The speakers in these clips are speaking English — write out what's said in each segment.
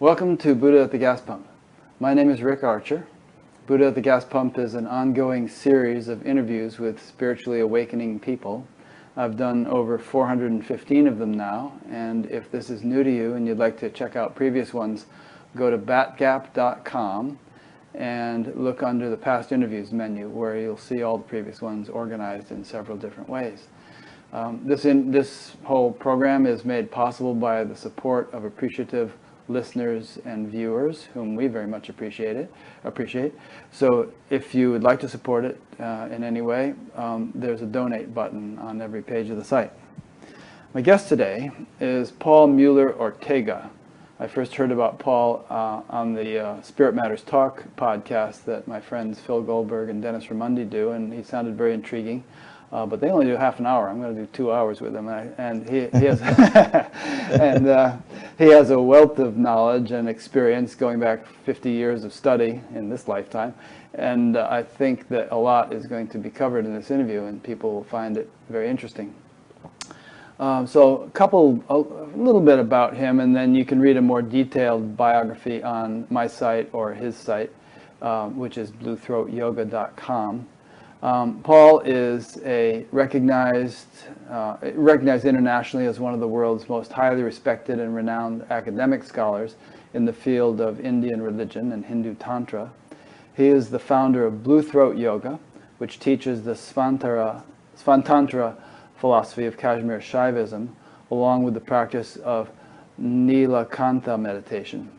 Welcome to Buddha at the Gas Pump. My name is Rick Archer. Buddha at the Gas Pump is an ongoing series of interviews with spiritually awakening people. I've done over 415 of them now, and if this is new to you and you'd like to check out previous ones, go to batgap.com and look under the past interviews menu where you'll see all the previous ones organized in several different ways. This whole program is made possible by the support of appreciative listeners and viewers, whom we very much appreciate. So if you would like to support it in any way, there's a donate button on every page of the site. My guest today is Paul Mueller-Ortega. I first heard about Paul on the Spirit Matters Talk podcast that my friends Phil Goldberg and Dennis Ramundi do, and he sounded very intriguing. But they only do half an hour. I'm going to do 2 hours with him, and he has he has a wealth of knowledge and experience going back 50 years of study in this lifetime, and I think that a lot is going to be covered in this interview, and people will find it very interesting. So a little bit about him, and then you can read a more detailed biography on my site or his site, which is bluethroatyoga.com. Paul is recognized internationally as one of the world's most highly respected and renowned academic scholars in the field of Indian religion and Hindu Tantra. He is the founder of Blue Throat Yoga, which teaches the Svantantra philosophy of Kashmir Shaivism, along with the practice of Nilakantha meditation.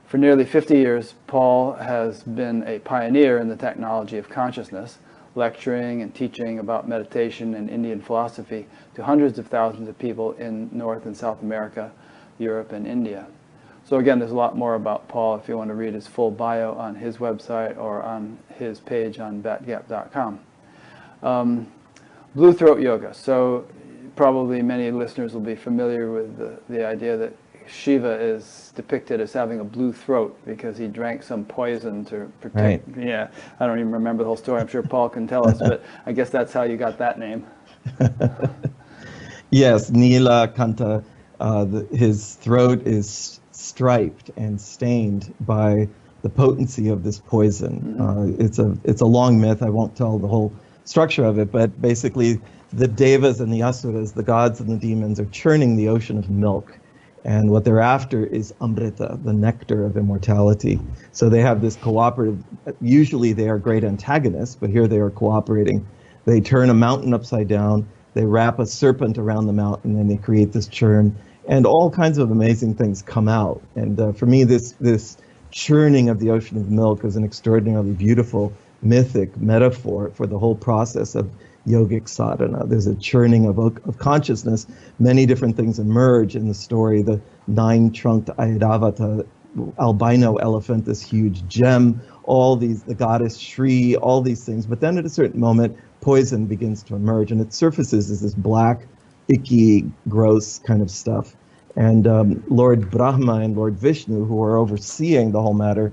For nearly 50 years, Paul has been a pioneer in the technology of consciousness, lecturing and teaching about meditation and Indian philosophy to hundreds of thousands of people in North and South America, Europe, and India. So again, there's a lot more about Paul if you want to read his full bio on his website or on his page on batgap.com. Blue Throat Yoga. So probably many listeners will be familiar with the idea that Shiva is depicted as having a blue throat because he drank some poison to protect. Right. Yeah, I don't even remember the whole story. I'm sure Paul can tell us, but I guess that's how you got that name. Yes, Nilakantha. His throat is striped and stained by the potency of this poison. Mm-hmm. It's a long myth. I won't tell the whole structure of it, but basically the devas and the asuras, the gods and the demons, are churning the ocean of milk. And what they're after is amrita, the nectar of immortality. So they have this cooperative, usually they are great antagonists, but here they are cooperating. They turn a mountain upside down, they wrap a serpent around the mountain, and they create this churn. And all kinds of amazing things come out. And for me, this churning of the ocean of milk is an extraordinarily beautiful, mythic metaphor for the whole process of yogic sadhana. There's a churning of consciousness. Many different things emerge in the story. The 9-trunked Ayadavata albino elephant, this huge gem, all these, the goddess Shri, all these things. But then at a certain moment, poison begins to emerge, and it surfaces as this black, icky, gross kind of stuff. And Lord Brahma and Lord Vishnu, who are overseeing the whole matter,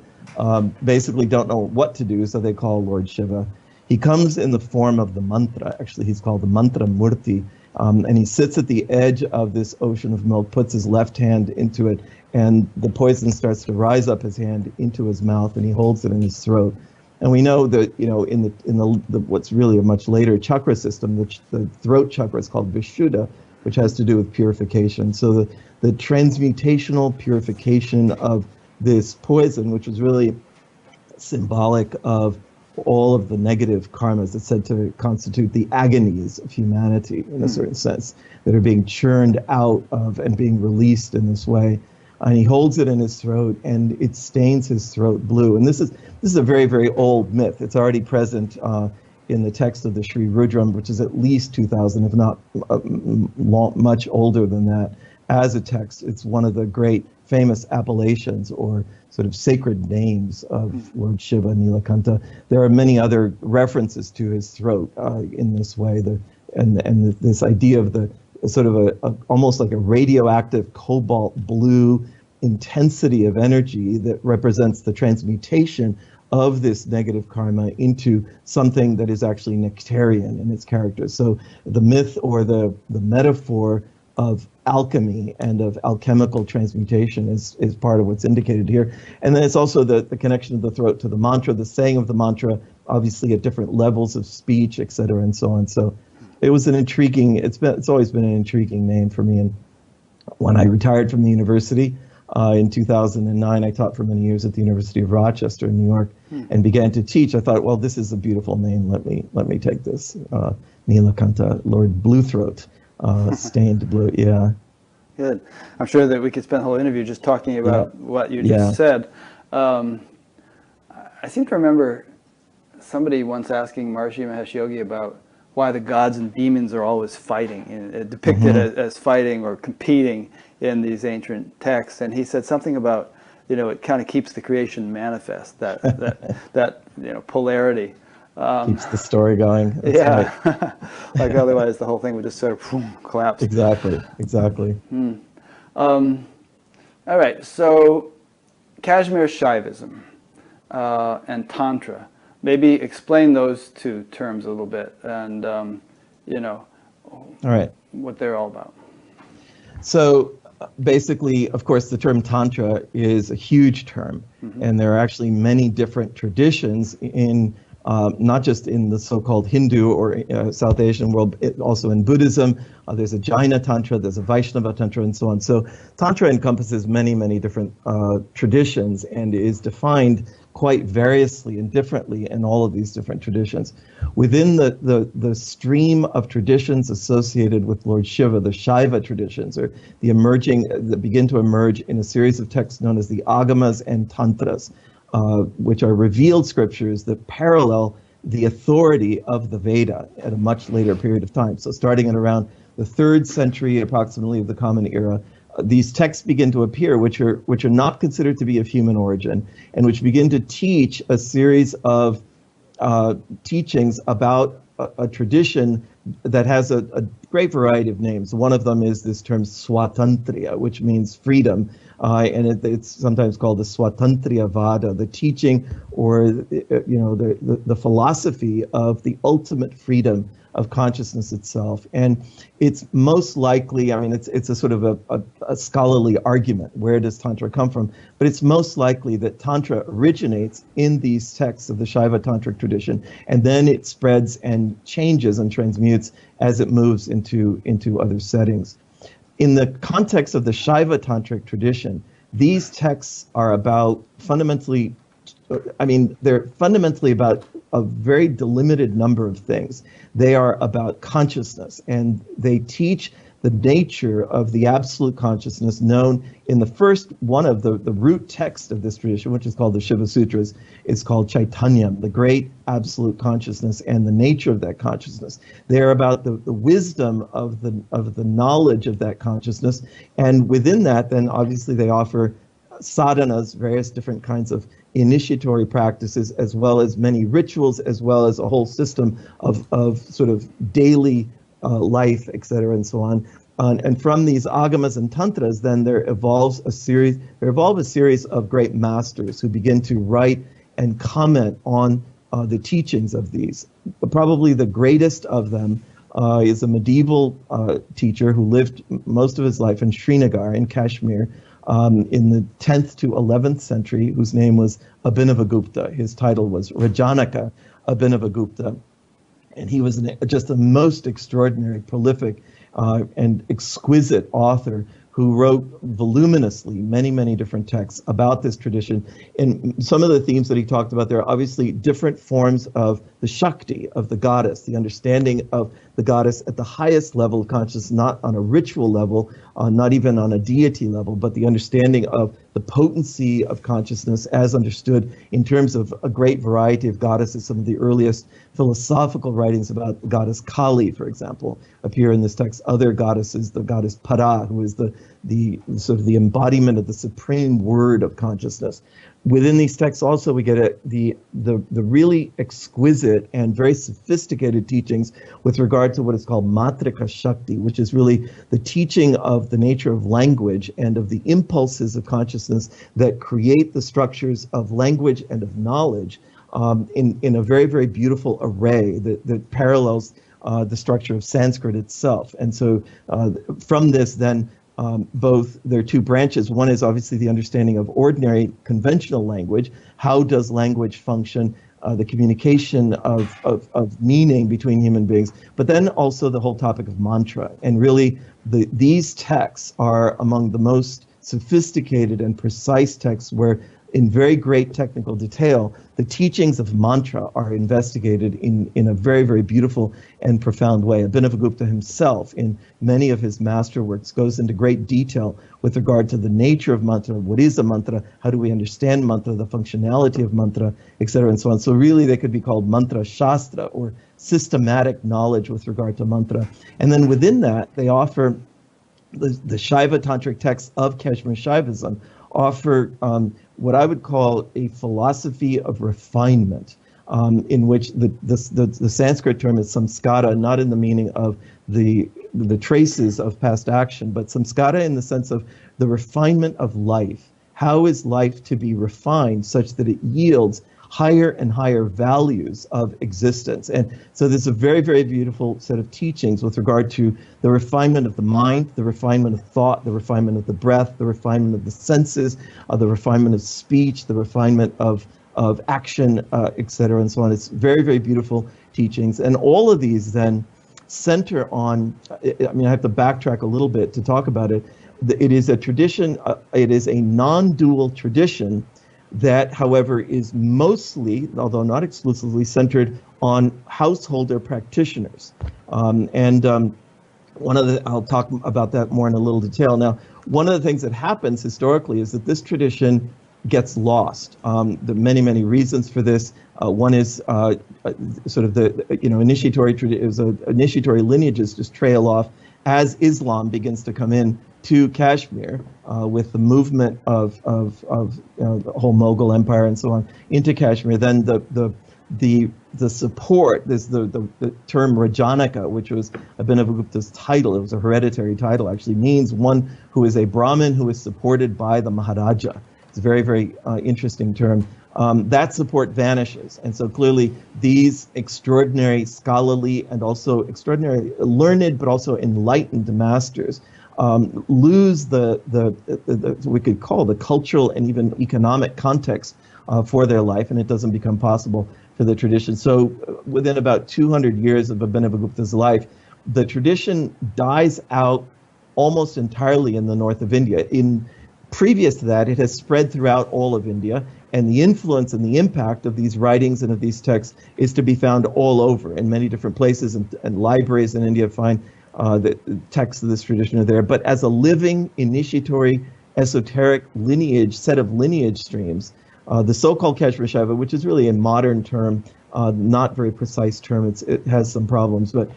basically don't know what to do, so they call Lord Shiva. He comes in the form of the mantra. Actually, he's called the mantra murti, and he sits at the edge of this ocean of milk, puts his left hand into it, and the poison starts to rise up his hand into his mouth, and he holds it in his throat. And we know that, you know, in the what's really a much later chakra system, the throat chakra is called Vishuddha, which has to do with purification. So the transmutational purification of this poison, which was really symbolic of all of the negative karmas that's said to constitute the agonies of humanity in a certain sense, that are being churned out of and being released in this way. And he holds it in his throat, and it stains his throat blue. And this is a very, very old myth. It's already present in the text of the Sri Rudram, which is at least 2,000, if not much older than that, as a text. It's one of the great famous appellations or sort of sacred names of Lord Shiva, Nilakantha. There are many other references to his throat in this way, this idea of the sort of almost like a radioactive cobalt blue intensity of energy that represents the transmutation of this negative karma into something that is actually nectarian in its character. So the myth or the metaphor of alchemy and of alchemical transmutation is part of what's indicated here. And then it's also the connection of the throat to the mantra, the saying of the mantra, obviously at different levels of speech, et cetera, and so on. So it was an intriguing, it's always been an intriguing name for me. And when I retired from the university in 2009, I taught for many years at the University of Rochester in New York and began to teach. I thought, well, this is a beautiful name. Let me take this. Nilakanta, Lord Bluethroat, stained blue. Yeah. Good. I'm sure that we could spend the whole interview just talking about what you just said. I seem to remember somebody once asking Maharishi Mahesh Yogi about why the gods and demons are always fighting, and depicted as fighting or competing in these ancient texts. And he said something about, it kind of keeps the creation manifest, that polarity. Keeps the story going. That's right. Like otherwise the whole thing would just sort of collapse. Exactly. All right, so Kashmir Shaivism and Tantra. Maybe explain those two terms a little bit, and all right, what they're all about. So basically, of course, the term Tantra is a huge term, and there are actually many different traditions in not just in the so-called Hindu or South Asian world, also in Buddhism. There's a Jaina Tantra, there's a Vaishnava Tantra, and so on. So Tantra encompasses many, many different traditions and is defined quite variously and differently in all of these different traditions. Within the stream of traditions associated with Lord Shiva, the Shaiva traditions, or that begin to emerge in a series of texts known as the Agamas and Tantras, which are revealed scriptures that parallel the authority of the Veda at a much later period of time. So starting at around the 3rd century approximately of the Common Era, these texts begin to appear, which are not considered to be of human origin, and which begin to teach a series of teachings about a tradition that has a great variety of names. One of them is this term Swatantriya, which means freedom, and it's sometimes called the Swatantriya Vada, the teaching or the philosophy of the ultimate freedom of consciousness itself. And it's most likely, it's a sort of a scholarly argument, where does Tantra come from? But it's most likely that Tantra originates in these texts of the Shaiva Tantric tradition, and then it spreads and changes and transmutes as it moves into other settings. In the context of the Shaiva Tantric tradition, these texts are about they're fundamentally about a very delimited number of things. They are about consciousness, and they teach the nature of the absolute consciousness known in the first one of the root text of this tradition, which is called the Shiva Sutras. It's called Chaitanyam, the great absolute consciousness and the nature of that consciousness. They're about the wisdom of the knowledge of that consciousness, and within that, then obviously they offer sadhanas, various different kinds of initiatory practices, as well as many rituals, as well as a whole system of sort of daily life, etc., and so on. And from these agamas and tantras, then there evolve a series of great masters who begin to write and comment on the teachings of these. Probably the greatest of them is a medieval teacher who lived most of his life in Srinagar in Kashmir, in the 10th to 11th century, whose name was Abhinavagupta. His title was Rajanaka Abhinavagupta, and he was just a most extraordinary, prolific, and exquisite author who wrote voluminously many, many different texts about this tradition. And some of the themes that he talked about, there are obviously different forms of the Shakti, of the goddess, the understanding of the goddess at the highest level of consciousness, not on a ritual level, not even on a deity level, but the understanding of the potency of consciousness as understood in terms of a great variety of goddesses. Some of the earliest philosophical writings about the goddess Kali, for example, appear in this text. Other goddesses, the goddess Para, who is the sort of the embodiment of the supreme word of consciousness. Within these texts also we get the really exquisite and very sophisticated teachings with regard to what is called Matrika Shakti, which is really the teaching of the nature of language and of the impulses of consciousness that create the structures of language and of knowledge in a very, very beautiful array that parallels the structure of Sanskrit itself. And so from this, then, both there are two branches. One is obviously the understanding of ordinary conventional language. How does language function? The communication of meaning between human beings, but then also the whole topic of mantra. And really, these texts are among the most sophisticated and precise texts where, in very great technical detail, the teachings of mantra are investigated in a very, very beautiful and profound way. Abhinavagupta himself, in many of his masterworks, goes into great detail with regard to the nature of mantra, what is a mantra, how do we understand mantra, the functionality of mantra, etc., and so on. So really they could be called mantra shastra, or systematic knowledge with regard to mantra. And then within that, they offer the Shaiva tantric texts of Kashmir Shaivism offer what I would call a philosophy of refinement, in which the Sanskrit term is samskara, not in the meaning of the traces of past action, but samskara in the sense of the refinement of life. How is life to be refined such that it yields higher and higher values of existence? And so there's a very, very beautiful set of teachings with regard to the refinement of the mind, the refinement of thought, the refinement of the breath, the refinement of the senses, the refinement of speech, the refinement of action, etc., and so on. It's very, very beautiful teachings. And all of these then center on, I mean, I have to backtrack a little bit to talk about it. It is a tradition, it is a non-dual tradition that, however, is mostly, although not exclusively, centered on householder practitioners. One of the, I'll talk about that more in a little detail. Now, one of the things that happens historically is that this tradition gets lost. There are many, many reasons for this. One is sort of the, initiatory lineages just trail off as Islam begins to come in to Kashmir with the movement of the whole Mughal Empire and so on into Kashmir. Then the support, there's the term Rajanika, which was Abhinavagupta's title. It was a hereditary title, actually means one who is a Brahmin who is supported by the Maharaja. It's a very, very interesting term. That support vanishes. And so clearly these extraordinary scholarly and also extraordinary learned but also enlightened masters lose the we could call the cultural and even economic context for their life, and it doesn't become possible for the tradition. So within about 200 years of Abhinavagupta's life, the tradition dies out almost entirely in the north of India. Previous to that, it has spread throughout all of India, and the influence and the impact of these writings and of these texts is to be found all over in many different places, and libraries in India find the texts of this tradition are there. But as a living, initiatory, esoteric lineage, set of lineage streams, the so-called Kashmir Shaiva, which is really a modern term, not very precise term, it has some problems, but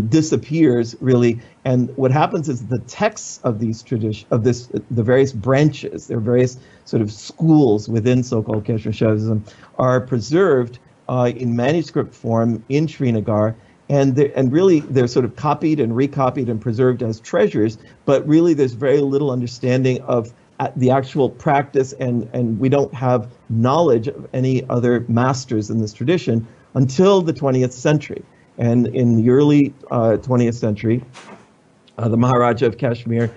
disappears really. And what happens is the texts of these the various branches, there are various sort of schools within so-called Kashmir Shaivism, are preserved in manuscript form in Srinagar. And really, they're sort of copied and recopied and preserved as treasures, but really there's very little understanding of the actual practice, and we don't have knowledge of any other masters in this tradition until the 20th century. And in the early 20th century, the Maharaja of Kashmir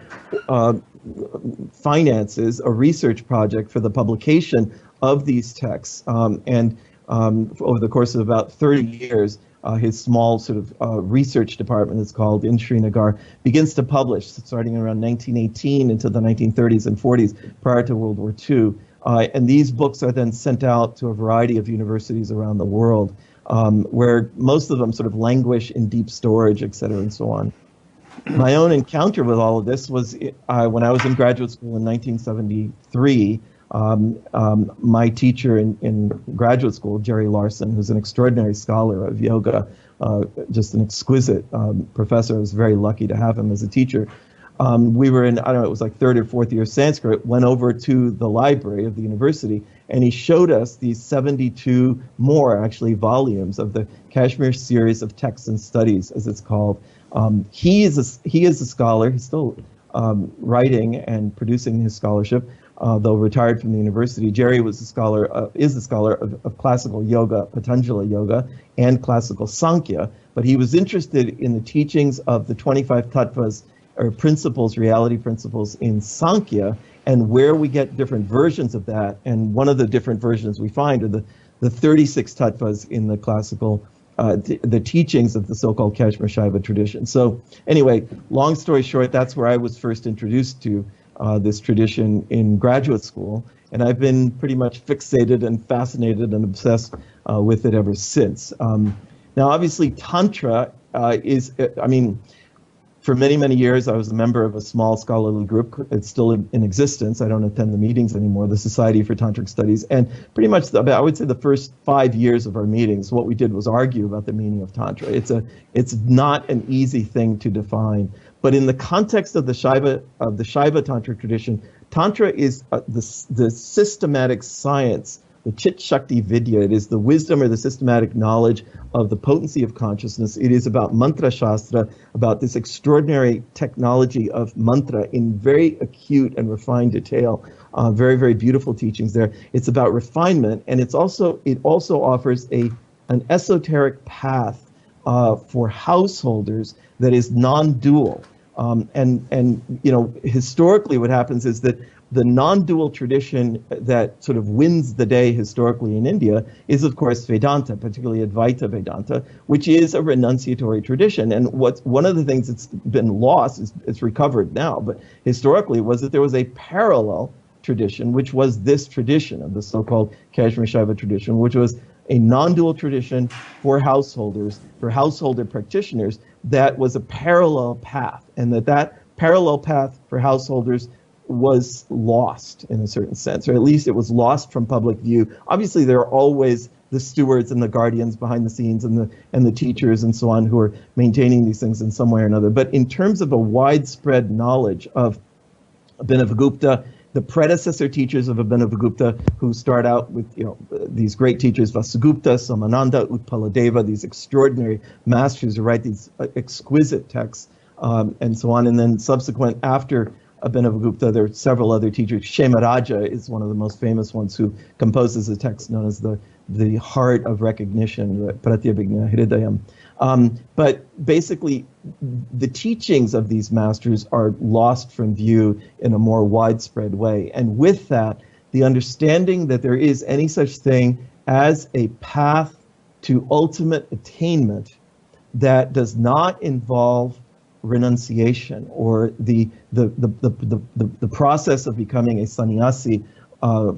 finances a research project for the publication of these texts. And over the course of about 30 years, his small sort of research department, it's called, in Srinagar, begins to publish starting around 1918 into the 1930s and 40s prior to World War II. And these books are then sent out to a variety of universities around the world, where most of them sort of languish in deep storage, et cetera, and so on. My own encounter with all of this was when I was in graduate school in 1973. My teacher in graduate school, Jerry Larson, who's an extraordinary scholar of yoga, just an exquisite professor. I was very lucky to have him as a teacher. We were in, I don't know, it was like third or fourth year Sanskrit, went over to the library of the university, and he showed us these 72 more, actually, volumes of the Kashmir series of texts and studies, as it's called. He is a scholar. He's still writing and producing his scholarship. though retired from the university. Jerry was a scholar, is a scholar of classical yoga, Patanjali yoga, and classical Sankhya, but he was interested in the teachings of the 25 tattvas, or principles, reality principles in Sankhya, and where we get different versions of that. And one of the different versions we find are the 36 tattvas in the classical, the teachings of the so-called Kashmir Shaiva tradition. So anyway, long story short, that's where I was first introduced to this tradition in graduate school, and I've been pretty much fixated and fascinated and obsessed with it ever since. Now, obviously, Tantra is, I mean, for many, many years, I was a member of a small scholarly group. It's still in existence. I don't attend the meetings anymore, the Society for Tantric Studies. And pretty much, I would say the first 5 years of our meetings, what we did was argue about the meaning of Tantra. It's not an easy thing to define. But in the context of the Shaiva Tantric tradition, Tantra is the systematic science, the Chit Shakti Vidya. It is the wisdom or the systematic knowledge of the potency of consciousness. It is about mantra shastra, about this extraordinary technology of mantra in very acute and refined detail. Very, very beautiful teachings there. It's about refinement, and it also offers an esoteric path for householders that is non-dual. And you know, historically what happens is that the non-dual tradition that sort of wins the day historically in India is, of course, Vedanta, particularly Advaita Vedanta, which is a renunciatory tradition. And one of the things that's been lost, it's recovered now, but historically was that there was a parallel tradition, which was this tradition of the so-called Kashmir Shaiva tradition, which was a non-dual tradition for householders, for householder practitioners, that was a parallel path, and that parallel path for householders was lost in a certain sense, or at least it was lost from public view. Obviously, there are always the stewards and the guardians behind the scenes, and the teachers and so on, who are maintaining these things in some way or another. But in terms of a widespread knowledge of Abhinavagupta, the predecessor teachers of Abhinavagupta, who start out with, you know, these great teachers, Vasugupta, Somananda, Utpaladeva, these extraordinary masters who write these exquisite texts, and so on. And then subsequent, after Abhinavagupta, there are several other teachers. Kshemaraja is one of the most famous ones, who composes a text known as the Heart of Recognition, Pratyabhijna Hridayam. But basically, the teachings of these masters are lost from view in a more widespread way. And with that, the understanding that there is any such thing as a path to ultimate attainment that does not involve renunciation, or the process of becoming a sannyasi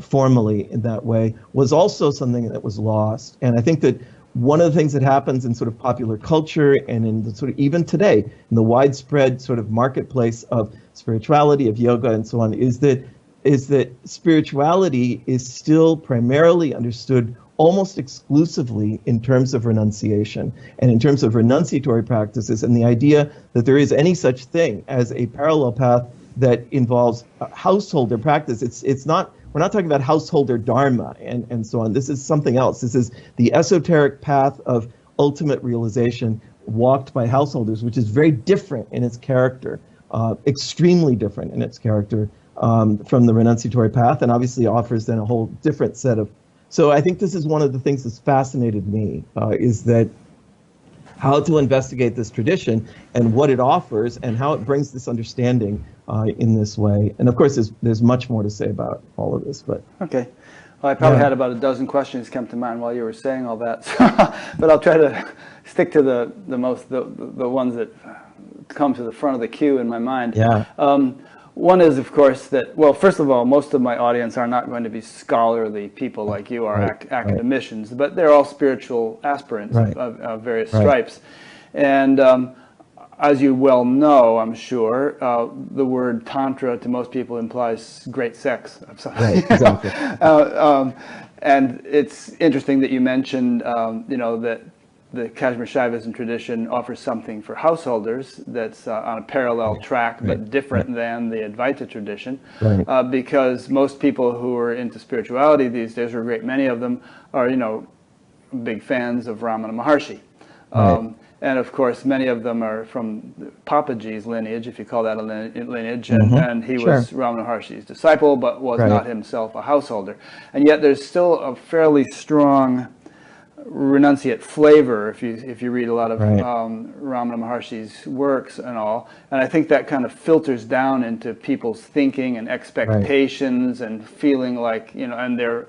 formally in that way, was also something that was lost. And I think that one of the things that happens in sort of popular culture, and in the sort of even today in the widespread sort of marketplace of spirituality, of yoga and so on, is that spirituality is still primarily understood almost exclusively in terms of renunciation and in terms of renunciatory practices, and the idea that there is any such thing as a parallel path that involves householder practice. It's not, we're not talking about householder dharma and so on. This is something else. This is the esoteric path of ultimate realization walked by householders, which is very different in its character, extremely different in its character from the renunciatory path, and obviously offers then a whole different set of. So I think this is one of the things that's fascinated me, is that how to investigate this tradition and what it offers and how it brings this understanding in this way. And of course, there's much more to say about all of this. But okay, well, I probably had about a dozen questions come to mind while you were saying all that, but I'll try to stick to the ones that come to the front of the queue in my mind. Yeah. One is, of course, that, well, first of all, most of my audience are not going to be scholarly people like you are, academicians, but they're all spiritual aspirants of various stripes. And as you well know, I'm sure, the word tantra to most people implies great sex of some Right, exactly. And it's interesting that you mentioned, you know, that the Kashmir Shaivism tradition offers something for householders that's on a parallel track, but different than the Advaita tradition, because most people who are into spirituality these days, or a great many of them, are, you know, big fans of Ramana Maharshi. And of course, many of them are from Papaji's lineage, if you call that a lineage, and he was Ramana Maharshi's disciple, but was not himself a householder. And yet there's still a fairly strong renunciate flavor if you read a lot of Ramana Maharshi's works and all. And I think that kind of filters down into people's thinking and expectations and feeling like, you know, and their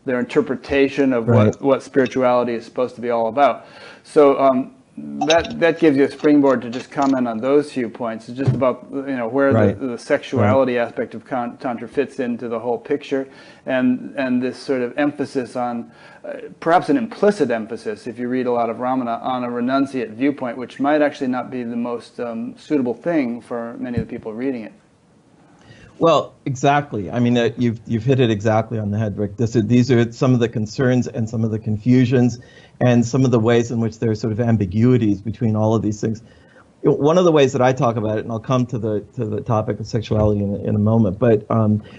interpretation of what spirituality is supposed to be all about. So that gives you a springboard to just comment on those few points. It's just about, you know, where the sexuality aspect of Tantra fits into the whole picture, and this sort of emphasis on, perhaps an implicit emphasis, if you read a lot of Ramana, on a renunciate viewpoint, which might actually not be the most suitable thing for many of the people reading it. Well, exactly. I mean, you've hit it exactly on the head, Rick. These are some of the concerns and some of the confusions and some of the ways in which there's sort of ambiguities between all of these things. One of the ways that I talk about it, and I'll come to the topic of sexuality in a moment, but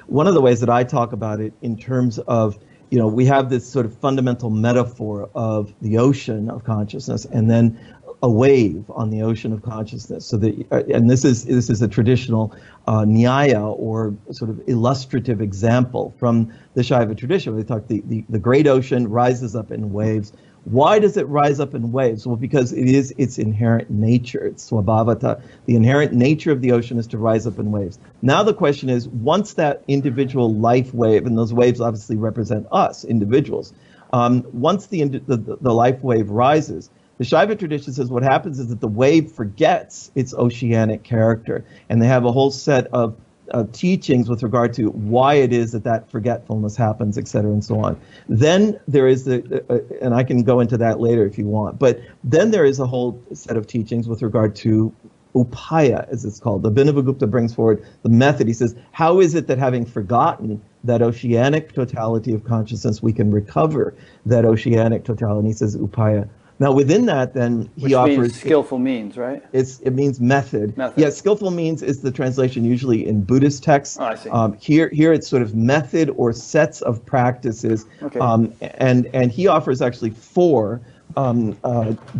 one of the ways that I talk about it in terms of, you know, we have this sort of fundamental metaphor of the ocean of consciousness, and then a wave on the ocean of consciousness. So that, and this is a traditional nyaya, or sort of illustrative example from the Shaiva tradition. They talk the great ocean rises up in waves. Why does it rise up in waves? Well, because it is its inherent nature. It's swabhavata. The inherent nature of the ocean is to rise up in waves. Now the question is, once that individual life wave, and those waves obviously represent us, individuals, once the life wave rises, the Shaiva tradition says what happens is that the wave forgets its oceanic character, and they have a whole set of teachings with regard to why it is that forgetfulness happens, et cetera, and so on. Then there is and I can go into that later if you want, but then there is a whole set of teachings with regard to upaya, as it's called. The Abhinavagupta brings forward the method. He says, how is it that having forgotten that oceanic totality of consciousness, we can recover that oceanic totality? And he says upaya. Now, within that, then he offers means skillful means, right? It means method. Yeah, skillful means is the translation usually in Buddhist texts. Oh, I see. Here it's sort of method or sets of practices. Okay. And he offers actually 4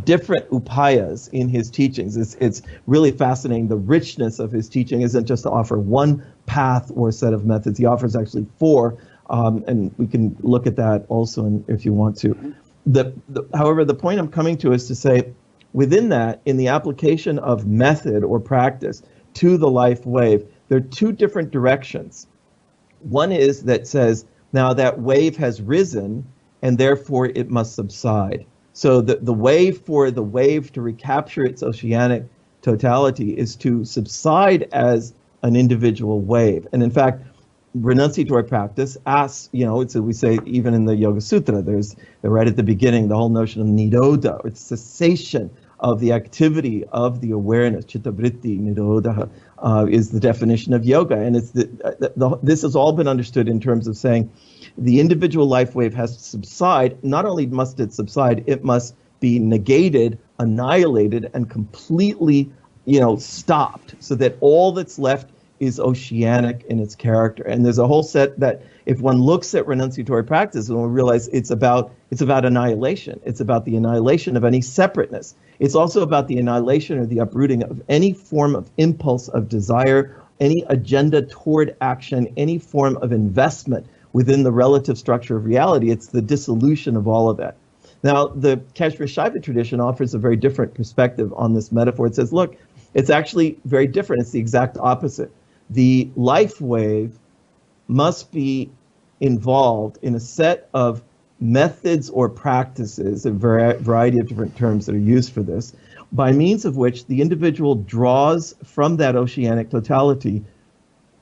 different upayas in his teachings. It's really fascinating. The richness of his teaching isn't just to offer one path or set of methods. He offers actually 4, and we can look at that also if you want to. Mm-hmm. However, the point I'm coming to is to say, within that, in the application of method or practice to the life wave, there are 2 different directions. One is that says, now that wave has risen, and therefore it must subside. So the way for the wave to recapture its oceanic totality is to subside as an individual wave. And in fact, renunciatory practice asks, you know, we say even in the Yoga Sutra, there's right at the beginning, the whole notion of nirodha, it's cessation of the activity of the awareness. Chitta vritti nirodha is the definition of yoga, and it's this has all been understood in terms of saying the individual life wave has to subside. Not only must it subside, it must be negated, annihilated, and completely, you know, stopped, so that all that's left is oceanic in its character. And there's a whole set that, if one looks at renunciatory practice, one will realize it's about annihilation. It's about the annihilation of any separateness. It's also about the annihilation or the uprooting of any form of impulse of desire, any agenda toward action, any form of investment within the relative structure of reality. It's the dissolution of all of that. Now, the Kashmir Shaiva tradition offers a very different perspective on this metaphor. It says, look, it's actually very different. It's the exact opposite. The life wave must be involved in a set of methods or practices, a variety of different terms that are used for this, by means of which the individual draws from that oceanic totality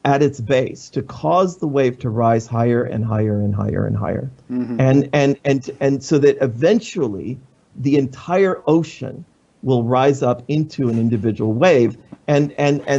at its base to cause the wave to rise higher and higher and higher and higher. Mm-hmm. And so that eventually the entire ocean will rise up into an individual wave. And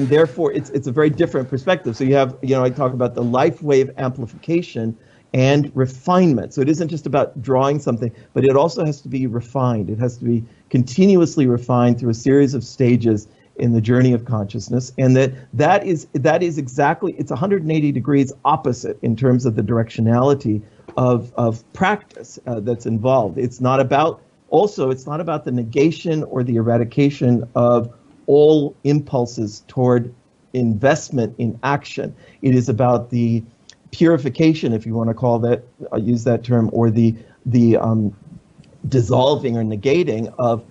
therefore it's a very different perspective. So you have, you know, I talk about the life wave amplification and refinement. So it isn't just about drawing something, but it also has to be refined. It has to be continuously refined through a series of stages in the journey of consciousness. And that is exactly, it's 180 degrees opposite in terms of the directionality of practice that's involved. It's not about also it's not about the negation or the eradication of all impulses toward investment in action. It is about the purification, if you want to call that, use that term, or the dissolving or negating of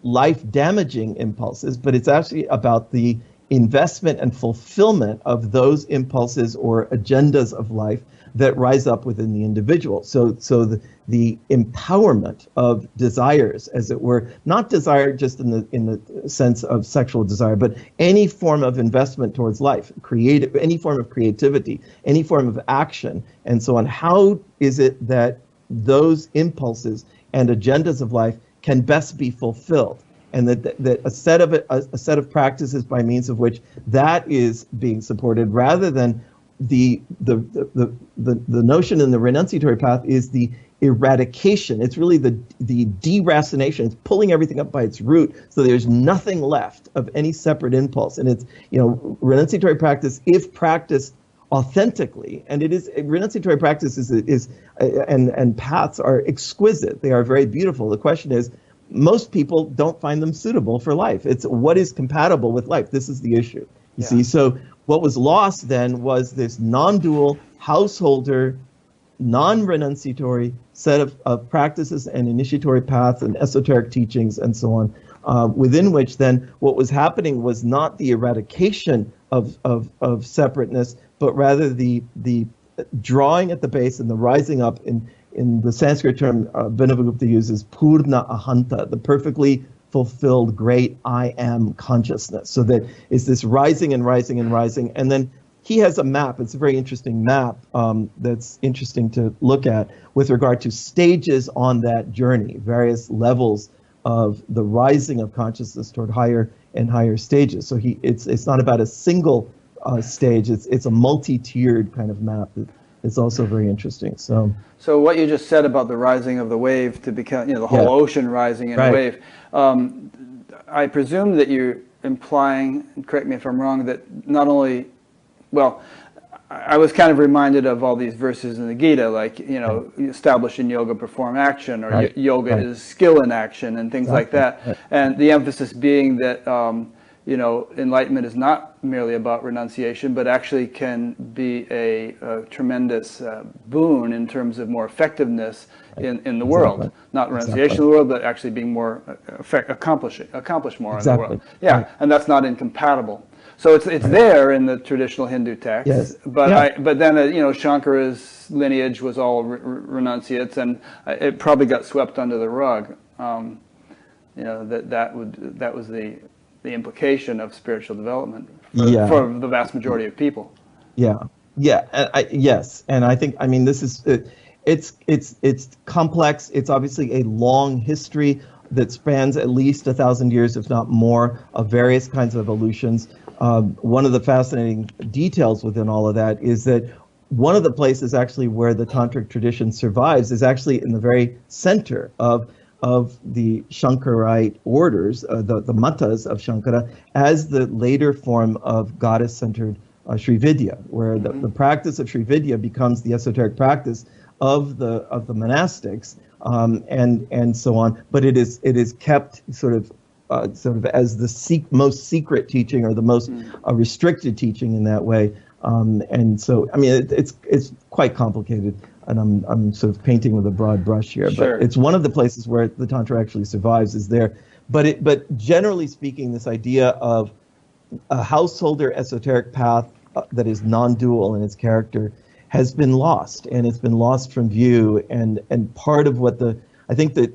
life-damaging impulses, but it's actually about the investment and fulfillment of those impulses or agendas of life that rise up within the individual. So the empowerment of desires, as it were, not desire just in the sense of sexual desire, but any form of investment towards life, creative, any form of creativity, any form of action, and so on. How is it that those impulses and agendas of life can best be fulfilled? And that a set of practices by means of which that is being supported, rather than the notion in the renunciatory path is the eradication. It's really the deracination. It's pulling everything up by its root, so there's nothing left of any separate impulse. And it's, renunciatory practice, if practiced authentically, and it is, renunciatory practice and paths are exquisite. They are very beautiful. The question is, most people don't find them suitable for life. It's what is compatible with life. This is the issue. You see, so what was lost then was this non-dual, householder, non-renunciatory set of practices and initiatory paths and esoteric teachings and so on, within which then what was happening was not the eradication of separateness, but rather the drawing at the base and the rising up in the Sanskrit term Vinavagupta uses, Purna Ahanta, the perfectly fulfilled great I am consciousness. So that is this rising and rising and rising. And then he has a map. It's a very interesting map that's interesting to look at with regard to stages on that journey, various levels of the rising of consciousness toward higher and higher stages. So it's not about a single stage. It's a multi-tiered kind of map. It's also very interesting. So what you just said about the rising of the wave to become, the whole ocean rising in a wave, I presume that you're implying, and correct me if I'm wrong, that not only, I was kind of reminded of all these verses in the Gita, like, establish in yoga, perform action, or yoga is skill in action, and things like that. And the emphasis being that, enlightenment is not merely about renunciation, but actually can be a tremendous boon in terms of more effectiveness in the world. Not renunciation in the world, but actually being more accomplish more in the world. Yeah, and that's not incompatible. So it's there in the traditional Hindu texts, but then Shankara's lineage was all renunciates, and it probably got swept under the rug. That was the implication of spiritual development for the vast majority of people. Yes, and I think, this is it's complex. It's obviously a long history that spans at least 1,000 years, if not more, of various kinds of evolutions. One of the fascinating details within all of that is that one of the places actually where the tantric tradition survives is actually in the very center of the Shankarite orders, the mattas of Shankara, as the later form of goddess-centered Sri Vidya, where the practice of Sri Vidya becomes the esoteric practice of the monastics, and so on. But it is kept sort of as the most secret teaching, or the most restricted teaching in that way. And so, it's quite complicated, and I'm sort of painting with a broad brush here. But it's one of the places where the Tantra actually survives is there. But generally speaking, this idea of a householder esoteric path that is non-dual in its character has been lost, and it's been lost from view. And part of what I think that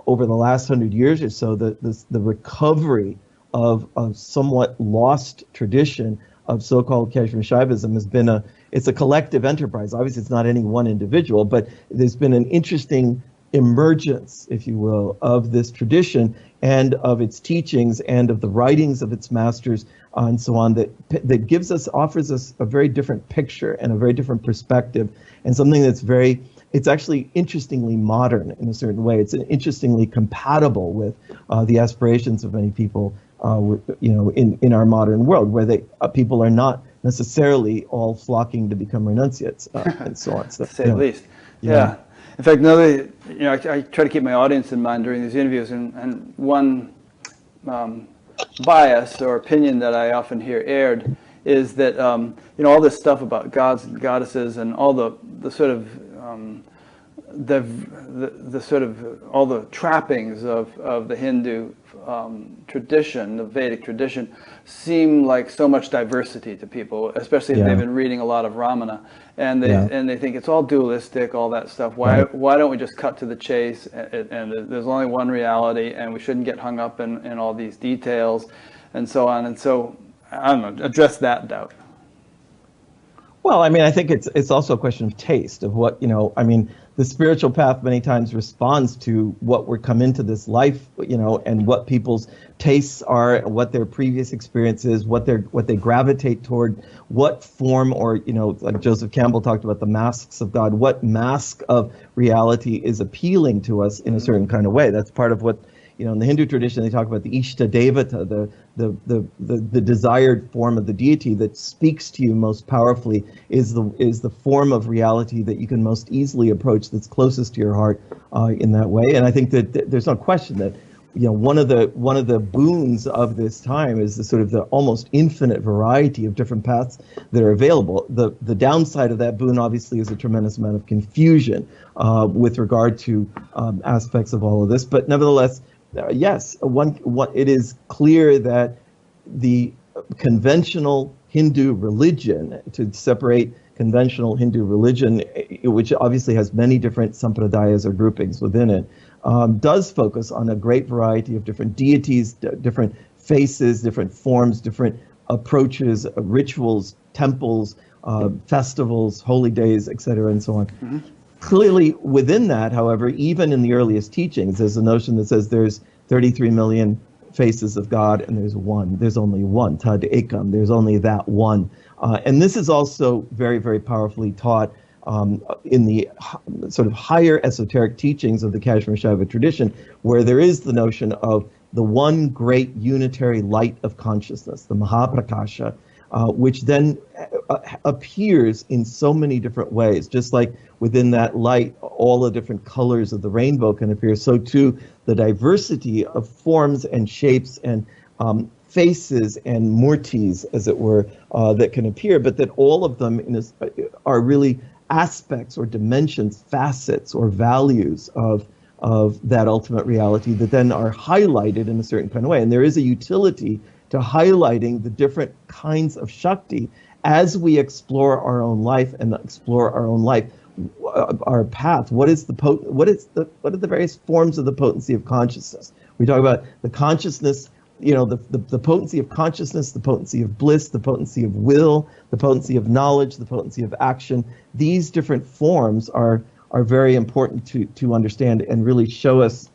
over the last 100 years or so, the recovery of somewhat lost tradition of so-called Kashmir Shaivism has been it's a collective enterprise. Obviously, it's not any one individual, but there's been an interesting emergence, if you will, of this tradition and of its teachings and of the writings of its masters and so on, that offers us a very different picture and a very different perspective, and something that's it's actually interestingly modern in a certain way. It's interestingly compatible with the aspirations of many people, in our modern world, where people are not necessarily all flocking to become renunciates and so on. So, to say the least. Yeah. In fact, another, I try to keep my audience in mind during these interviews, and one bias or opinion that I often hear aired is that all this stuff about gods and goddesses and all the sort of the sort of all the trappings of the Hindu tradition, the Vedic tradition, seem like so much diversity to people, especially if they've been reading a lot of Ramana, and they think it's all dualistic, all that stuff. Why don't we just cut to the chase? And there's only one reality, and we shouldn't get hung up in all these details, and so on. And so, I don't know, address that doubt. Well, I mean, I think it's also a question of taste, of what, I mean, the spiritual path many times responds to what we're come into this life, and what people's tastes are, what their previous experiences, what they gravitate toward, what form, or, like Joseph Campbell talked about the masks of God, what mask of reality is appealing to us in a certain kind of way. That's part of what, in the Hindu tradition, they talk about the Ishta Devata, the desired form of the deity that speaks to you most powerfully is the form of reality that you can most easily approach, that's closest to your heart in that way. And I think that there's no question that one of the boons of this time is the sort of the almost infinite variety of different paths that are available. The downside of that boon obviously is a tremendous amount of confusion with regard to aspects of all of this, but nevertheless. Yes, it is clear that the conventional Hindu religion, to separate conventional Hindu religion, which obviously has many different sampradayas or groupings within it, does focus on a great variety of different deities, different faces, different forms, different approaches, rituals, temples, festivals, holy days, etc., and so on. Mm-hmm. Clearly, within that, however, even in the earliest teachings, there's a notion that says there's 33 million faces of God, and there's only one, Tad Ekam, there's only that one. And this is also very, very powerfully taught in the sort of higher esoteric teachings of the Kashmir Shaiva tradition, where there is the notion of the one great unitary light of consciousness, the Mahaprakasha, which then appears in so many different ways. Just like within that light, all the different colors of the rainbow can appear, so too the diversity of forms and shapes and faces and murtis, as it were, that can appear, but that all of them are really aspects or dimensions, facets or values of that ultimate reality that then are highlighted in a certain kind of way. And there is a utility to highlighting the different kinds of Shakti as we explore our own life our path. What are the various forms of the potency of consciousness? We talk about the consciousness, the potency of consciousness, the potency of bliss, the potency of will, the potency of knowledge, the potency of action. These different forms are very important to understand and really show us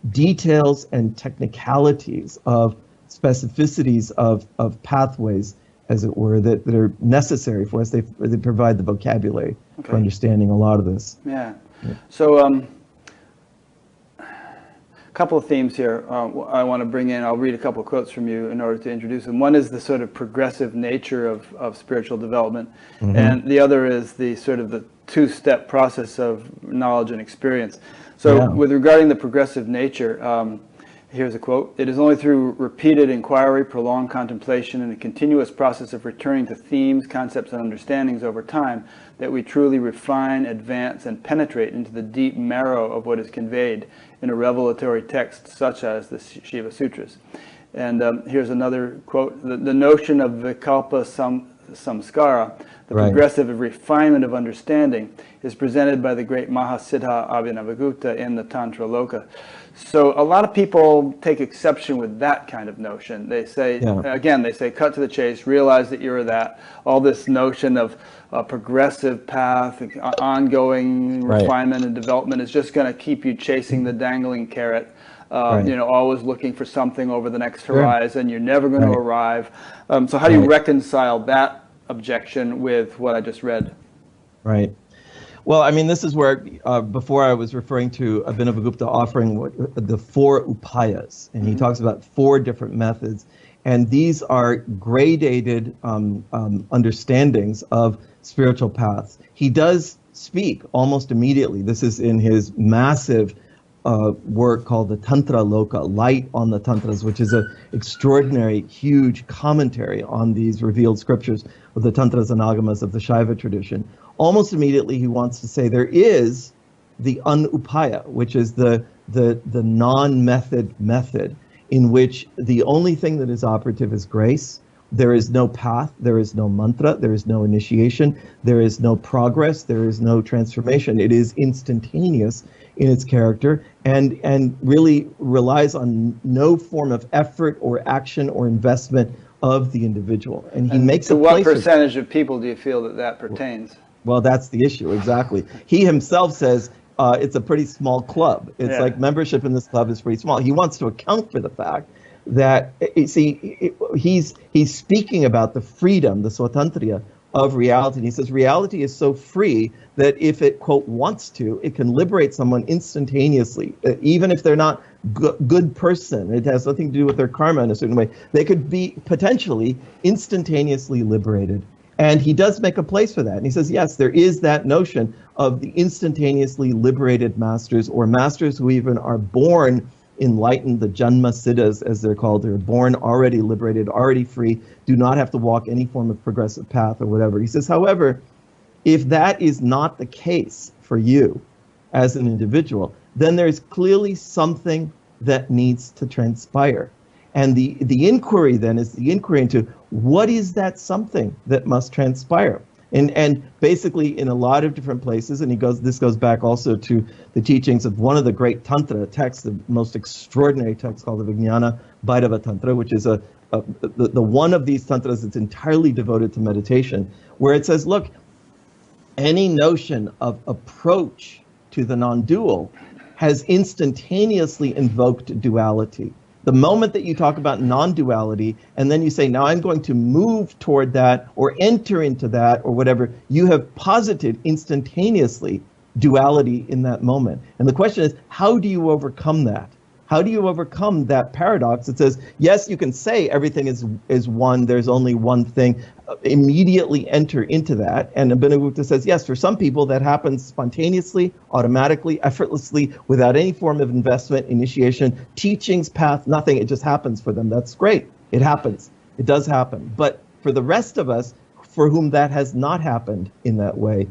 details and technicalities of specificities of pathways, as it were, that are necessary for us. They provide the vocabulary for understanding a lot of this. Yeah. So a couple of themes here I want to bring in. I'll read a couple of quotes from you in order to introduce them. One is the sort of progressive nature of spiritual development, and the other is the sort of the two-step process of knowledge and experience. So with regarding the progressive nature, here's a quote: "It is only through repeated inquiry, prolonged contemplation, and a continuous process of returning to themes, concepts, and understandings over time that we truly refine, advance, and penetrate into the deep marrow of what is conveyed in a revelatory text such as the Shiva Sutras." And here's another quote: "The notion of Vikalpa Samskara, the progressive refinement of understanding, is presented by the great Mahasiddha Abhinavagupta in the Tantra Loka." So a lot of people take exception with that kind of notion. They say, again, cut to the chase, realize that you're that. All this notion of a progressive path, ongoing refinement and development is just going to keep you chasing the dangling carrot. Always looking for something over the next horizon. You're never going to arrive. So how do you reconcile that objection with what I just read? Right. Well, I mean, this is where, before I was referring to Abhinavagupta offering the 4 upayas, and he talks about 4 different methods, and these are gradated understandings of spiritual paths. He does speak almost immediately. This is in his massive work called the Tantra Loka, Light on the Tantras, which is an extraordinary, huge commentary on these revealed scriptures of the Tantras and Agamas of the Shaiva tradition. Almost immediately, he wants to say there is the unupaya, which is the non-method method, in which the only thing that is operative is grace. There is no path, there is no mantra, there is no initiation, there is no progress, there is no transformation. It is instantaneous in its character and really relies on no form of effort or action or investment of the individual. And he makes to a what place percentage of people do you feel that that pertains? Well, that's the issue, exactly. He himself says it's a pretty small club. It's like membership in this club is pretty small. He wants to account for the fact that, he's speaking about the freedom, the swatantriya of reality. And he says reality is so free that if it, quote, wants to, it can liberate someone instantaneously, even if they're not good person. It has nothing to do with their karma in a certain way. They could be potentially instantaneously liberated. And he does make a place for that. And he says, yes, there is that notion of the instantaneously liberated masters, or masters who even are born enlightened, the Janma Siddhas, as they're called. They're born already liberated, already free, do not have to walk any form of progressive path or whatever. He says, however, if that is not the case for you as an individual, then there's clearly something that needs to transpire. And the inquiry then is the inquiry into what is that something that must transpire. And basically in a lot of different places, and this goes back also to the teachings of one of the great Tantra texts, the most extraordinary text called the Vijnana Bhairava Tantra, which is the one of these tantras that's entirely devoted to meditation, where it says, look, any notion of approach to the non-dual has instantaneously invoked duality. The moment that you talk about non-duality, and then you say, now I'm going to move toward that or enter into that or whatever, you have posited instantaneously duality in that moment. And the question is, how do you overcome that? How do you overcome that paradox that says, yes, you can say everything is one, there's only one thing, immediately enter into that. And Abhinavagupta says, yes, for some people that happens spontaneously, automatically, effortlessly, without any form of investment, initiation, teachings, path, nothing. It just happens for them. That's great. It happens. It does happen. But for the rest of us, for whom that has not happened in that way,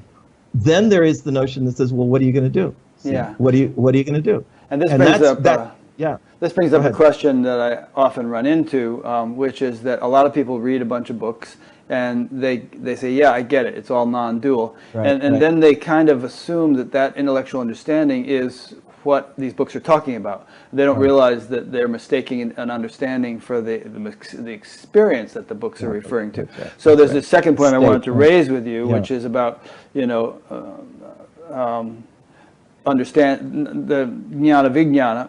then there is the notion that says, well, what are you going to do? So Yeah. What are you going to do? And this brings up this brings up a ahead. question that I often run into, which is that a lot of people read a bunch of books and they say, yeah, I get it, it's all non-dual. Right, and then they kind of assume that intellectual understanding is what these books are talking about. They don't realize that they're mistaking an understanding for the experience that the books are referring to. So there's the second point I wanted to raise with you, which is about, understand the jnana vijnana.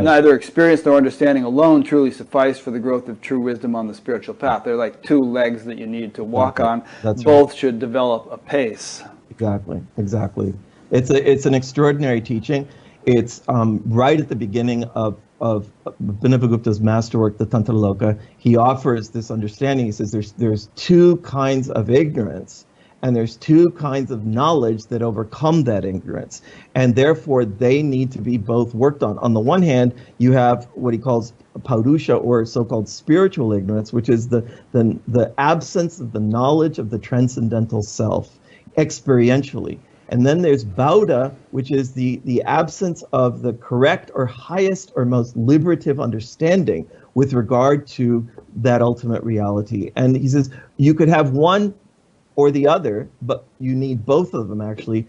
Neither experience nor understanding alone truly suffice for the growth of true wisdom on the spiritual path. They're like two legs that you need to walk on. Both should develop apace. Exactly. It's an extraordinary teaching. It's right at the beginning of Abhinavagupta's masterwork, the Tantra Loka. He offers this understanding. He says there's two kinds of ignorance, and there's two kinds of knowledge that overcome that ignorance. And therefore, they need to be both worked on. On the one hand, you have what he calls paurusha, or so-called spiritual ignorance, which is the absence of the knowledge of the transcendental self, experientially. And then there's Bauddha, which is the absence of the correct or highest or most liberative understanding with regard to that ultimate reality. And he says, you could have one or the other, but you need both of them, actually.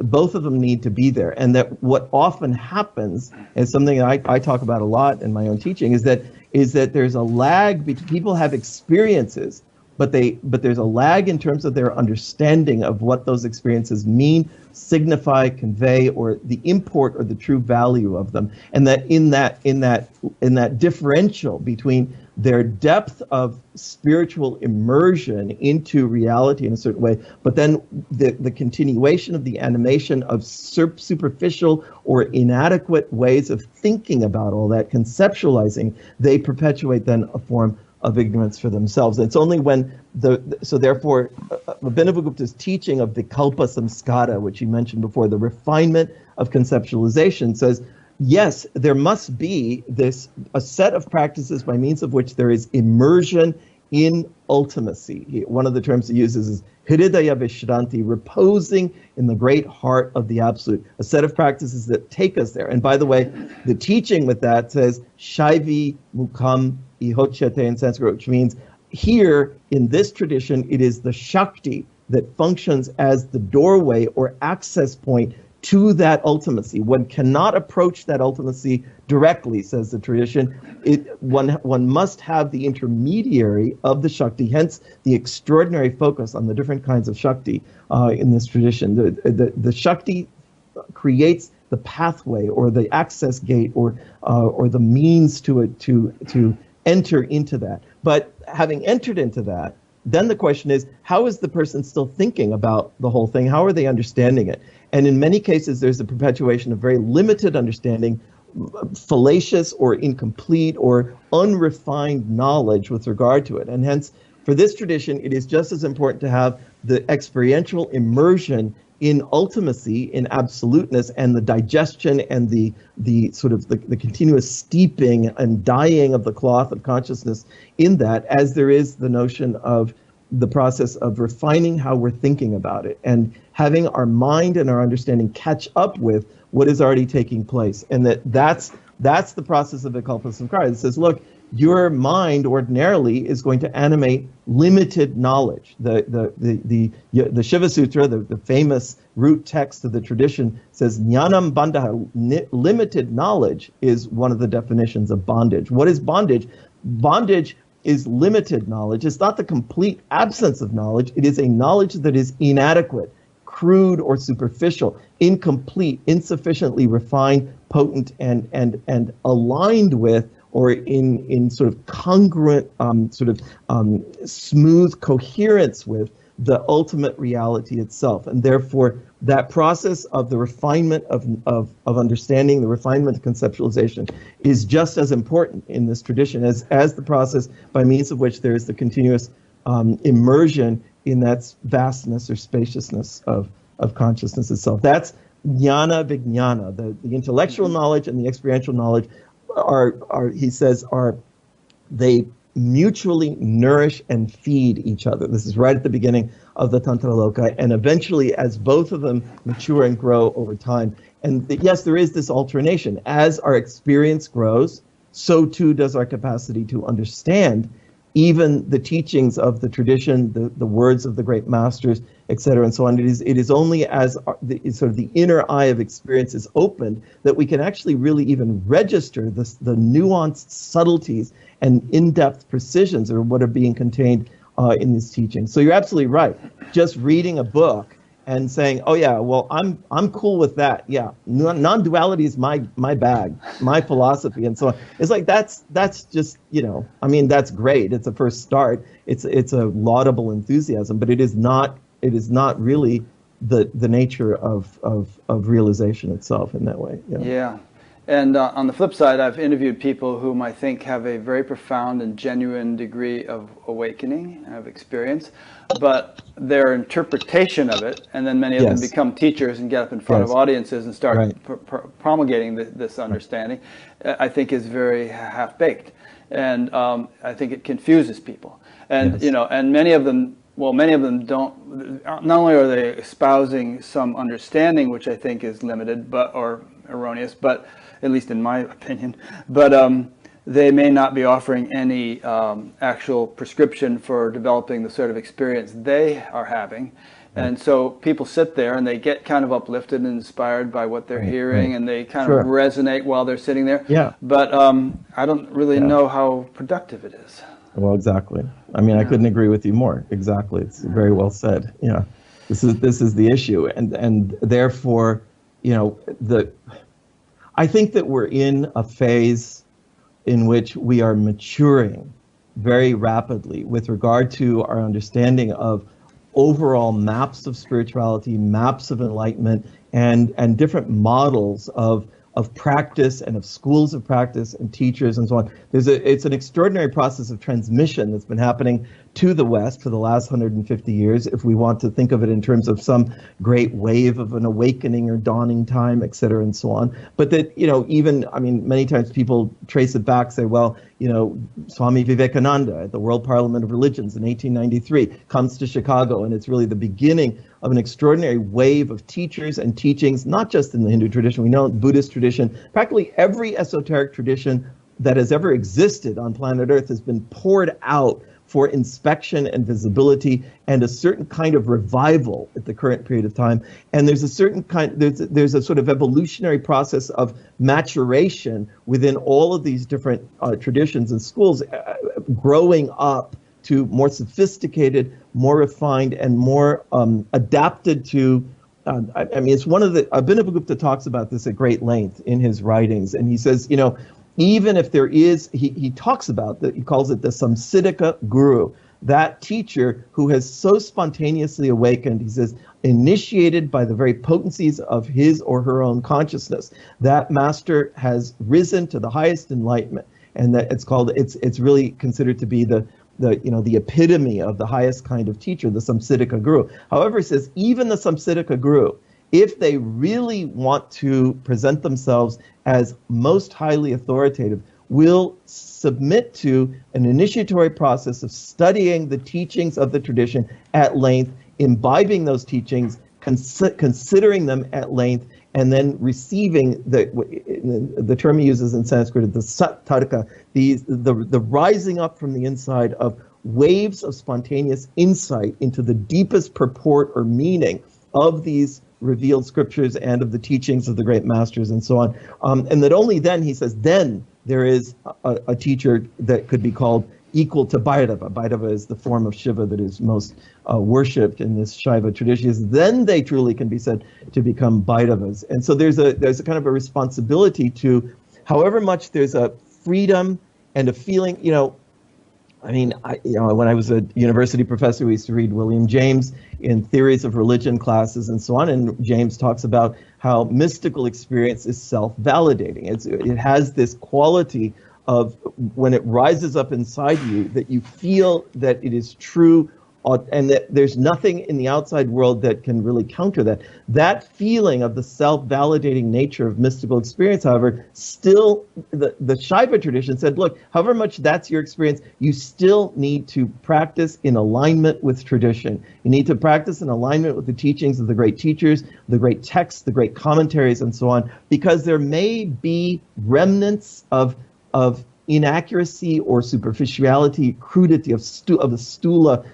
Both of them need to be there. And that what often happens, and something I talk about a lot in my own teaching, is that there's a lag between people have experiences, but there's a lag in terms of their understanding of what those experiences mean, signify, convey, or the import or the true value of them. And that in that differential between their depth of spiritual immersion into reality in a certain way, but then the continuation of the animation of superficial or inadequate ways of thinking about all that, conceptualizing, they perpetuate then a form of ignorance for themselves. It's only when so therefore Abhinavagupta's teaching of the kalpa samskara, which you mentioned before, the refinement of conceptualization, says, yes, there must be a set of practices by means of which there is immersion in ultimacy. One of the terms he uses is Hridaya Vishranti, reposing in the great heart of the Absolute, a set of practices that take us there. And by the way, the teaching with that says Shaivi Mukham Ihochyate in Sanskrit, which means here in this tradition, it is the Shakti that functions as the doorway or access point to that ultimacy. One cannot approach that ultimacy directly, says the tradition. One must have the intermediary of the Shakti, hence the extraordinary focus on the different kinds of Shakti in this tradition. The Shakti creates the pathway or the access gate or the means to enter into that. But having entered into that, then the question is, how is the person still thinking about the whole thing? How are they understanding it? And in many cases, there's a perpetuation of very limited understanding, fallacious or incomplete or unrefined knowledge with regard to it. And hence, for this tradition, it is just as important to have the experiential immersion in ultimacy, in absoluteness, and the digestion and the sort of the continuous steeping and dyeing of the cloth of consciousness in that, as there is the notion of the process of refining how we're thinking about it and having our mind and our understanding catch up with what is already taking place. And that's the process of the kalpa samskara. It says, look, your mind ordinarily is going to animate limited knowledge. The Shiva Sutra, the famous root text of the tradition, says jnanam bandha. Limited knowledge is one of the definitions of bondage. What is bondage? Bondage is limited knowledge. It's not the complete absence of knowledge. It is a knowledge that is inadequate, crude or superficial, incomplete, insufficiently refined, potent, and aligned with, or in sort of congruent, smooth coherence with the ultimate reality itself. And therefore, that process of the refinement of understanding, the refinement of conceptualization, is just as important in this tradition as the process by means of which there is the continuous immersion in that vastness or spaciousness of consciousness itself. That's jnana vijnana. The intellectual knowledge and the experiential knowledge he says, they mutually nourish and feed each other. This is right at the beginning of the Tantra Loka, and eventually as both of them mature and grow over time. And yes, there is this alternation. As our experience grows, so too does our capacity to understand even the teachings of the tradition, the words of the great masters, etc., and so on. It is only as the inner eye of experience is opened that we can actually really even register the nuanced subtleties and in-depth precisions of what are being contained in this teaching. So you're absolutely right. Just reading a book and saying, "Oh yeah, well I'm cool with that. Yeah, non-duality is my bag, my philosophy," and so on. It's like that's just, I mean, that's great. It's a first start. It's a laudable enthusiasm, but it is not really the nature of realization itself in that way. Yeah. And on the flip side, I've interviewed people whom I think have a very profound and genuine degree of awakening, of experience, but their interpretation of it, and then many of them become teachers and get up in front of audiences and start promulgating this understanding, I think is very half-baked. And I think it confuses people. And, and many of them don't, not only are they espousing some understanding, which I think is limited or erroneous, but at least in my opinion, but they may not be offering any actual prescription for developing the sort of experience they are having. And so people sit there and they get kind of uplifted and inspired by what they're hearing, and they kind of resonate while they're sitting there. Yeah. But I don't really know how productive it is. Well, exactly. I mean, I couldn't agree with you more. Exactly. It's very well said. Yeah. This is the issue. And therefore, I think that we're in a phase in which we are maturing very rapidly with regard to our understanding of overall maps of spirituality, maps of enlightenment, and different models of of practice and of schools of practice and teachers and so on. It's an extraordinary process of transmission that's been happening to the West for the last 150 years, if we want to think of it in terms of some great wave of an awakening or dawning time, et cetera, and so on. But that, even, many times people trace it back, say, well, Swami Vivekananda at the World Parliament of Religions in 1893 comes to Chicago, and it's really the beginning of an extraordinary wave of teachers and teachings, not just in the Hindu tradition, we know Buddhist tradition, practically every esoteric tradition that has ever existed on planet Earth has been poured out for inspection and visibility and a certain kind of revival at the current period of time. And there's a certain there's a sort of evolutionary process of maturation within all of these different traditions and schools, growing up to more sophisticated, more refined, and more adapted to. It's one of the Abhinavagupta talks about this at great length in his writings, and he says, even if there is, he talks about that, he calls it the Samsiddhika Guru, that teacher who has so spontaneously awakened, he says, initiated by the very potencies of his or her own consciousness, that master has risen to the highest enlightenment, and that it's really considered to be the epitome of the highest kind of teacher, the Samsiddhika Guru. However, he says, even the Samsiddhika Guru, if they really want to present themselves as most highly authoritative, will submit to an initiatory process of studying the teachings of the tradition at length, imbibing those teachings, considering them at length, and then receiving the term he uses in Sanskrit, the sattarka, the rising up from the inside of waves of spontaneous insight into the deepest purport or meaning of these revealed scriptures and of the teachings of the great masters and so on. And that only then, he says, then there is a teacher that could be called equal to Bhairava. Bhairava is the form of Shiva that is most worshipped in this Shaiva tradition. Then they truly can be said to become Bhairavas. And so there's a kind of a responsibility to, however much there's a freedom and a feeling, when I was a university professor, we used to read William James in theories of religion classes and so on, and James talks about how mystical experience is self-validating. It has this quality of, when it rises up inside you, that you feel that it is true, and that there's nothing in the outside world that can really counter that. That feeling of the self-validating nature of mystical experience, however, still, the Shaiva tradition said, look, however much that's your experience, you still need to practice in alignment with tradition. You need to practice in alignment with the teachings of the great teachers, the great texts, the great commentaries, and so on, because there may be remnants of inaccuracy or superficiality, crudity of the stula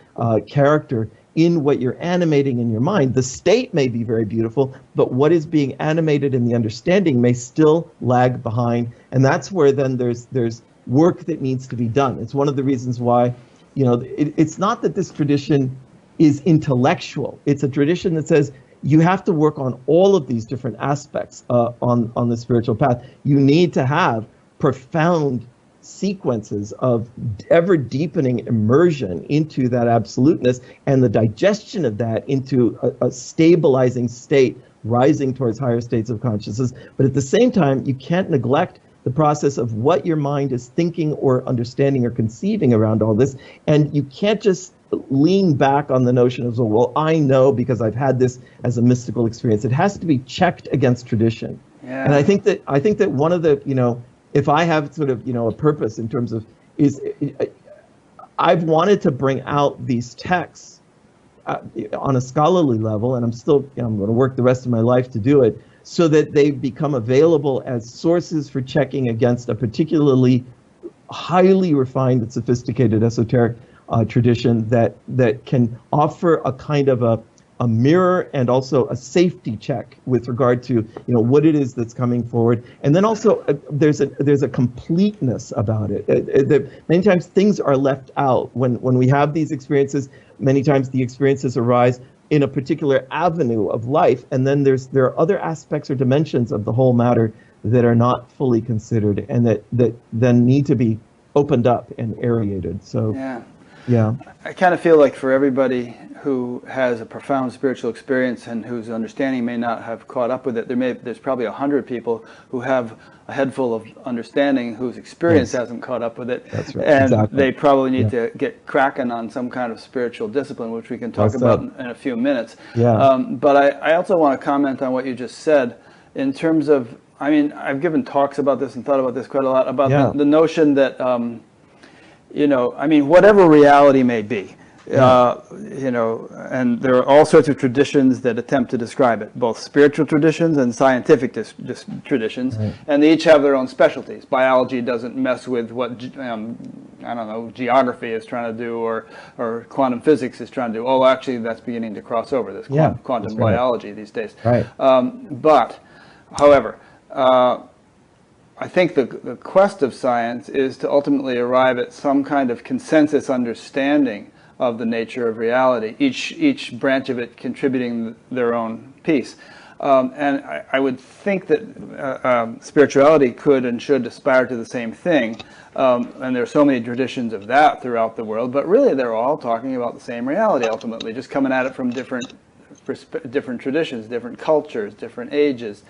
character in what you're animating in your mind. The state may be very beautiful, but what is being animated in the understanding may still lag behind. And that's where then there's work that needs to be done. It's one of the reasons why, it's not that this tradition is intellectual. It's a tradition that says you have to work on all of these different aspects on the spiritual path. You need to have profound sequences of ever deepening immersion into that absoluteness and the digestion of that into a stabilizing state, rising towards higher states of consciousness. But at the same time, you can't neglect the process of what your mind is thinking or understanding or conceiving around all this. And you can't just lean back on the notion of, well, I know because I've had this as a mystical experience. It has to be checked against tradition. Yeah. And I think that one of the, if I have sort of, a purpose in terms of, I've wanted to bring out these texts on a scholarly level, and I'm going to work the rest of my life to do it, so that they become available as sources for checking against a particularly highly refined and sophisticated esoteric tradition that can offer a kind of a mirror and also a safety check with regard to what it is that's coming forward. And then also there's a completeness about it. Many times things are left out when we have these experiences. Many times the experiences arise in a particular avenue of life, and then there are other aspects or dimensions of the whole matter that are not fully considered and that then need to be opened up and aerated. So yeah. Yeah. I kind of feel like for everybody who has a profound spiritual experience and whose understanding may not have caught up with it, there's probably 100 people who have a head full of understanding whose experience Yes. hasn't caught up with it. That's right. And Exactly. they probably need Yeah. to get cracking on some kind of spiritual discipline, which we can talk Well about said. in a few minutes. Yeah. But I also want to comment on what you just said in terms of, I mean, I've given talks about this and thought about this quite a lot, about Yeah. the notion that, you know, I mean, whatever reality may be, you know, and there are all sorts of traditions that attempt to describe it, both spiritual traditions and scientific traditions, Right. and they each have their own specialties. Biology doesn't mess with what, I don't know, geography is trying to do, or quantum physics is trying to do. Oh, actually, that's beginning to cross over, this Yeah, quantum that's right. biology these days. Right. But, however, I think the quest of science is to ultimately arrive at some kind of consensus understanding of the nature of reality, each branch of it contributing their own piece. And I would think that spirituality could and should aspire to the same thing. And there are so many traditions of that throughout the world, but really they're all talking about the same reality ultimately, just coming at it from different traditions, different cultures, different ages,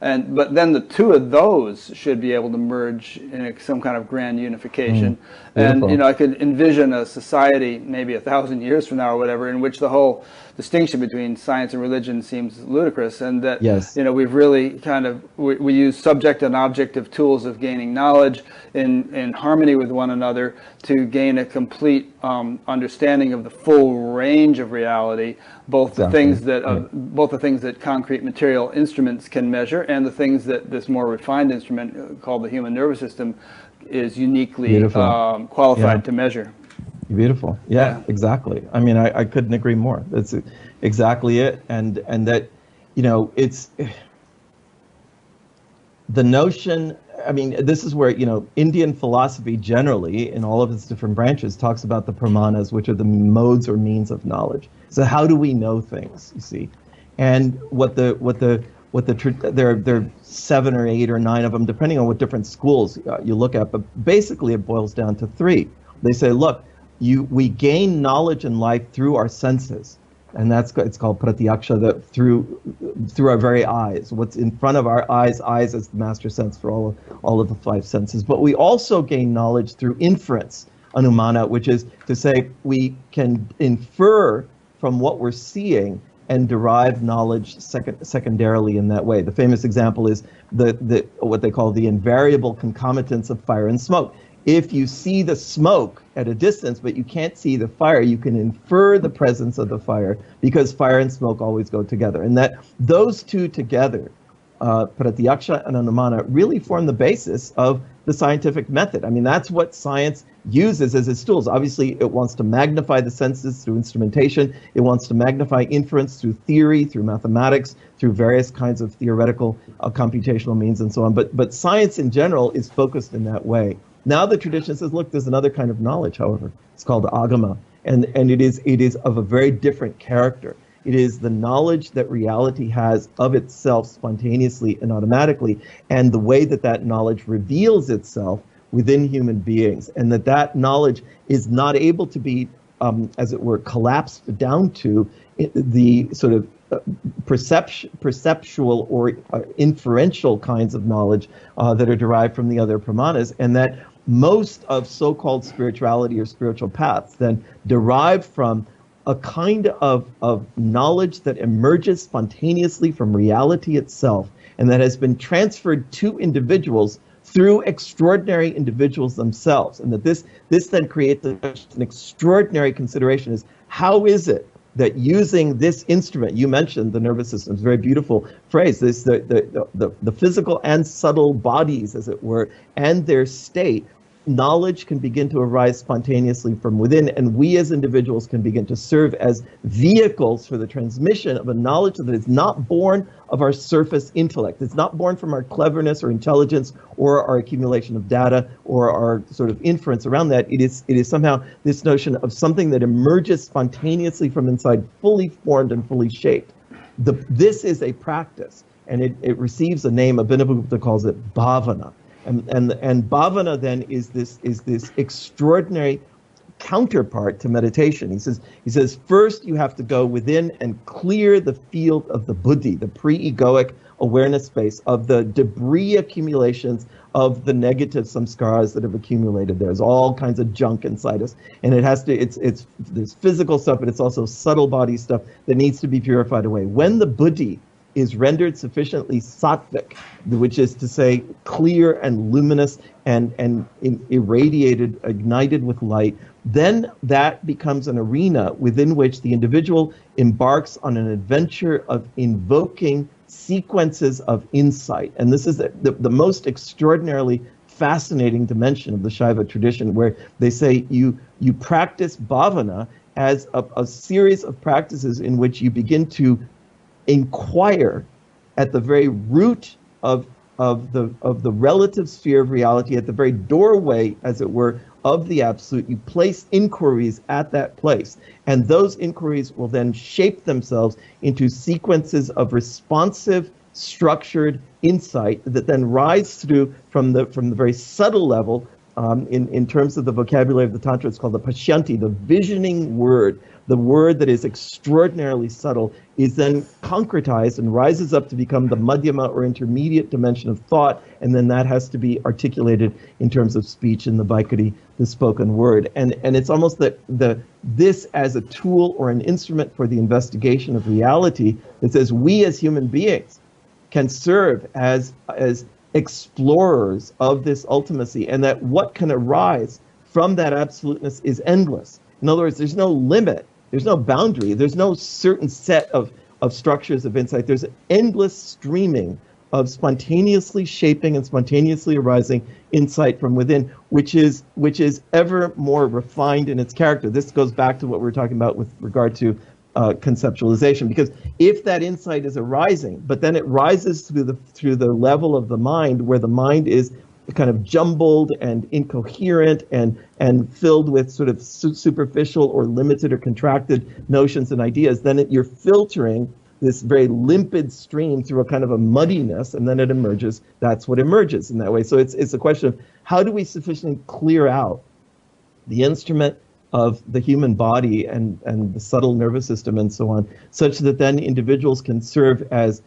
but then the two of those should be able to merge in some kind of grand unification. And you know, I could envision a society maybe 1,000 years from now or whatever, in which the whole distinction between science and religion seems ludicrous, and that you know, we've really kind of we use subject and objective tools of gaining knowledge in harmony with one another to gain a complete understanding of the full range of reality, both the things that both the things that concrete material instruments can measure, and the things that this more refined instrument called the human nervous system is uniquely qualified to measure. Beautiful. Yeah, exactly. I mean, I couldn't agree more. That's exactly it. And that, you know, it's the notion, I mean, this is where, you know, Indian philosophy generally, in all of its different branches, talks about the pramanas, which are the modes or means of knowledge. So how do we know things, you see? And there are 7 or 8 or 9 of them, depending on what different schools you look at, but basically it boils down to 3. They say, look, we gain knowledge in life through our senses, and it's called pratyaksha, that through our very eyes. What's in front of our eyes is the master sense for all of the 5 senses. But we also gain knowledge through inference, anumana, which is to say we can infer from what we're seeing and derive knowledge secondarily in that way. The famous example is what they call the invariable concomitance of fire and smoke. If you see the smoke at a distance, but you can't see the fire, you can infer the presence of the fire, because fire and smoke always go together. And that those two together, pratyaksha and anumana, really form the basis of the scientific method. I mean, that's what science uses as its tools. Obviously, it wants to magnify the senses through instrumentation. It wants to magnify inference through theory, through mathematics, through various kinds of theoretical computational means and so on. But science in general is focused in that way. Now the tradition says, look, there's another kind of knowledge, however. It's called agama, and it is of a very different character. It is the knowledge that reality has of itself spontaneously and automatically, and the way that knowledge reveals itself within human beings, and that knowledge is not able to be, as it were, collapsed down to the sort of perceptual or inferential kinds of knowledge that are derived from the other pramanas, and that most of so-called spirituality or spiritual paths then derive from a kind of knowledge that emerges spontaneously from reality itself, and that has been transferred to individuals through extraordinary individuals themselves. And that this then creates an extraordinary consideration: is how is it that using this instrument, you mentioned the nervous system, it's a very beautiful phrase, this the physical and subtle bodies, as it were, and their state, knowledge can begin to arise spontaneously from within, and we as individuals can begin to serve as vehicles for the transmission of a knowledge that is not born of our surface intellect. It's not born from our cleverness or intelligence or our accumulation of data or our sort of inference around that. It is somehow this notion of something that emerges spontaneously from inside, fully formed and fully shaped. This is a practice, and it receives a name. Abhinavagupta calls it bhavana. And bhavana then is this extraordinary counterpart to meditation. He says first you have to go within and clear the field of the buddhi, the pre-egoic awareness space of the debris accumulations of the negative samskaras that have accumulated. There's all kinds of junk inside us, and it has to. There's physical stuff, but it's also subtle body stuff that needs to be purified away. When the buddhi is rendered sufficiently sattvic, which is to say clear and luminous and irradiated, ignited with light, then that becomes an arena within which the individual embarks on an adventure of invoking sequences of insight. And this is the most extraordinarily fascinating dimension of the Shaiva tradition, where they say you practice bhavana as a series of practices in which you begin to inquire at the very root of the relative sphere of reality, at the very doorway, as it were, of the absolute. You place inquiries at that place, and those inquiries will then shape themselves into sequences of responsive, structured insight that then rise through from the very subtle level. In terms of the vocabulary of the Tantra, it's called the pashyanti, the visioning word. The word that is extraordinarily subtle is then concretized and rises up to become the madhyama or intermediate dimension of thought, and then that has to be articulated in terms of speech in the Vaikari, the spoken word. And it's almost that this as a tool or an instrument for the investigation of reality that says we as human beings can serve as explorers of this ultimacy, and that what can arise from that absoluteness is endless. In other words, there's no limit, there's no boundary, there's no certain set of structures of insight. There's an endless streaming of spontaneously shaping and spontaneously arising insight from within, which is ever more refined in its character. This goes back to what we were talking about with regard to conceptualization, because if that insight is arising, but then it rises through the level of the mind, where the mind is kind of jumbled and incoherent and filled with sort of superficial or limited or contracted notions and ideas, then you're filtering this very limpid stream through a kind of a muddiness, and then it emerges. That's what emerges in that way. So it's a question of how do we sufficiently clear out the instrument of the human body and the subtle nervous system and so on, such that then individuals can serve as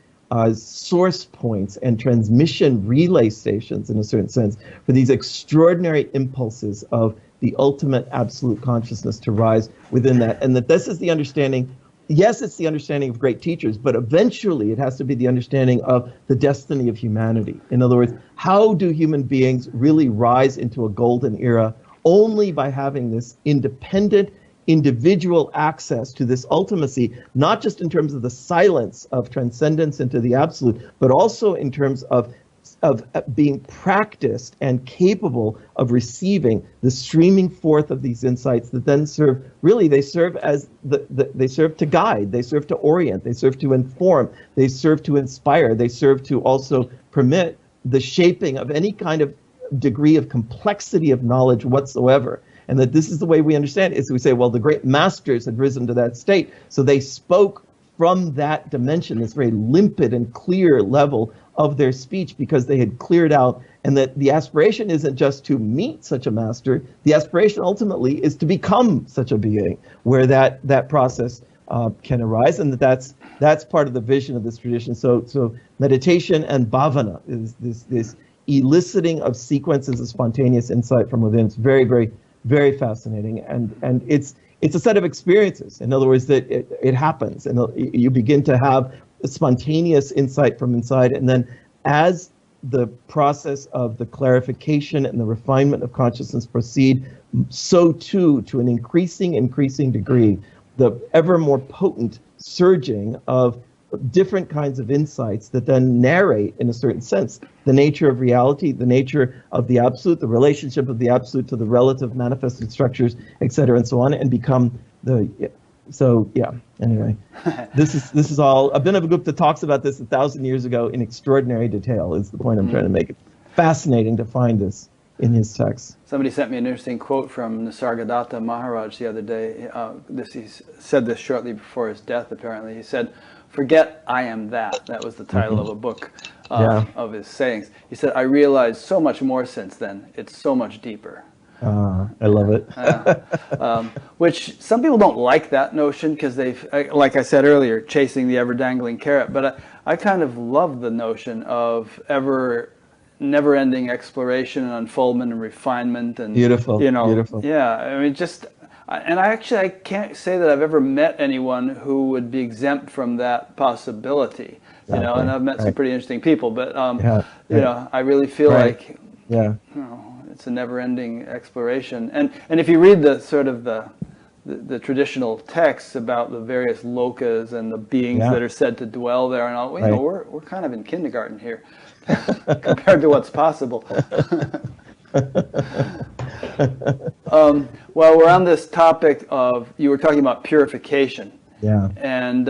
source points and transmission relay stations, in a certain sense, for these extraordinary impulses of the ultimate absolute consciousness to rise within that. And that this is the understanding. Yes, it's the understanding of great teachers, but eventually it has to be the understanding of the destiny of humanity. In other words, how do human beings really rise into a golden era? Only by having this independent, individual access to this ultimacy, not just in terms of the silence of transcendence into the absolute, but also in terms of being practiced and capable of receiving the streaming forth of these insights that then serve, really, they serve as they serve to guide, they serve to orient, they serve to inform, they serve to inspire, they serve to also permit the shaping of any kind of degree of complexity of knowledge whatsoever. And that this is the way we understand it, is we say, well, the great masters had risen to that state, so they spoke from that dimension, this very limpid and clear level of their speech, because they had cleared out, and that the aspiration isn't just to meet such a master, the aspiration ultimately is to become such a being, where that process can arise, and that's part of the vision of this tradition. So meditation and bhavana is this eliciting of sequences of spontaneous insight from within. It's very, very, very fascinating, and it's a set of experiences. In other words, that it happens, and you begin to have a spontaneous insight from inside, and then as the process of the clarification and the refinement of consciousness proceed, so too, to an increasing degree, the ever more potent surging of different kinds of insights that then narrate, in a certain sense, the nature of reality, the nature of the absolute, the relationship of the absolute to the relative manifested structures, etc., and so on, and become anyway, this is all. Abhinavagupta talks about this 1,000 years ago in extraordinary detail, is the point I'm trying to make. It's fascinating to find this in his text. Somebody sent me an interesting quote from Nisargadatta Maharaj the other day. He said this shortly before his death, apparently. He said, "Forget I am that." That was the title of a book of his sayings. He said, "I realized so much more since then. It's so much deeper." I love it. Which some people don't like that notion because they've, like I said earlier, chasing the ever-dangling carrot. But I kind of love the notion of never-ending exploration and unfoldment and refinement and Beautiful, beautiful. Yeah, I mean, I can't say that I've ever met anyone who would be exempt from that possibility. And I've met some pretty interesting people, but I really feel like it's a never-ending exploration. And if you read the sort of the traditional texts about the various lokas and the beings that are said to dwell there, and all, we're kind of in kindergarten here compared to what's possible. Well, we're on this topic of, you were talking about purification. Yeah. And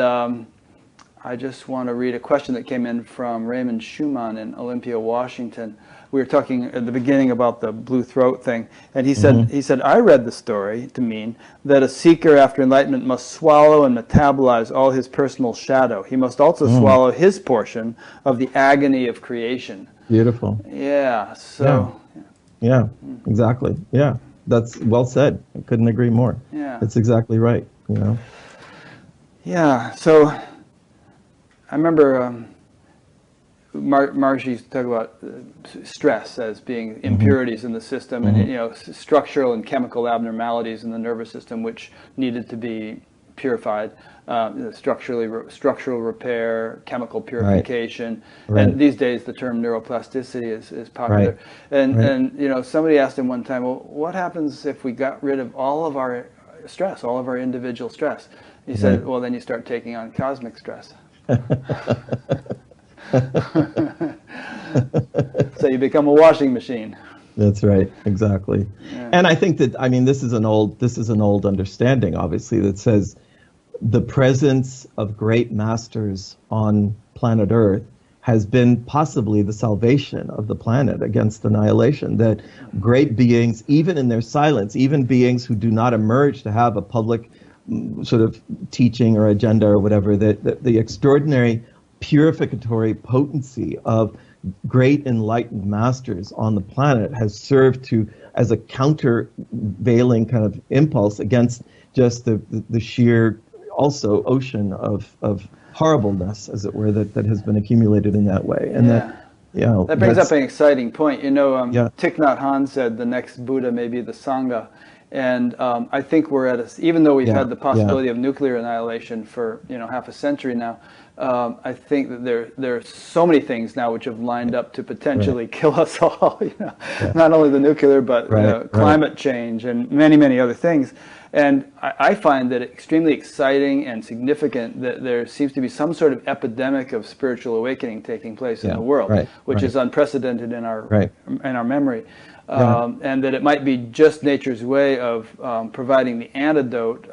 I just want to read a question that came in from Raymond Schumann in Olympia, Washington. We were talking at the beginning about the blue throat thing, and he said, I read the story to mean that a seeker after enlightenment must swallow and metabolize all his personal shadow. He must also swallow his portion of the agony of creation. Beautiful. Yeah. So. Yeah, exactly. Yeah, that's well said. I couldn't agree more. Yeah. That's exactly right. Yeah. So I remember Maharishi talked about stress as being impurities in the system, and structural and chemical abnormalities in the nervous system which needed to be purified. Structural repair, chemical purification, and these days the term neuroplasticity is popular. And somebody asked him one time, well, what happens if we got rid of all of our stress, all of our individual stress? He said, well, then you start taking on cosmic stress. So you become a washing machine. That's right, exactly. Yeah. And I think that, this is an old understanding, obviously, that says the presence of great masters on planet Earth has been possibly the salvation of the planet against annihilation. That great beings, even in their silence, even beings who do not emerge to have a public sort of teaching or agenda or whatever, that the extraordinary purificatory potency of great enlightened masters on the planet has served as a countervailing kind of impulse against just the sheer also ocean of horribleness, as it were, that has been accumulated in that way. And that brings up an exciting point. Thich Nhat Hanh said the next Buddha may be the Sangha. And I think we're at even though we've had the possibility of nuclear annihilation for half a century now, I think that there are so many things now which have lined up to potentially kill us all. Not only the nuclear, but climate change and many, many other things. And I find that extremely exciting and significant that there seems to be some sort of epidemic of spiritual awakening taking place in the world, which is unprecedented in our memory. And that it might be just nature's way of providing the antidote,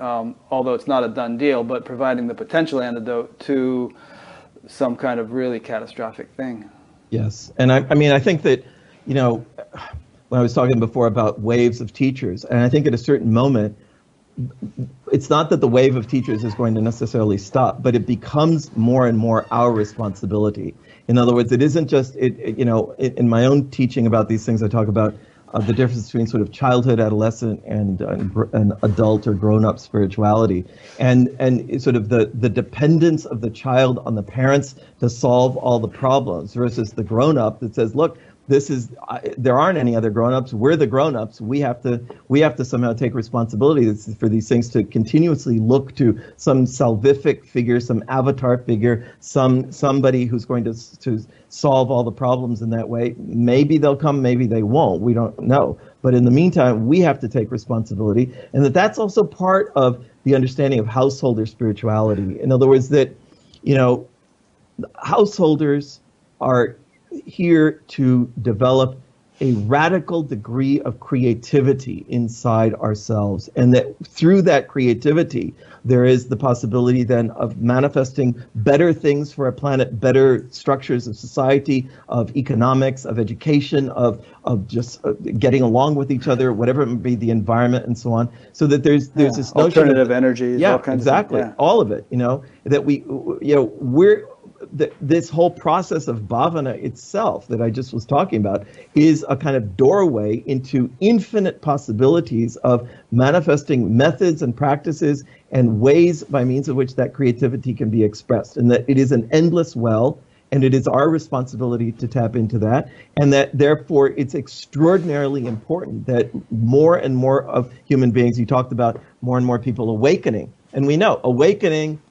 although it's not a done deal, but providing the potential antidote to some kind of really catastrophic thing. Yes. And I think that, when I was talking before about waves of teachers, and I think at a certain moment, it's not that the wave of teachers is going to necessarily stop, but it becomes more and more our responsibility. In other words, it isn't just, in my own teaching about these things, I talk about the difference between sort of childhood, adolescent, and adult or grown-up spirituality, and sort of the dependence of the child on the parents to solve all the problems versus the grown-up that says, look, there aren't any other grown-ups. We're the grown-ups. We have to somehow take responsibility for these things, to continuously look to some salvific figure, some avatar figure, somebody who's going to solve all the problems in that way. Maybe they'll come, maybe they won't. We don't know. But in the meantime, we have to take responsibility, and that's also part of the understanding of householder spirituality. In other words, that householders are here to develop a radical degree of creativity inside ourselves, and that through that creativity there is the possibility then of manifesting better things for our planet, better structures of society, of economics, of education, of just getting along with each other, whatever it may be, the environment and so on. So that there's this notion alternative energies, all kinds exactly, of all of it. That this whole process of bhavana itself that I just was talking about is a kind of doorway into infinite possibilities of manifesting methods and practices and ways by means of which that creativity can be expressed, and that it is an endless well, and it is our responsibility to tap into that, and that therefore it's extraordinarily important that more and more of human beings, you talked about more and more people awakening, and we know awakening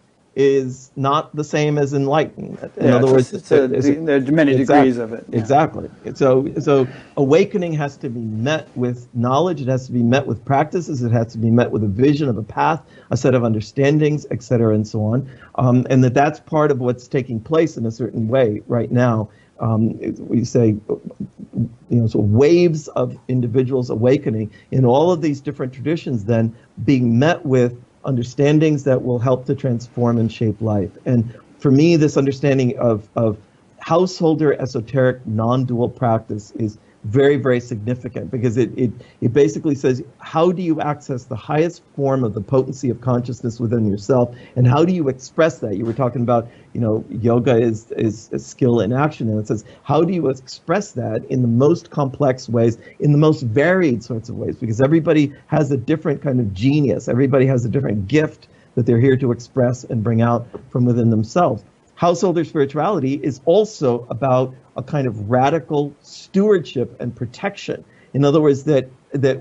is not the same as enlightenment. In other words, there are many degrees of it. Yeah. Exactly. So awakening has to be met with knowledge. It has to be met with practices. It has to be met with a vision of a path, a set of understandings, et cetera, and so on. And that's part of what's taking place in a certain way right now. We say, so waves of individuals awakening in all of these different traditions, then being met with understandings that will help to transform and shape life. And for me, this understanding of householder esoteric non-dual practice is very, very significant, because it basically says, how do you access the highest form of the potency of consciousness within yourself, and how do you express that? You were talking about, yoga is a skill in action, and it says, how do you express that in the most complex ways, in the most varied sorts of ways? Because everybody has a different kind of genius, everybody has a different gift that they're here to express and bring out from within themselves. Householder spirituality is also about a kind of radical stewardship and protection. In other words, that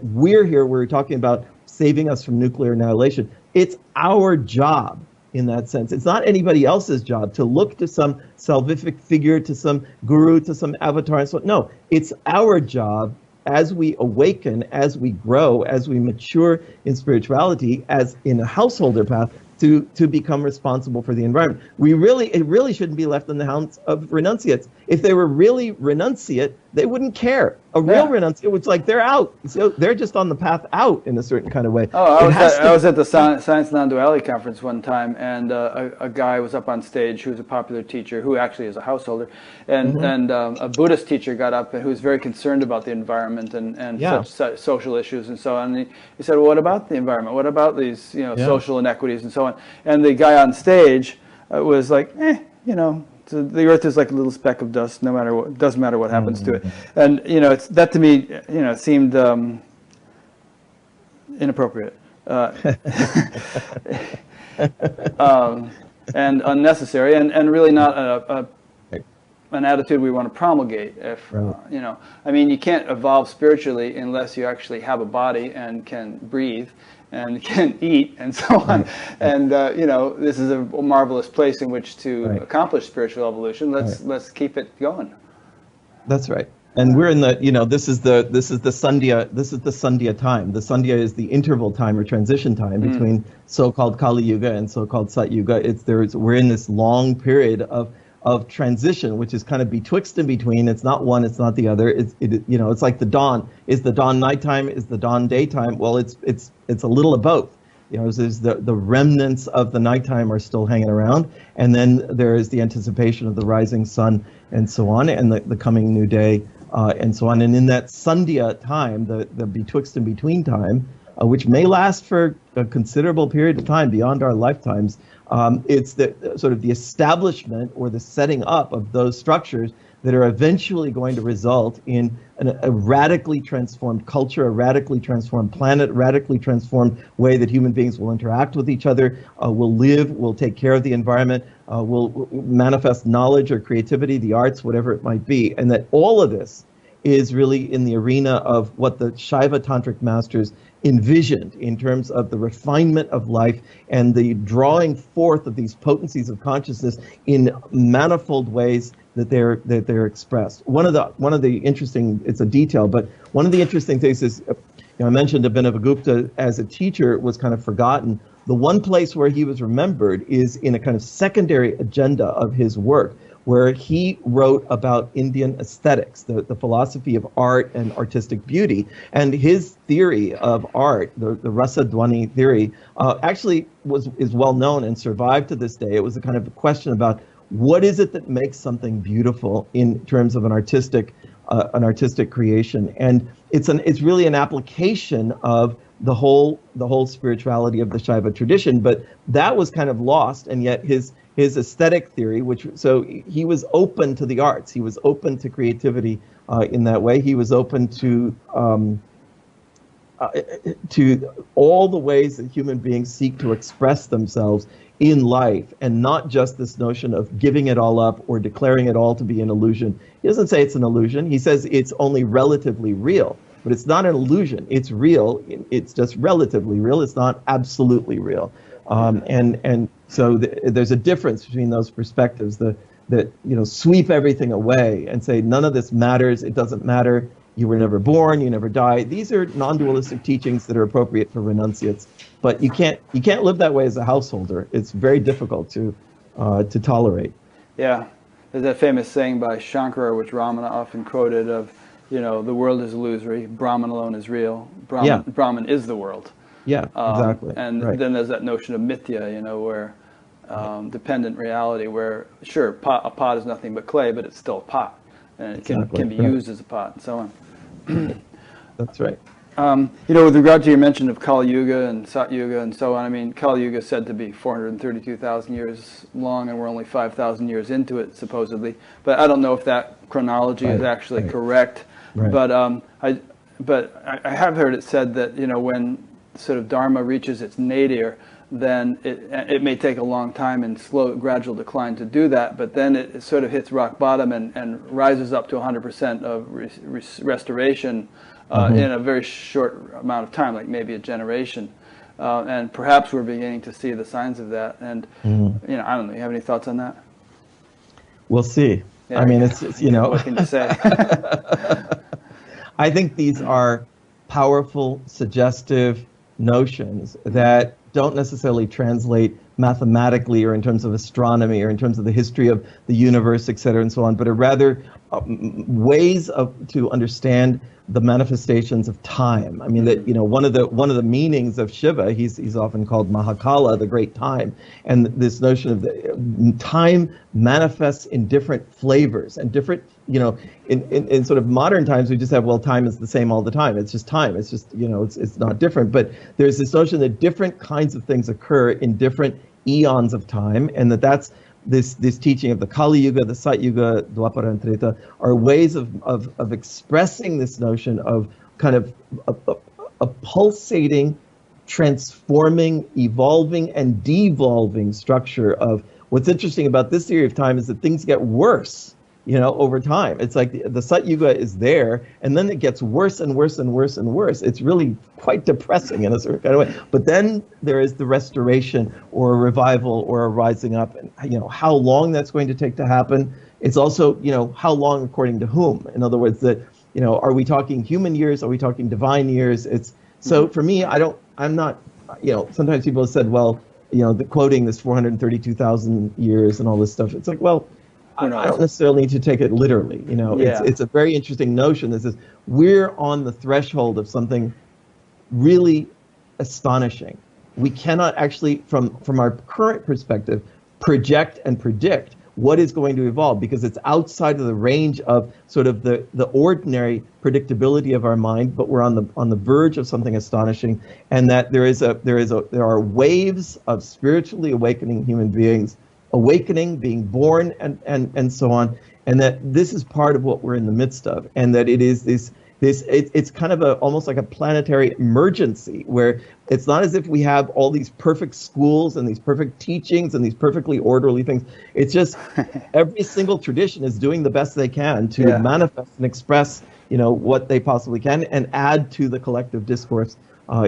we're talking about saving us from nuclear annihilation. It's our job in that sense. It's not anybody else's job to look to some salvific figure, to some guru, to some avatar and so on. No, it's our job as we awaken, as we grow, as we mature in spirituality, as in a householder path, to become responsible for the environment. It really shouldn't be left in the hands of renunciates. If they were really renunciate, they wouldn't care. A real renunciate was like, they're out. So they're just on the path out in a certain kind of way. I was at the Science Non-Duality Conference one time, and a guy was up on stage who was a popular teacher, who actually is a householder, and a Buddhist teacher got up who was very concerned about the environment and such social issues and so on. And he said, well, what about the environment? What about these social inequities and so on? And the guy on stage was like, so the earth is like a little speck of dust, no matter what, doesn't matter what happens to it. And, it's, that to me, seemed inappropriate and unnecessary, and really not an attitude we want to promulgate. You can't evolve spiritually unless you actually have a body and can breathe and can eat and so on. And this is a marvelous place in which to accomplish spiritual evolution. Let's keep it going. That's right. And we're in the this is the Sandhya time. The Sandhya is the interval time or transition time between so-called Kali Yuga and so-called Sat Yuga. We're in this long period of transition, which is kind of betwixt and between. It's not one, it's not the other. It's like the dawn. Is the dawn nighttime? Is the dawn daytime? Well, it's a little of both. There's the remnants of the nighttime are still hanging around, and then there is the anticipation of the rising sun and so on, and the coming new day and so on. And in that Sandhya time, the betwixt and between time, which may last for a considerable period of time beyond our lifetimes, it's the sort of the establishment or the setting up of those structures that are eventually going to result in a radically transformed culture, a radically transformed planet, radically transformed way that human beings will interact with each other, will live, will take care of the environment, will manifest knowledge or creativity, the arts, whatever it might be. And that all of this is really in the arena of what the Shaiva Tantric masters envisioned in terms of the refinement of life and the drawing forth of these potencies of consciousness in manifold ways that they're expressed. One of the interesting, it's a detail, but one of the interesting things is, I mentioned Abhinavagupta as a teacher was kind of forgotten. The one place where he was remembered is in a kind of secondary agenda of his work, where he wrote about Indian aesthetics, the philosophy of art and artistic beauty. And his theory of art, the Rasa Dwani theory, actually is well known and survived to this day. It was a kind of a question about what is it that makes something beautiful in terms of an artistic creation. And it's really an application of the whole spirituality of the Shaiva tradition. But that was kind of lost, and yet his aesthetic theory, so he was open to the arts, he was open to creativity in that way. He was open to all the ways that human beings seek to express themselves in life, and not just this notion of giving it all up or declaring it all to be an illusion. He doesn't say it's an illusion. He says it's only relatively real, but it's not an illusion. It's real. It's just relatively real. It's not absolutely real. And so there's a difference between those perspectives that sweep everything away and say none of this matters. It doesn't matter. You were never born, you never die. These are non-dualistic teachings that are appropriate for renunciates, but you can't live that way as a householder. It's very difficult to tolerate. Yeah, there's that famous saying by Shankara, which Ramana often quoted, of the world is illusory, Brahman alone is real. Brahman is the world. Yeah, exactly. And right. Then there's that notion of mithya, where dependent reality, where sure a pot is nothing but clay, but it's still a pot, and it can be used as a pot, and so on. That's right. With regard to your mention of Kali Yuga and Sat Yuga and so on, I mean, Kali Yuga is said to be 432,000 years long, and we're only 5,000 years into it, supposedly. But I don't know if that chronology is actually correct. Right. But I have heard it said that, when sort of Dharma reaches its nadir, then it may take a long time and slow, gradual decline to do that, but then it sort of hits rock bottom and rises up to 100% of restoration in a very short amount of time, like maybe a generation. And perhaps we're beginning to see the signs of that. And, I don't know, you have any thoughts on that? We'll see. Yeah, I mean, it's What can you say? I think these are powerful, suggestive notions that don't necessarily translate mathematically or in terms of astronomy or in terms of the history of the universe, et cetera, and so on, but are rather ways to understand the manifestations of time. I mean, that one of the meanings of Shiva, he's often called Mahakala, the great time, and this notion of the time manifests in different flavors and different. In sort of modern times, we just have, well, time is the same all the time. It's just time. It's just, it's not different. But there's this notion that different kinds of things occur in different eons of time, and that's this teaching of the Kali Yuga, the Sat Yuga, Dwapara and Treta are ways of expressing this notion of kind of a pulsating, transforming, evolving, and devolving structure of what's interesting about this theory of time is that things get worse. Over time. It's like the Sat Yuga is there, and then it gets worse and worse and worse and worse. It's really quite depressing in a certain kind of way. But then there is the restoration or a revival or a rising up, and how long that's going to take to happen. It's also how long according to whom. In other words, that are we talking human years? Are we talking divine years? It's so for me. I'm not. Sometimes people have said, well, the quoting this 432,000 years and all this stuff. It's like, well. I don't necessarily need to take it literally. It's a very interesting notion that says we're on the threshold of something really astonishing. We cannot actually, from our current perspective, project and predict what is going to evolve because it's outside of the range of sort of the ordinary predictability of our mind. But we're on the verge of something astonishing, and that there are waves of spiritually awakening human beings. Awakening, being born, and so on, and that this is part of what we're in the midst of, and that it is it's kind of almost like a planetary emergency where it's not as if we have all these perfect schools and these perfect teachings and these perfectly orderly things. It's just every single tradition is doing the best they can to manifest and express what they possibly can and add to the collective discourse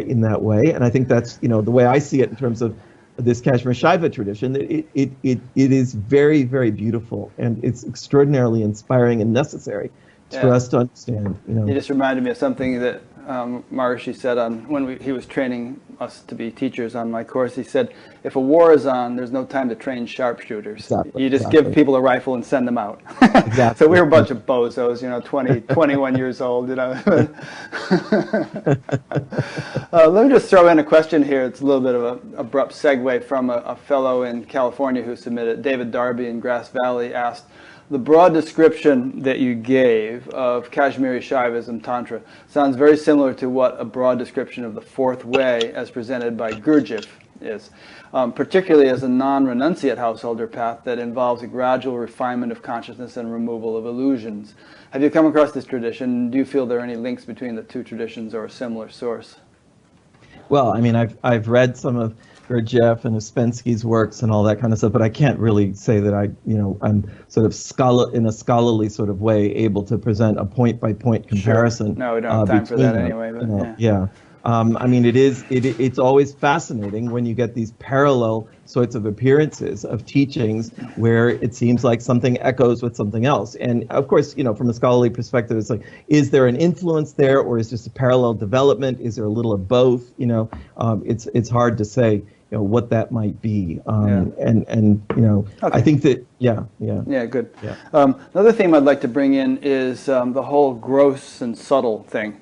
in that way. And I think that's the way I see it in terms of this Kashmir Shaiva tradition. It is very, very beautiful, and it's extraordinarily inspiring and necessary for us to understand. You just reminded me of something that Maharishi said when he was training us to be teachers on my course. He said, if a war is on, there's no time to train sharpshooters. Exactly, you just give people a rifle and send them out. Exactly. So we were a bunch of bozos, 21 years old. Let me just throw in a question here. It's a little bit of an abrupt segue from a fellow in California who submitted. David Darby in Grass Valley asked, The broad description that you gave of Kashmiri Shaivism Tantra sounds very similar to what a broad description of the fourth way as presented by Gurdjieff is, particularly as a non-renunciate householder path that involves a gradual refinement of consciousness and removal of illusions. Have you come across this tradition? Do you feel there are any links between the two traditions or a similar source? Well, I mean, I've read some of Gurdjieff and Ouspensky's works and all that kind of stuff, but I can't really say that I'm sort of in a scholarly sort of way able to present a point-by-point comparison. Sure. No, we don't have time for that anyway. But yeah. I mean, it's always fascinating when you get these parallel sorts of appearances of teachings where it seems like something echoes with something else. And of course, from a scholarly perspective, it's like, is there an influence there, or is just a parallel development? Is there a little of both? It's hard to say. What that might be, and okay. I think that good. Yeah. Another theme I'd like to bring in is the whole gross and subtle thing.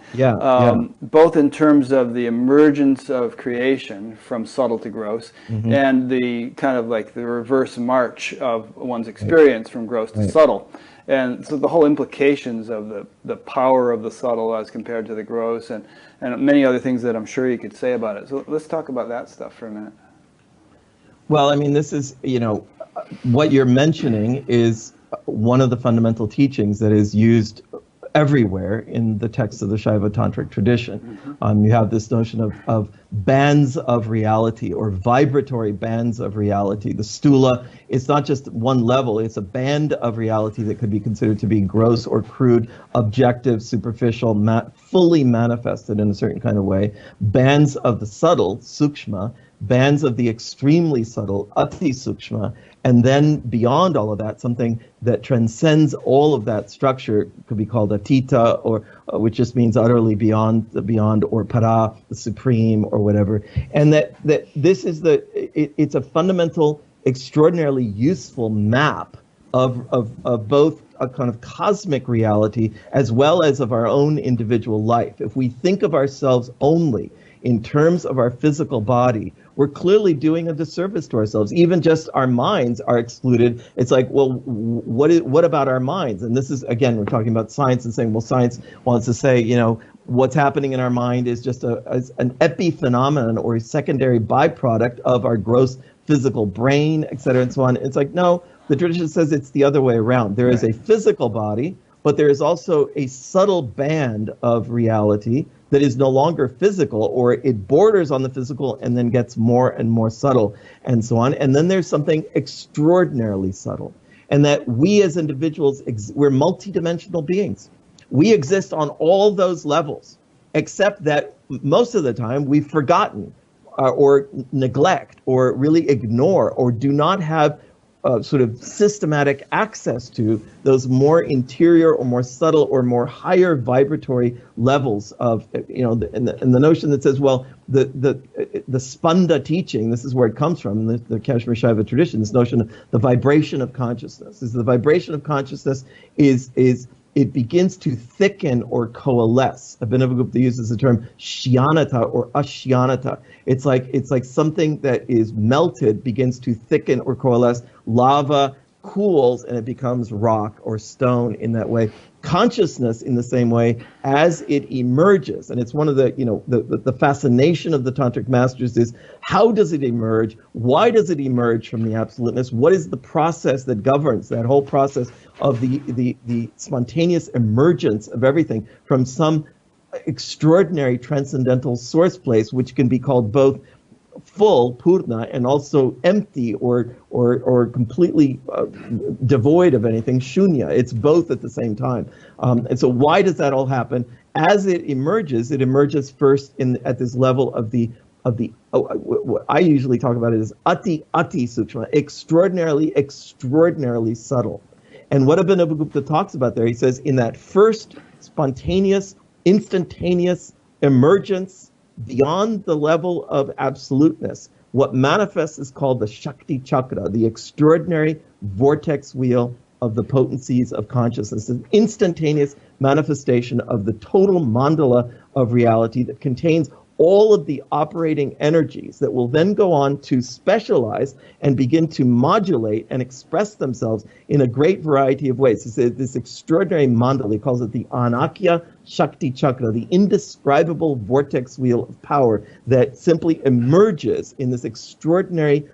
Both in terms of the emergence of creation from subtle to gross, and the kind of like the reverse march of one's experience from gross to subtle. And so the whole implications of the power of the subtle as compared to the gross, and many other things that I'm sure you could say about it. So let's talk about that stuff for a minute. Well, I mean, this is, what you're mentioning is one of the fundamental teachings that is used everywhere in the text of the Shaiva Tantric tradition. You have this notion of bands of reality, or vibratory bands of reality. The stula, it's not just one level, it's a band of reality that could be considered to be gross or crude, objective, superficial, fully manifested in a certain kind of way. Bands of the subtle, sukshma, bands of the extremely subtle, ati sukshma, and then beyond all of that, something that transcends all of that structure could be called atita, or which just means utterly beyond the beyond, or para, the supreme, or whatever. And that this is it's a fundamental, extraordinarily useful map of both a kind of cosmic reality as well as of our own individual life. If we think of ourselves only in terms of our physical body, we're clearly doing a disservice to ourselves. Even just our minds are excluded. It's like, well, what about our minds? And this is, again, we're talking about science and saying, well, science wants to say, what's happening in our mind is just an epiphenomenon or a secondary byproduct of our gross physical brain, et cetera, and so on. It's like, no, the tradition says it's the other way around. There is a physical body, but there is also a subtle band of reality that is no longer physical, or it borders on the physical and then gets more and more subtle, and so on. And then there's something extraordinarily subtle, and that we as individuals, we're multidimensional beings. We exist on all those levels, except that most of the time we've forgotten or neglect or really ignore or do not have sort of systematic access to those more interior or more subtle or more higher vibratory levels of, and the notion that says, well, the Spanda teaching, this is where it comes from, the Kashmir Shaiva tradition, this notion of the vibration of consciousness. Is the vibration of consciousness is it begins to thicken or coalesce. Abhinavagupta uses the term shyanata or ashyanata. It's like something that is melted begins to thicken or coalesce. Lava cools and it becomes rock or stone in that way. Consciousness in the same way as it emerges. And it's one of the fascination of the Tantric masters is, how does it emerge? Why does it emerge from the absoluteness? What is the process that governs that whole process of the spontaneous emergence of everything from some extraordinary transcendental source place, which can be called both full, purna, and also empty or completely devoid of anything, shunya. It's both at the same time. And so why does that all happen? As it emerges first at this level of the I usually talk about it as ati sukshma, extraordinarily subtle. And what Abhinavagupta talks about there, he says, in that first spontaneous, instantaneous emergence beyond the level of absoluteness, what manifests is called the Shakti Chakra, the extraordinary vortex wheel of the potencies of consciousness, an instantaneous manifestation of the total mandala of reality that contains all of the operating energies that will then go on to specialize and begin to modulate and express themselves in a great variety of ways. This extraordinary mandala, he calls it the Anakya Shakti Chakra, the indescribable vortex wheel of power that simply emerges in this extraordinary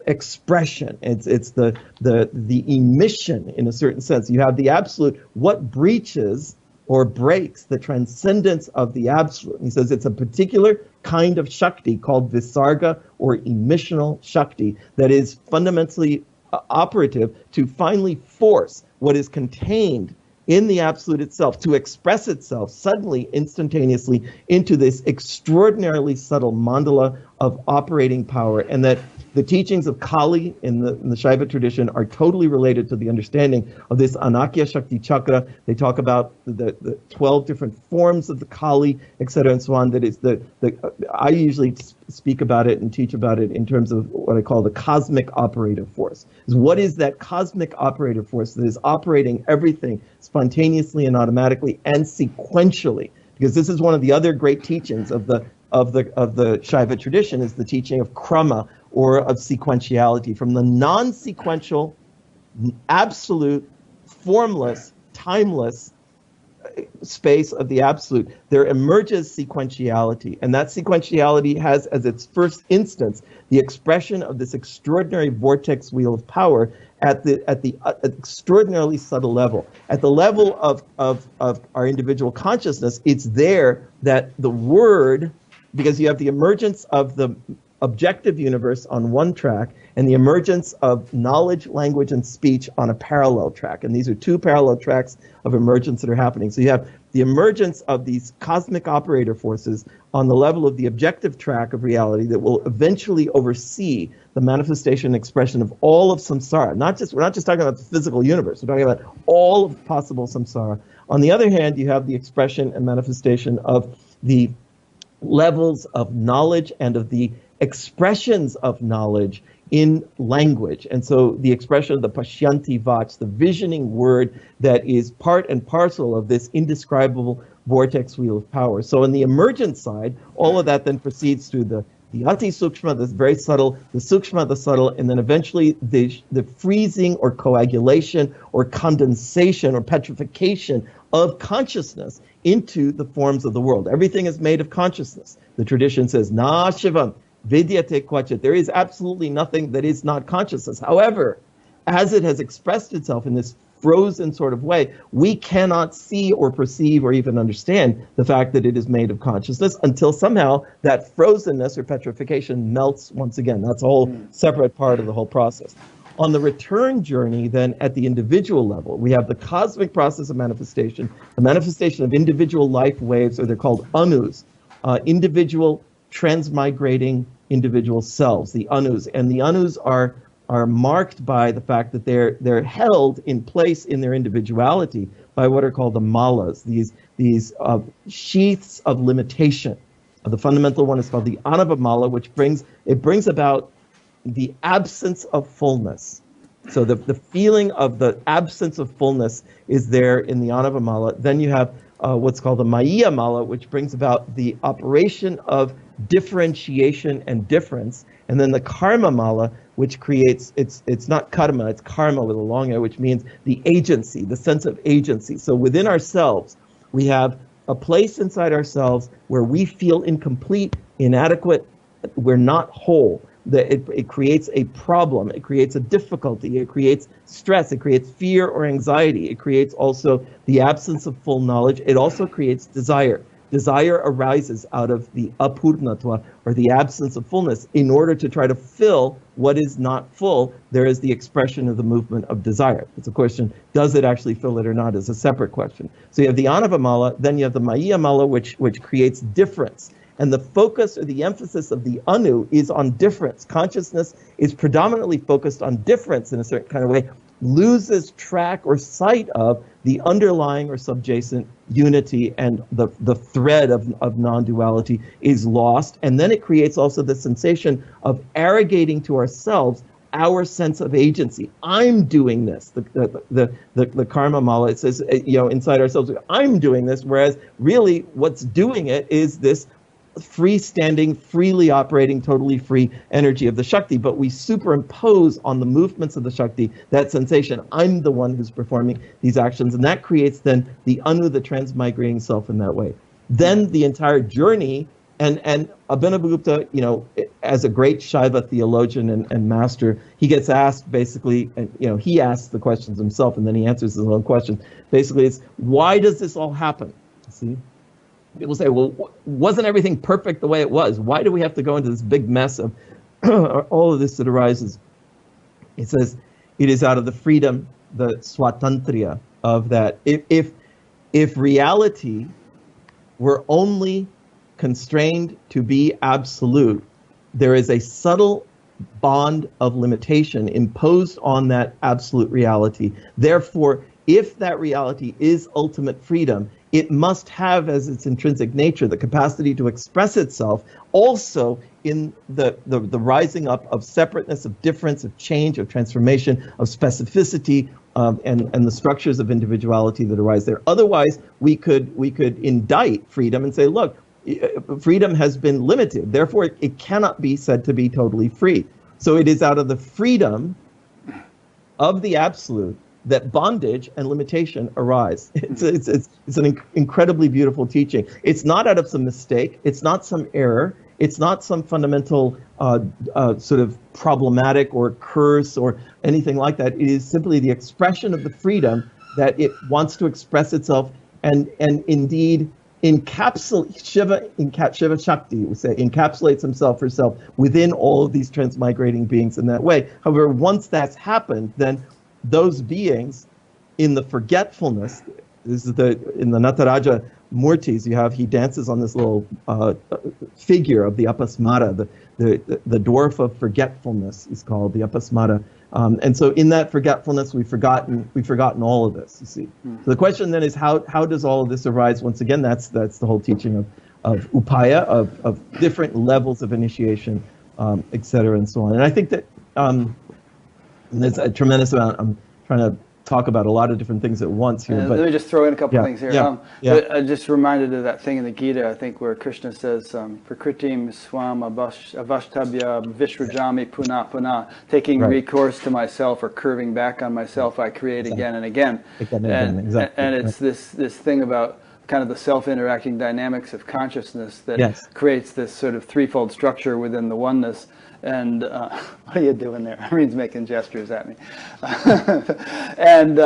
expression. It's the emission in a certain sense. You have the absolute, what breaches or breaks the transcendence of the absolute. And he says it's a particular kind of Shakti called Visarga or emissional Shakti that is fundamentally operative to finally force what is contained in the absolute itself to express itself suddenly, instantaneously into this extraordinarily subtle mandala of operating power, and that the teachings of Kali in the Shaiva tradition are totally related to the understanding of this Anakya Shakti Chakra. They talk about the 12 different forms of the Kali, etc., and so on. That is I usually speak about it and teach about it in terms of what I call the cosmic operative force. What is that cosmic operative force that is operating everything spontaneously and automatically and sequentially? Because this is one of the other great teachings of the Shaiva tradition, is the teaching of krama, or of sequentiality. From the non-sequential, absolute, formless, timeless space of the absolute, there emerges sequentiality. And that sequentiality has as its first instance the expression of this extraordinary vortex wheel of power at the extraordinarily subtle level. At the level of our individual consciousness, it's there that the word, because you have the emergence of the objective universe on one track and the emergence of knowledge, language, and speech on a parallel track. And these are two parallel tracks of emergence that are happening. So you have the emergence of these cosmic operator forces on the level of the objective track of reality that will eventually oversee the manifestation and expression of all of samsara. We're not just talking about the physical universe, we're talking about all of possible samsara. On the other hand, you have the expression and manifestation of the levels of knowledge and of the expressions of knowledge in language. And so the expression of the Pashyanti Vach, the visioning word that is part and parcel of this indescribable vortex wheel of power. So on the emergent side, all of that then proceeds through the Ati Sukshma, that's very subtle, the Sukshma, the subtle, and then eventually the freezing or coagulation or condensation or petrification of consciousness into the forms of the world. Everything is made of consciousness. The tradition says, Na Shivam, Vidyate Kvachit. There is absolutely nothing that is not consciousness. However, as it has expressed itself in this frozen sort of way, we cannot see or perceive or even understand the fact that it is made of consciousness until somehow that frozenness or petrification melts once again. That's a whole separate part of the whole process. On the return journey, then, at the individual level, we have the cosmic process of manifestation, the manifestation of individual life waves, or they're called anus, individual transmigrating individual selves, the anus. And the anus are marked by the fact that they're held in place in their individuality by what are called the malas, these sheaths of limitation. The fundamental one is called the anava mala, which brings about the absence of fullness. So the feeling of the absence of fullness is there in the anava mala. Then you have what's called the maya mala, which brings about the operation of differentiation and difference. And then the karma mala, which creates, it's not karma, it's karma with a long A, which means the agency, the sense of agency. So within ourselves, we have a place inside ourselves where we feel incomplete, inadequate, we're not whole. It creates a problem, it creates a difficulty, it creates stress, it creates fear or anxiety, it creates also the absence of full knowledge, it also creates desire. Desire arises out of the apurnatva, or the absence of fullness. In order to try to fill what is not full, there is the expression of the movement of desire. It's a question, does it actually fill it or not, is a separate question. So you have the anava mala, then you have the maya mala, which creates difference. And the focus or the emphasis of the anu is on difference. Consciousness is predominantly focused on difference in a certain kind of way, loses track or sight of the underlying or subjacent unity, and the thread of non-duality is lost. And then it creates also the sensation of arrogating to ourselves our sense of agency. I'm doing this. The karma mala, it says, inside ourselves, I'm doing this, whereas really what's doing it is this freestanding, freely operating, totally free energy of the Shakti, but we superimpose on the movements of the Shakti that sensation. I'm the one who's performing these actions, and that creates then the Anu, the transmigrating self in that way. Then the entire journey, and Abhinavagupta, you know, as a great Shaiva theologian and master, he gets asked basically, and you know, he asks the questions himself, and then he answers his own questions. Basically, it's why does this all happen? See? People say, well, wasn't everything perfect the way it was? Why do we have to go into this big mess of all of this that arises? It says, it is out of the freedom, the swatantriya of that. If reality were only constrained to be absolute, there is a subtle bond of limitation imposed on that absolute reality. Therefore, if that reality is ultimate freedom, it must have as its intrinsic nature the capacity to express itself also in the rising up of separateness, of difference, of change, of transformation, of specificity, and the structures of individuality that arise there. Otherwise, we could indict freedom and say, look, freedom has been limited, therefore it cannot be said to be totally free. So it is out of the freedom of the absolute that bondage and limitation arise. It's an incredibly beautiful teaching. It's not out of some mistake. It's not some error. It's not some fundamental sort of problematic or curse or anything like that. It is simply the expression of the freedom that it wants to express itself and indeed Shiva Shakti, we say, encapsulates himself, herself within all of these transmigrating beings in that way. However, once that's happened, then those beings in the forgetfulness, this is in the Nataraja Murtis, he dances on this little figure of the Apasmara, the dwarf of forgetfulness is called the Apasmara. And so in that forgetfulness, we've forgotten all of this, you see. So the question then is how does all of this arise? Once again, that's the whole teaching of upaya, of different levels of initiation, et cetera, and so on. And I think that there's a tremendous amount. I'm trying to talk about a lot of different things at once here. But let me just throw in a couple things here. Yeah. I just reminded of that thing in the Gita, I think, where Krishna says, Prakritim swam avashtabhya vishrajami puna puna, taking recourse to myself or curving back on myself, I create again and again. And it's this thing about kind of the self-interacting dynamics of consciousness that creates this sort of threefold structure within the oneness. And what are you doing there? Ireen's making gestures at me. And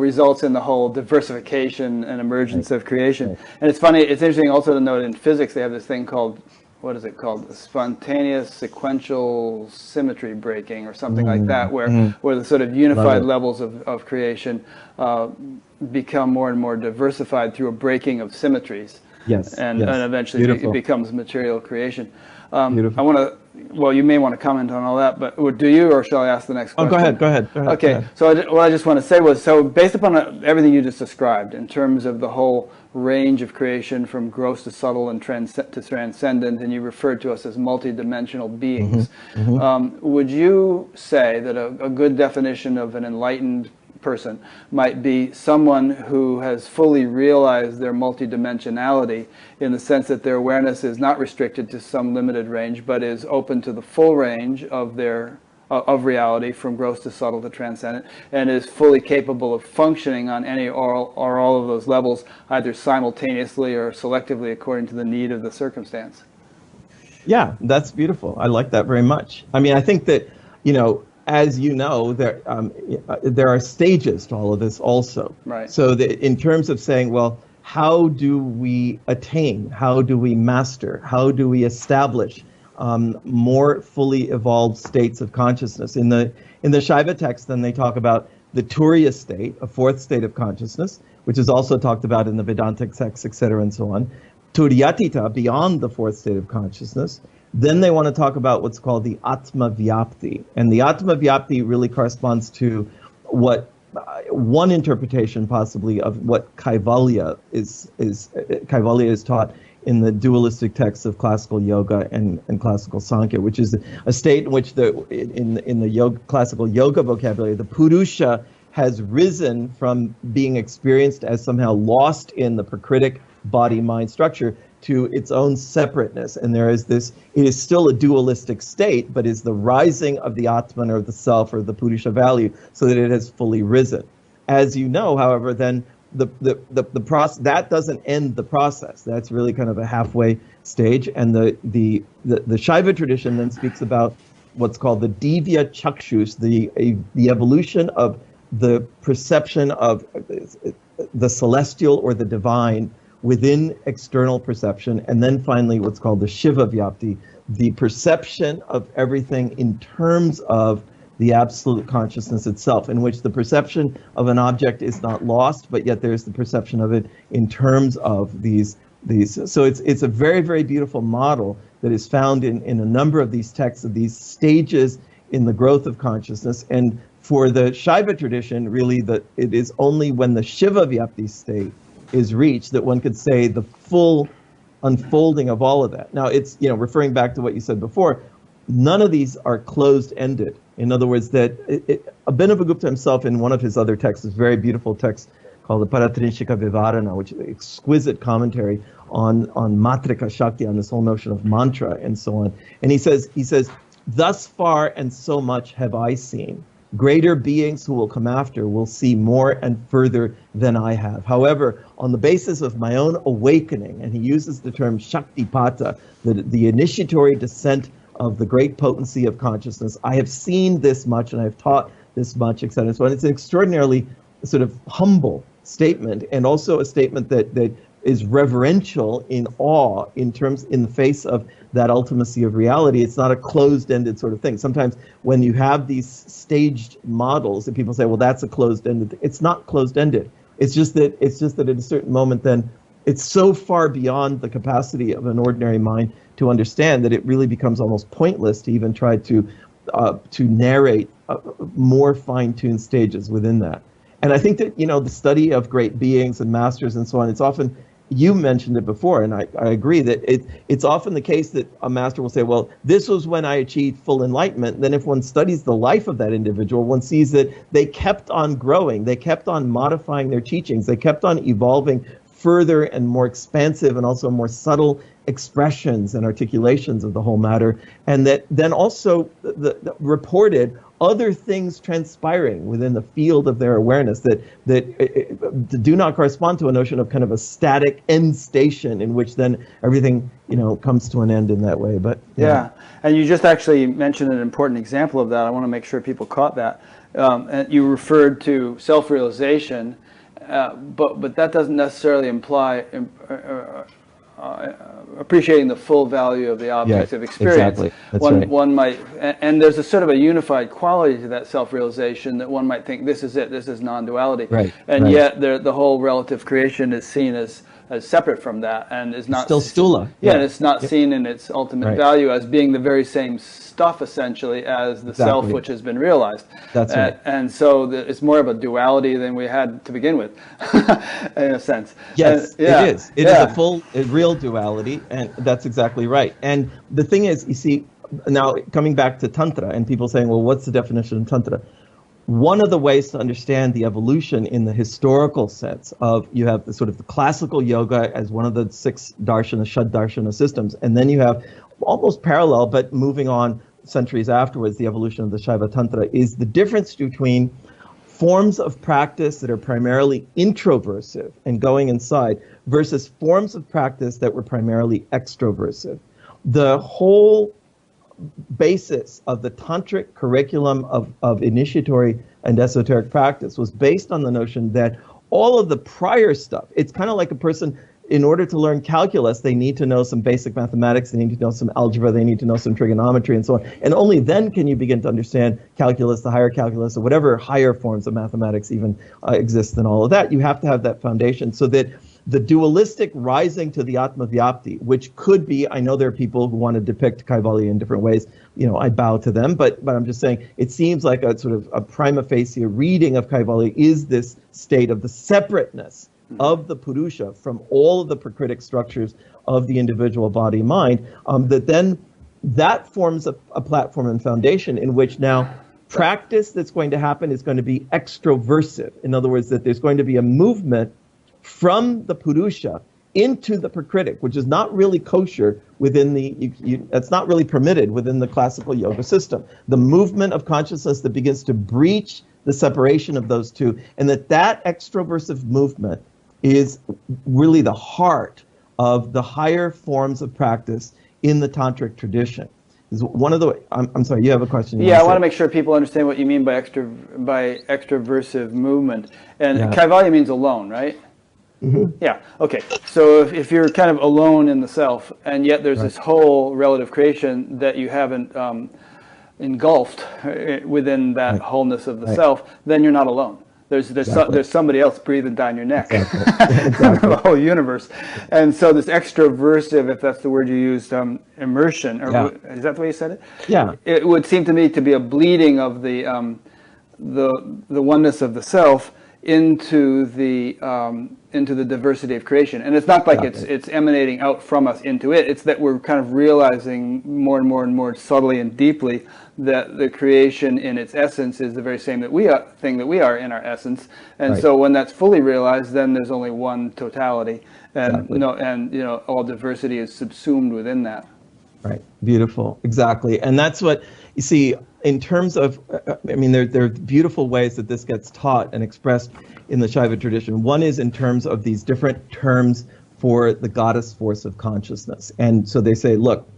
results in the whole diversification and emergence of creation. And it's funny, it's interesting also to note in physics they have this thing called, what is it called? Spontaneous sequential symmetry breaking or something like that, where the sort of unified levels of creation become more and more diversified through a breaking of symmetries. And eventually it becomes material creation. I want to, well, you may want to comment on all that, but do you, or shall I ask the next question? Go ahead. Okay, so what I just want to say was, so based upon everything you just described in terms of the whole range of creation from gross to subtle and to transcendent, and you referred to us as multidimensional beings, would you say that a good definition of an enlightened person might be someone who has fully realized their multidimensionality in the sense that their awareness is not restricted to some limited range, but is open to the full range of their of reality from gross to subtle to transcendent, and is fully capable of functioning on any or all of those levels, either simultaneously or selectively according to the need of the circumstance? Yeah, that's beautiful. I like that very much. I mean, I think that, as you know, there are stages to all of this also. Right. So that in terms of saying, well, how do we attain? How do we master? How do we establish more fully evolved states of consciousness? In the Shaiva text, then they talk about the Turiya state, a fourth state of consciousness, which is also talked about in the Vedantic texts, etc., and so on. Turiyatita, beyond the fourth state of consciousness. Then they want to talk about what's called the Atma Vyapti. And the Atma Vyapti really corresponds to what one interpretation possibly of what Kaivalya is taught in the dualistic texts of classical yoga and classical Sankhya, which is a state in which in the classical yoga vocabulary, the Purusha has risen from being experienced as somehow lost in the prakritic body-mind structure to its own separateness. And there is this, it is still a dualistic state, but is the rising of the Atman or the self or the Purusha value so that it has fully risen. As you know, however, then the process, that doesn't end the process. That's really kind of a halfway stage. And the Shaiva tradition then speaks about what's called the Divya Chakshus, the evolution of the perception of the celestial or the divine within external perception, and then finally what's called the Shiva Vyapti, the perception of everything in terms of the absolute consciousness itself, in which the perception of an object is not lost, but yet there's the perception of it in terms of these. So it's a very, very beautiful model that is found in a number of these texts, of these stages in the growth of consciousness. And for the Shaiva tradition, really, it is only when the Shiva Vyapti state is reached that one could say the full unfolding of all of that. Now, it's, referring back to what you said before, none of these are closed-ended. In other words, that Abhinavagupta himself, in one of his other texts, this very beautiful text called the Paratrishika Vivarana, which is an exquisite commentary on Matrika Shakti, on this whole notion of mantra and so on. And he says, thus far and so much have I seen. Greater beings who will come after will see more and further than I have. However, on the basis of my own awakening, and he uses the term Shaktipata, the initiatory descent of the great potency of consciousness, I have seen this much and I have taught this much, etc. So it's an extraordinarily sort of humble statement, and also a statement that is reverential in awe in the face of that ultimacy of reality. It's not a closed-ended sort of thing. Sometimes when you have these staged models that people say, well, that's a closed-ended thing. It's not closed-ended. It's just that at a certain moment then it's so far beyond the capacity of an ordinary mind to understand that it really becomes almost pointless to even try to narrate more fine-tuned stages within that. And I think that, the study of great beings and masters and so on, it's often, you mentioned it before, and I agree that it's often the case that a master will say, well, this was when I achieved full enlightenment. Then if one studies the life of that individual, one sees that they kept on growing, they kept on modifying their teachings, they kept on evolving further and more expansive and also more subtle expressions and articulations of the whole matter, and that then also reported other things transpiring within the field of their awareness that do not correspond to a notion of kind of a static end station in which then everything comes to an end in that way. But yeah, and you just actually mentioned an important example of that. I want to make sure people caught that. And you referred to self-realization, but that doesn't necessarily imply appreciating the full value of the objects of experience. Exactly. That's right. One might, and there's a sort of a unified quality to that self-realization that one might think this is it, this is non-duality. Right. And yet the whole relative creation is seen as separate from that, and is not still stula. Yeah, and it's not seen in its ultimate value as being the very same stuff essentially as the self which has been realized. That's right. And so it's more of a duality than we had to begin with, in a sense. Yes, it is. It is a real duality, and that's exactly right. And the thing is, you see, now coming back to Tantra, and people saying, well, what's the definition of Tantra? One of the ways to understand the evolution in the historical sense of, you have the sort of the classical yoga as one of the 6 darshana, Shad Darshana systems, and then you have almost parallel, but moving on centuries afterwards, the evolution of the Shaiva Tantra, is the difference between forms of practice that are primarily introversive and going inside versus forms of practice that were primarily extroversive. The whole basis of the tantric curriculum of initiatory and esoteric practice was based on the notion that all of the prior stuff, it's kind of like a person, in order to learn calculus, they need to know some basic mathematics, they need to know some algebra, they need to know some trigonometry and so on. And only then can you begin to understand calculus, the higher calculus, or whatever higher forms of mathematics even exist in all of that. You have to have that foundation so that the dualistic rising to the Atma Vyapti, which could be, I know there are people who want to depict Kaivalya in different ways, I bow to them, but I'm just saying, it seems like a sort of a prima facie reading of Kaivalya is this state of the separateness of the Purusha from all of the prakritic structures of the individual body mind, that forms a platform and foundation in which now practice that's going to happen is going to be extroversive. In other words, that there's going to be a movement from the Purusha into the Prakritic, which is not really kosher within it's not really permitted within the classical yoga system. The movement of consciousness that begins to breach the separation of those two, and that extroversive movement is really the heart of the higher forms of practice in the tantric tradition. Is one of the I'm sorry, you have a question? Yeah, I want to make sure people understand what you mean by extroversive movement. And Kaivalya means alone, right? Mm-hmm. Yeah. Okay. So if you're kind of alone in the self, and yet there's this whole relative creation that you haven't engulfed within that wholeness of the self, then you're not alone. There's somebody else breathing down your neck, exactly. The whole universe. And so this extroversive, if that's the word you used, immersion, or is that the way you said it? Yeah. It would seem to me to be a bleeding of the oneness of the self into the diversity of creation. And it's not like it's emanating out from us into it. It's that we're kind of realizing more and more and more subtly and deeply that the creation in its essence is the very same thing that we are in our essence. And so when that's fully realized, then there's only one totality, and all diversity is subsumed within that. Right. Beautiful. Exactly. And that's what you see in terms of, I mean, there are beautiful ways that this gets taught and expressed in the Shaiva tradition. One is in terms of these different terms for the goddess force of consciousness. And so they say, look,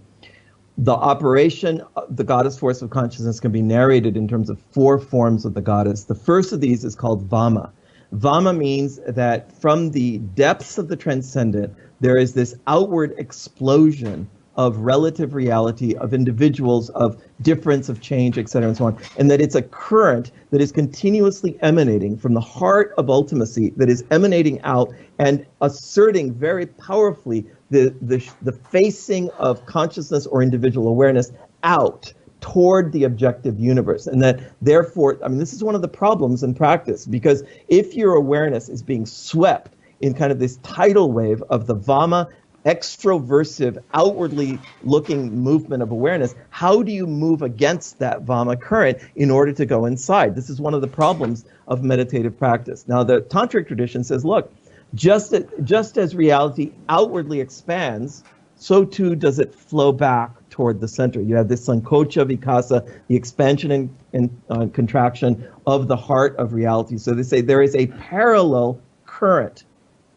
the operation of the goddess force of consciousness can be narrated in terms of 4 forms of the goddess. The first of these is called Vama. Vama means that from the depths of the transcendent, there is this outward explosion of relative reality, of individuals, of difference, of change, et cetera, and so on. And that it's a current that is continuously emanating from the heart of ultimacy, that is emanating out and asserting very powerfully the facing of consciousness or individual awareness out toward the objective universe. And that therefore, I mean, this is one of the problems in practice, because if your awareness is being swept in kind of this tidal wave of the Vama extroversive, outwardly looking movement of awareness, how do you move against that Vama current in order to go inside? This is one of the problems of meditative practice. Now, the tantric tradition says, look, just as reality outwardly expands, so too does it flow back toward the center. You have this sankocha vikasa, the expansion and contraction of the heart of reality. So they say there is a parallel current,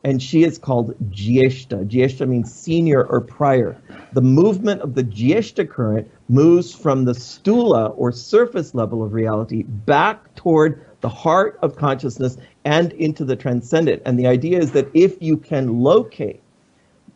and she is called Jyeshta. Jyeshta means senior or prior. The movement of the Jyeshta current moves from the stula or surface level of reality back toward the heart of consciousness and into the transcendent. And the idea is that if you can locate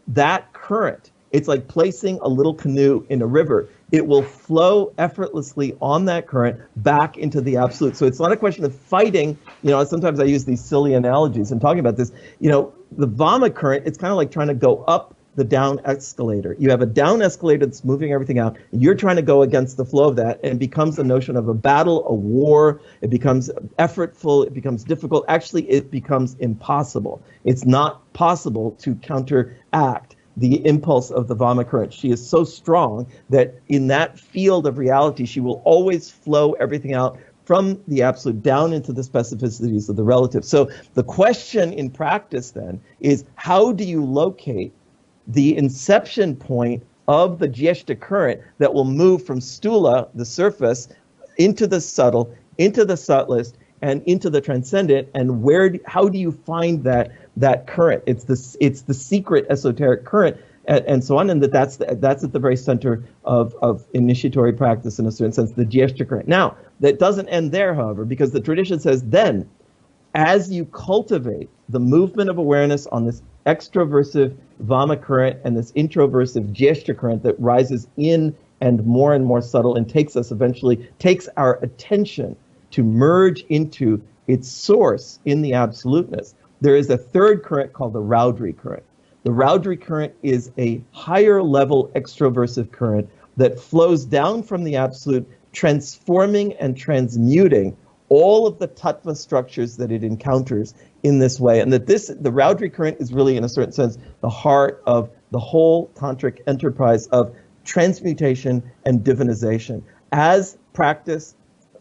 that current, it's like placing a little canoe in a river. It will flow effortlessly on that current back into the absolute. So it's not a question of fighting. You know, sometimes I use these silly analogies in talking about this. You know, the Vama current, it's kind of like trying to go up the down escalator. You have a down escalator that's moving everything out, and you're trying to go against the flow of that, and it becomes a notion of a battle, a war. It becomes effortful. It becomes difficult. Actually, it becomes impossible. It's not possible to counteract the impulse of the Vama current. She is so strong that in that field of reality, she will always flow everything out from the absolute down into the specificities of the relative. So the question in practice then is, how do you locate the inception point of the Jyeshta current that will move from stula, the surface, into the subtle, into the subtlest, and into the transcendent? And how do you find that current? It's the secret esoteric current, and so on, and that's at the very center of initiatory practice in a certain sense, the Jyeshta current. Now, that doesn't end there, however, because the tradition says then, as you cultivate the movement of awareness on this extroversive Vama current and this introversive Jyeshta current that rises in and more subtle and takes our attention to merge into its source in the absoluteness, there is a third current called the Raudri current. The Raudri current is a higher level extroversive current that flows down from the absolute, transforming and transmuting all of the tattva structures that it encounters in this way. And that the Raudri current is really, in a certain sense, the heart of the whole tantric enterprise of transmutation and divinization. As practice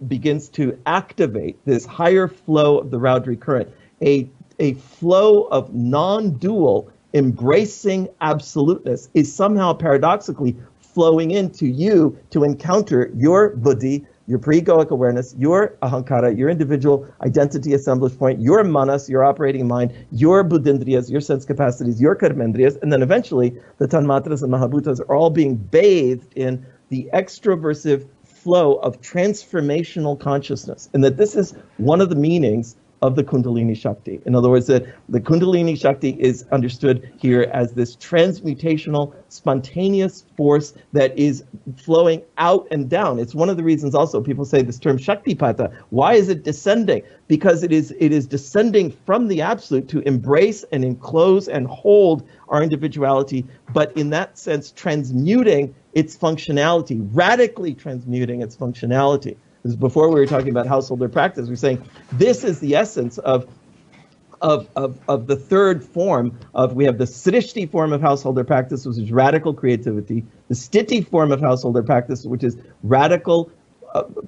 begins to activate this higher flow of the Raudri current, a flow of non-dual embracing absoluteness is somehow paradoxically flowing into you to encounter your buddhi, your pre-egoic awareness, your ahankara, your individual identity assemblage point, your manas, your operating mind, your buddhindriyas, your sense capacities, your karmendriyas, and then eventually the tanmatras and mahabhutas are all being bathed in the extroversive flow of transformational consciousness. And that this is one of the meanings of the Kundalini Shakti. In other words, that the Kundalini Shakti is understood here as this transmutational, spontaneous force that is flowing out and down. It's one of the reasons also people say this term Shaktipata. Why is it descending? Because it is descending from the absolute to embrace and enclose and hold our individuality, but in that sense transmuting its functionality, radically transmuting its functionality. Because before we were talking about householder practice, we are saying this is the essence of the third form of, we have the Srishti form of householder practice, which is radical creativity, the Sthiti form of householder practice, which is radical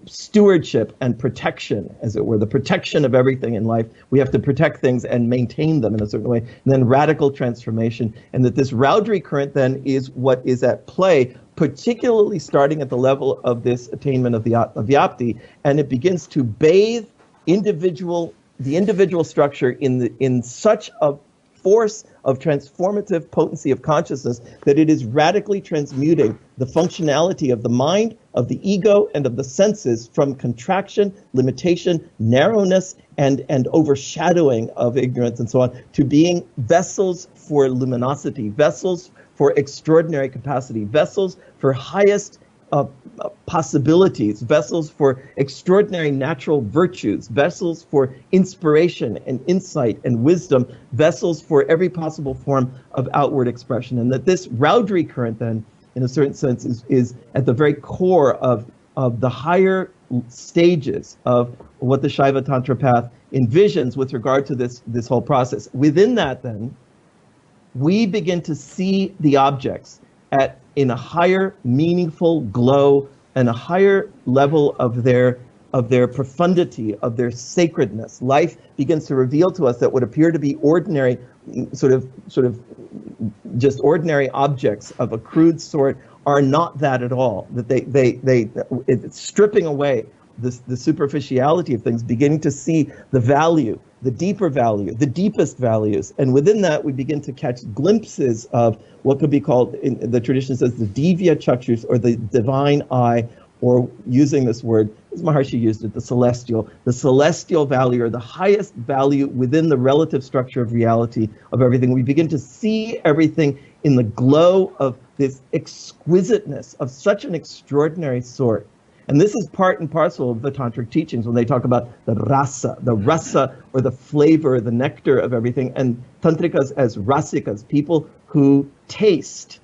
stewardship and protection, as it were, the protection of everything in life. We have to protect things and maintain them in a certain way. And then radical transformation, and that this Raudri current then is what is at play, particularly starting at the level of this attainment of the Vyapti, and it begins to bathe the individual structure in such a force of transformative potency of consciousness that it is radically transmuting the functionality of the mind, of the ego, and of the senses from contraction, limitation, narrowness, and overshadowing of ignorance and so on, to being vessels for luminosity, vessels for extraordinary capacity, vessels for highest possibilities, vessels for extraordinary natural virtues, vessels for inspiration and insight and wisdom, vessels for every possible form of outward expression. And that this Raudri current then, in a certain sense, is at the very core of the higher stages of what the Shaiva Tantra path envisions with regard to this whole process. Within that then, we begin to see the objects in a higher meaningful glow and a higher level of their profundity, of their sacredness. Life begins to reveal to us that what appear to be ordinary, sort of just ordinary objects of a crude sort are not that at all. That it's stripping away the superficiality of things, beginning to see the value, the deeper value, the deepest values. And within that, we begin to catch glimpses of what could be called, in the tradition says, the Divya Chakshus, or the divine eye, or using this word, as Maharshi used it, the celestial value, or the highest value within the relative structure of reality of everything. We begin to see everything in the glow of this exquisiteness of such an extraordinary sort. And this is part and parcel of the tantric teachings when they talk about the rasa, or the flavor, the nectar of everything, and tantrikas as rasikas, people who taste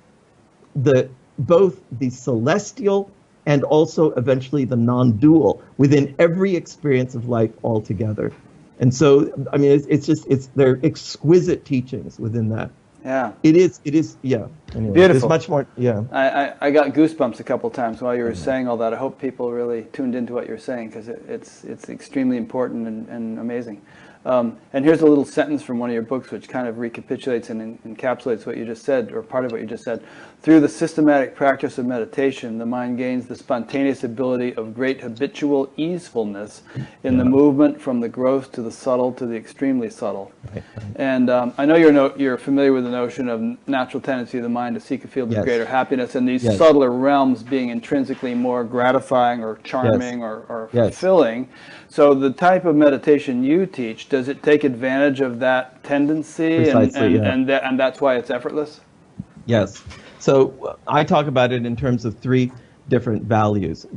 both the celestial and also eventually the non-dual within every experience of life altogether. And so, I mean, they're exquisite teachings within that. Yeah. It is, yeah. Anyway, beautiful. There's much more, yeah. I got goosebumps a couple times while you were saying all that. I hope people really tuned into what you're saying, because it's extremely important and amazing. And here's a little sentence from one of your books which kind of recapitulates and encapsulates what you just said, or part of what you just said. Through the systematic practice of meditation, the mind gains the spontaneous ability of great habitual easefulness in the movement from the gross to the subtle to the extremely subtle. Right. And I know you're familiar with the notion of natural tendency of the mind to seek a field of greater happiness, and these subtler realms being intrinsically more gratifying or charming or fulfilling. So the type of meditation you teach, does it take advantage of that tendency? Precisely, and that's why it's effortless? Yes. So I talk about it in terms of three different values.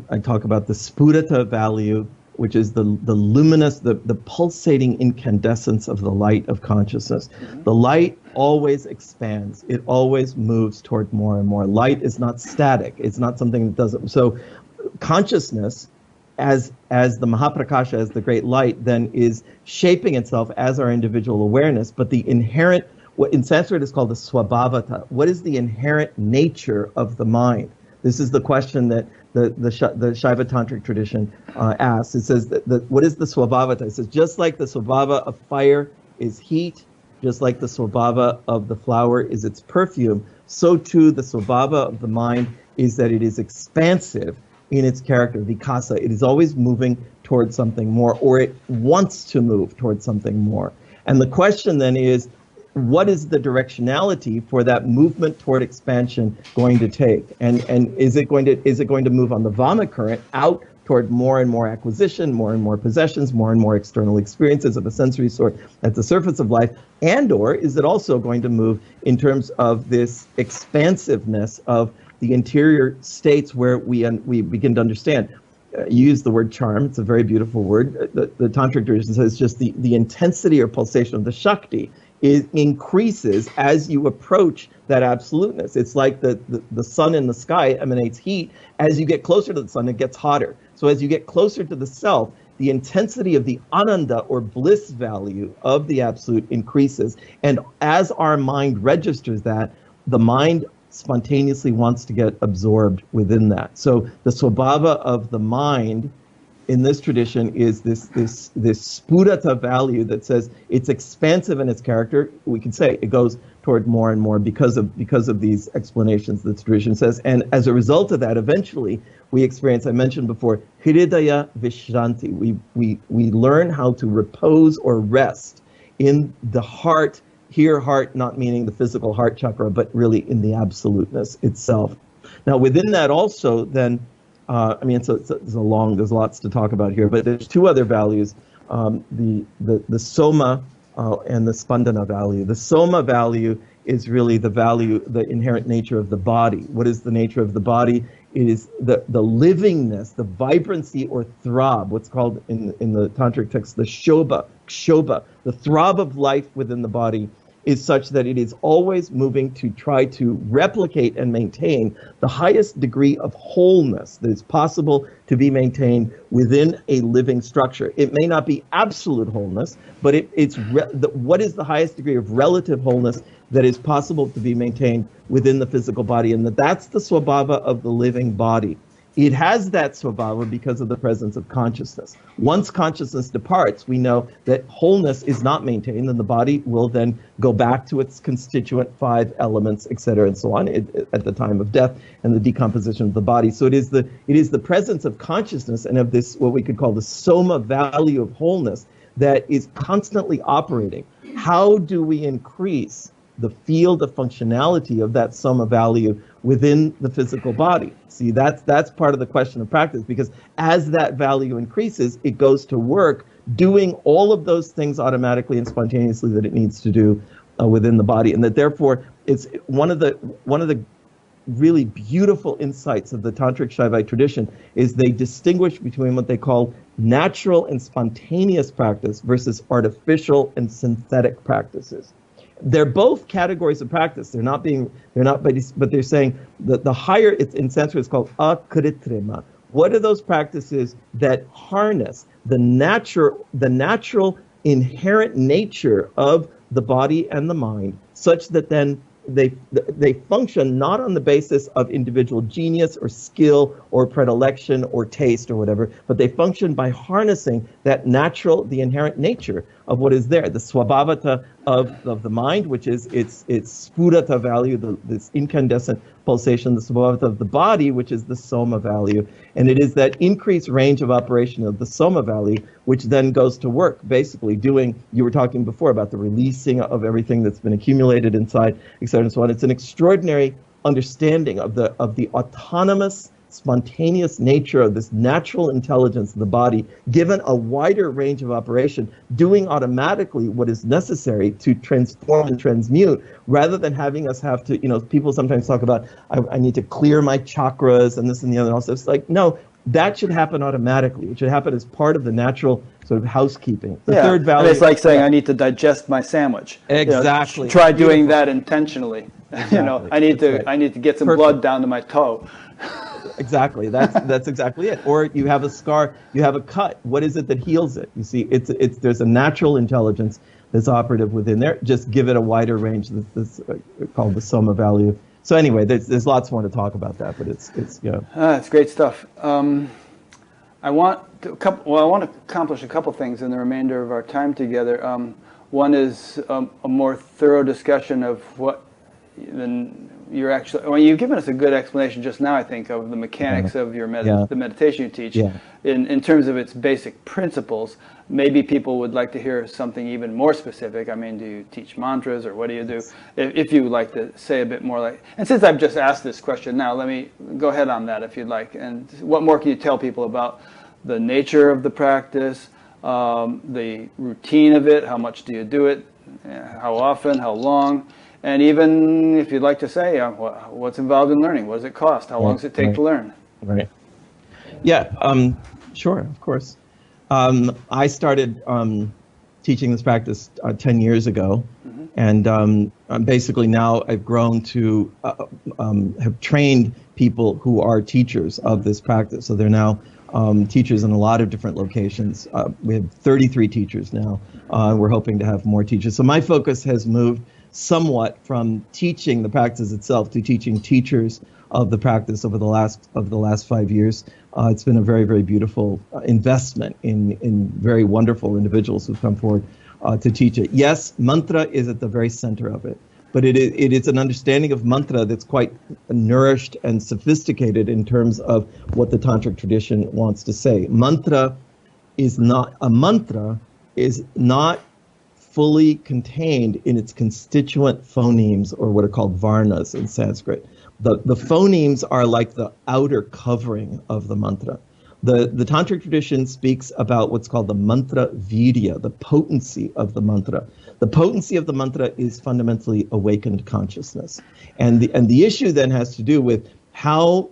I talk about the spurata value, which is the luminous, the pulsating incandescence of the light of consciousness. Mm-hmm. The light always expands. It always moves toward more and more. Light is not static. It's not something that doesn't. So consciousness, as the Mahaprakasha, as the great light, then is shaping itself as our individual awareness, but the inherent, what in Sanskrit is called the swabhavata. What is the inherent nature of the mind? This is the question that the Shaiva Tantric tradition asks. It says that what is the swabhavata? It says just like the swabhava of fire is heat, just like the swabhava of the flower is its perfume, so too the swabhava of the mind is that it is expansive in its character, vikasa. It is always moving towards something more, or it wants to move towards something more. And the question then is, what is the directionality for that movement toward expansion going to take? And is it going to move on the Vama current out toward more and more acquisition, more and more possessions, more and more external experiences of a sensory sort at the surface of life? And or is it also going to move in terms of this expansiveness of the interior states where we begin to understand? You use the word charm. It's a very beautiful word. The tantric tradition says just the intensity or pulsation of the Shakti increases as you approach that absoluteness. It's like the sun in the sky emanates heat. As you get closer to the sun, it gets hotter. So as you get closer to the self, the intensity of the ananda or bliss value of the absolute increases. And as our mind registers that, the mind spontaneously wants to get absorbed within that. So the swabhava of the mind in this tradition is this spurata value that says it's expansive in its character. We can say it goes toward more and more because of these explanations that the tradition says. And as a result of that, eventually we experience, I mentioned before, hridaya vishranti. We learn how to repose or rest in the heart. Here, heart not meaning the physical heart chakra, but really in the absoluteness itself. Now, within that also, then, there's lots to talk about here, but there's two other values, the soma and the spandana value. The soma value is really the inherent nature of the body. What is the nature of the body? It is the livingness, the vibrancy or throb, what's called in the tantric text, the kshoba, the throb of life within the body is such that it is always moving to try to replicate and maintain the highest degree of wholeness that is possible to be maintained within a living structure. It may not be absolute wholeness, but what is the highest degree of relative wholeness that is possible to be maintained within the physical body? And that's the swabhava of the living body. It has that swabhava because of the presence of consciousness. Once consciousness departs, we know that wholeness is not maintained, and the body will then go back to its constituent 5 elements, etc., and so on, at the time of death and the decomposition of the body. So it is the presence of consciousness and of this, what we could call the soma value of wholeness, that is constantly operating. How do we increase the field of functionality of that soma value within the physical body? See, that's part of the question of practice, because as that value increases, it goes to work doing all of those things automatically and spontaneously that it needs to do within the body, and that therefore it's one of the really beautiful insights of the Tantric Shaivite tradition is they distinguish between what they call natural and spontaneous practice versus artificial and synthetic practices. They're both categories of practice. But they're saying that the higher, it's in Sanskrit, it's called akritrima. What are those practices that harness the natural inherent nature of the body and the mind, such that then they function not on the basis of individual genius or skill or predilection or taste or whatever, but they function by harnessing that the inherent nature of what is there, the swabhavata of the mind, which is its spurata value, this incandescent pulsation, the swabhavata of the body, which is the soma value. And it is that increased range of operation of the soma value, which then goes to work, basically doing, you were talking before about the releasing of everything that's been accumulated inside, et cetera, and so on. It's an extraordinary understanding of the autonomous, spontaneous nature of this natural intelligence of the body, given a wider range of operation, doing automatically what is necessary to transform and transmute, rather than having us have to, people sometimes talk about, I need to clear my chakras and this and the other. Also, it's like, no, that should happen automatically. It should happen as part of the natural sort of housekeeping. The third value. And it's like saying, I need to digest my sandwich. Exactly. Try doing that intentionally. Exactly. I need to get some blood down to my toe. Exactly. That's exactly it. Or you have a scar, you have a cut. What is it that heals it? You see, there's a natural intelligence that's operative within there. Just give it a wider range. That's called the soma value. So anyway, there's lots more to talk about that, but it's It's great stuff. I want to accomplish a couple things in the remainder of our time together. One is a more thorough discussion of what you're actually, well, you've given us a good explanation just now, I think, of the mechanics of your the meditation you teach. Yeah. In terms of its basic principles. Maybe people would like to hear something even more specific. I mean, do you teach mantras, or what do you do? If you would like to say a bit more, like, and since I've just asked this question now, let me go ahead on that if you'd like. And what more can you tell people about the nature of the practice, the routine of it, how much do you do it, how often, how long, and even if you'd like to say what's involved in learning, what does it cost, how long does it take to learn? Right. Yeah, sure, of course. I started teaching this practice 10 years ago, and basically now I've grown to have trained people who are teachers of this practice. So they're now teachers in a lot of different locations. We have 33 teachers now. We're hoping to have more teachers. So my focus has moved somewhat from teaching the practice itself to teaching teachers of the practice over the last 5 years. It's been a very, very beautiful investment in very wonderful individuals who've come forward to teach it. Yes, mantra is at the very center of it, but it is an understanding of mantra that's quite nourished and sophisticated in terms of what the tantric tradition wants to say. Mantra is not fully contained in its constituent phonemes, or what are called varnas in Sanskrit. The phonemes are like the outer covering of the mantra. The tantric tradition speaks about what's called the mantra virya, the potency of the mantra. The potency of the mantra is fundamentally awakened consciousness, and the issue then has to do with how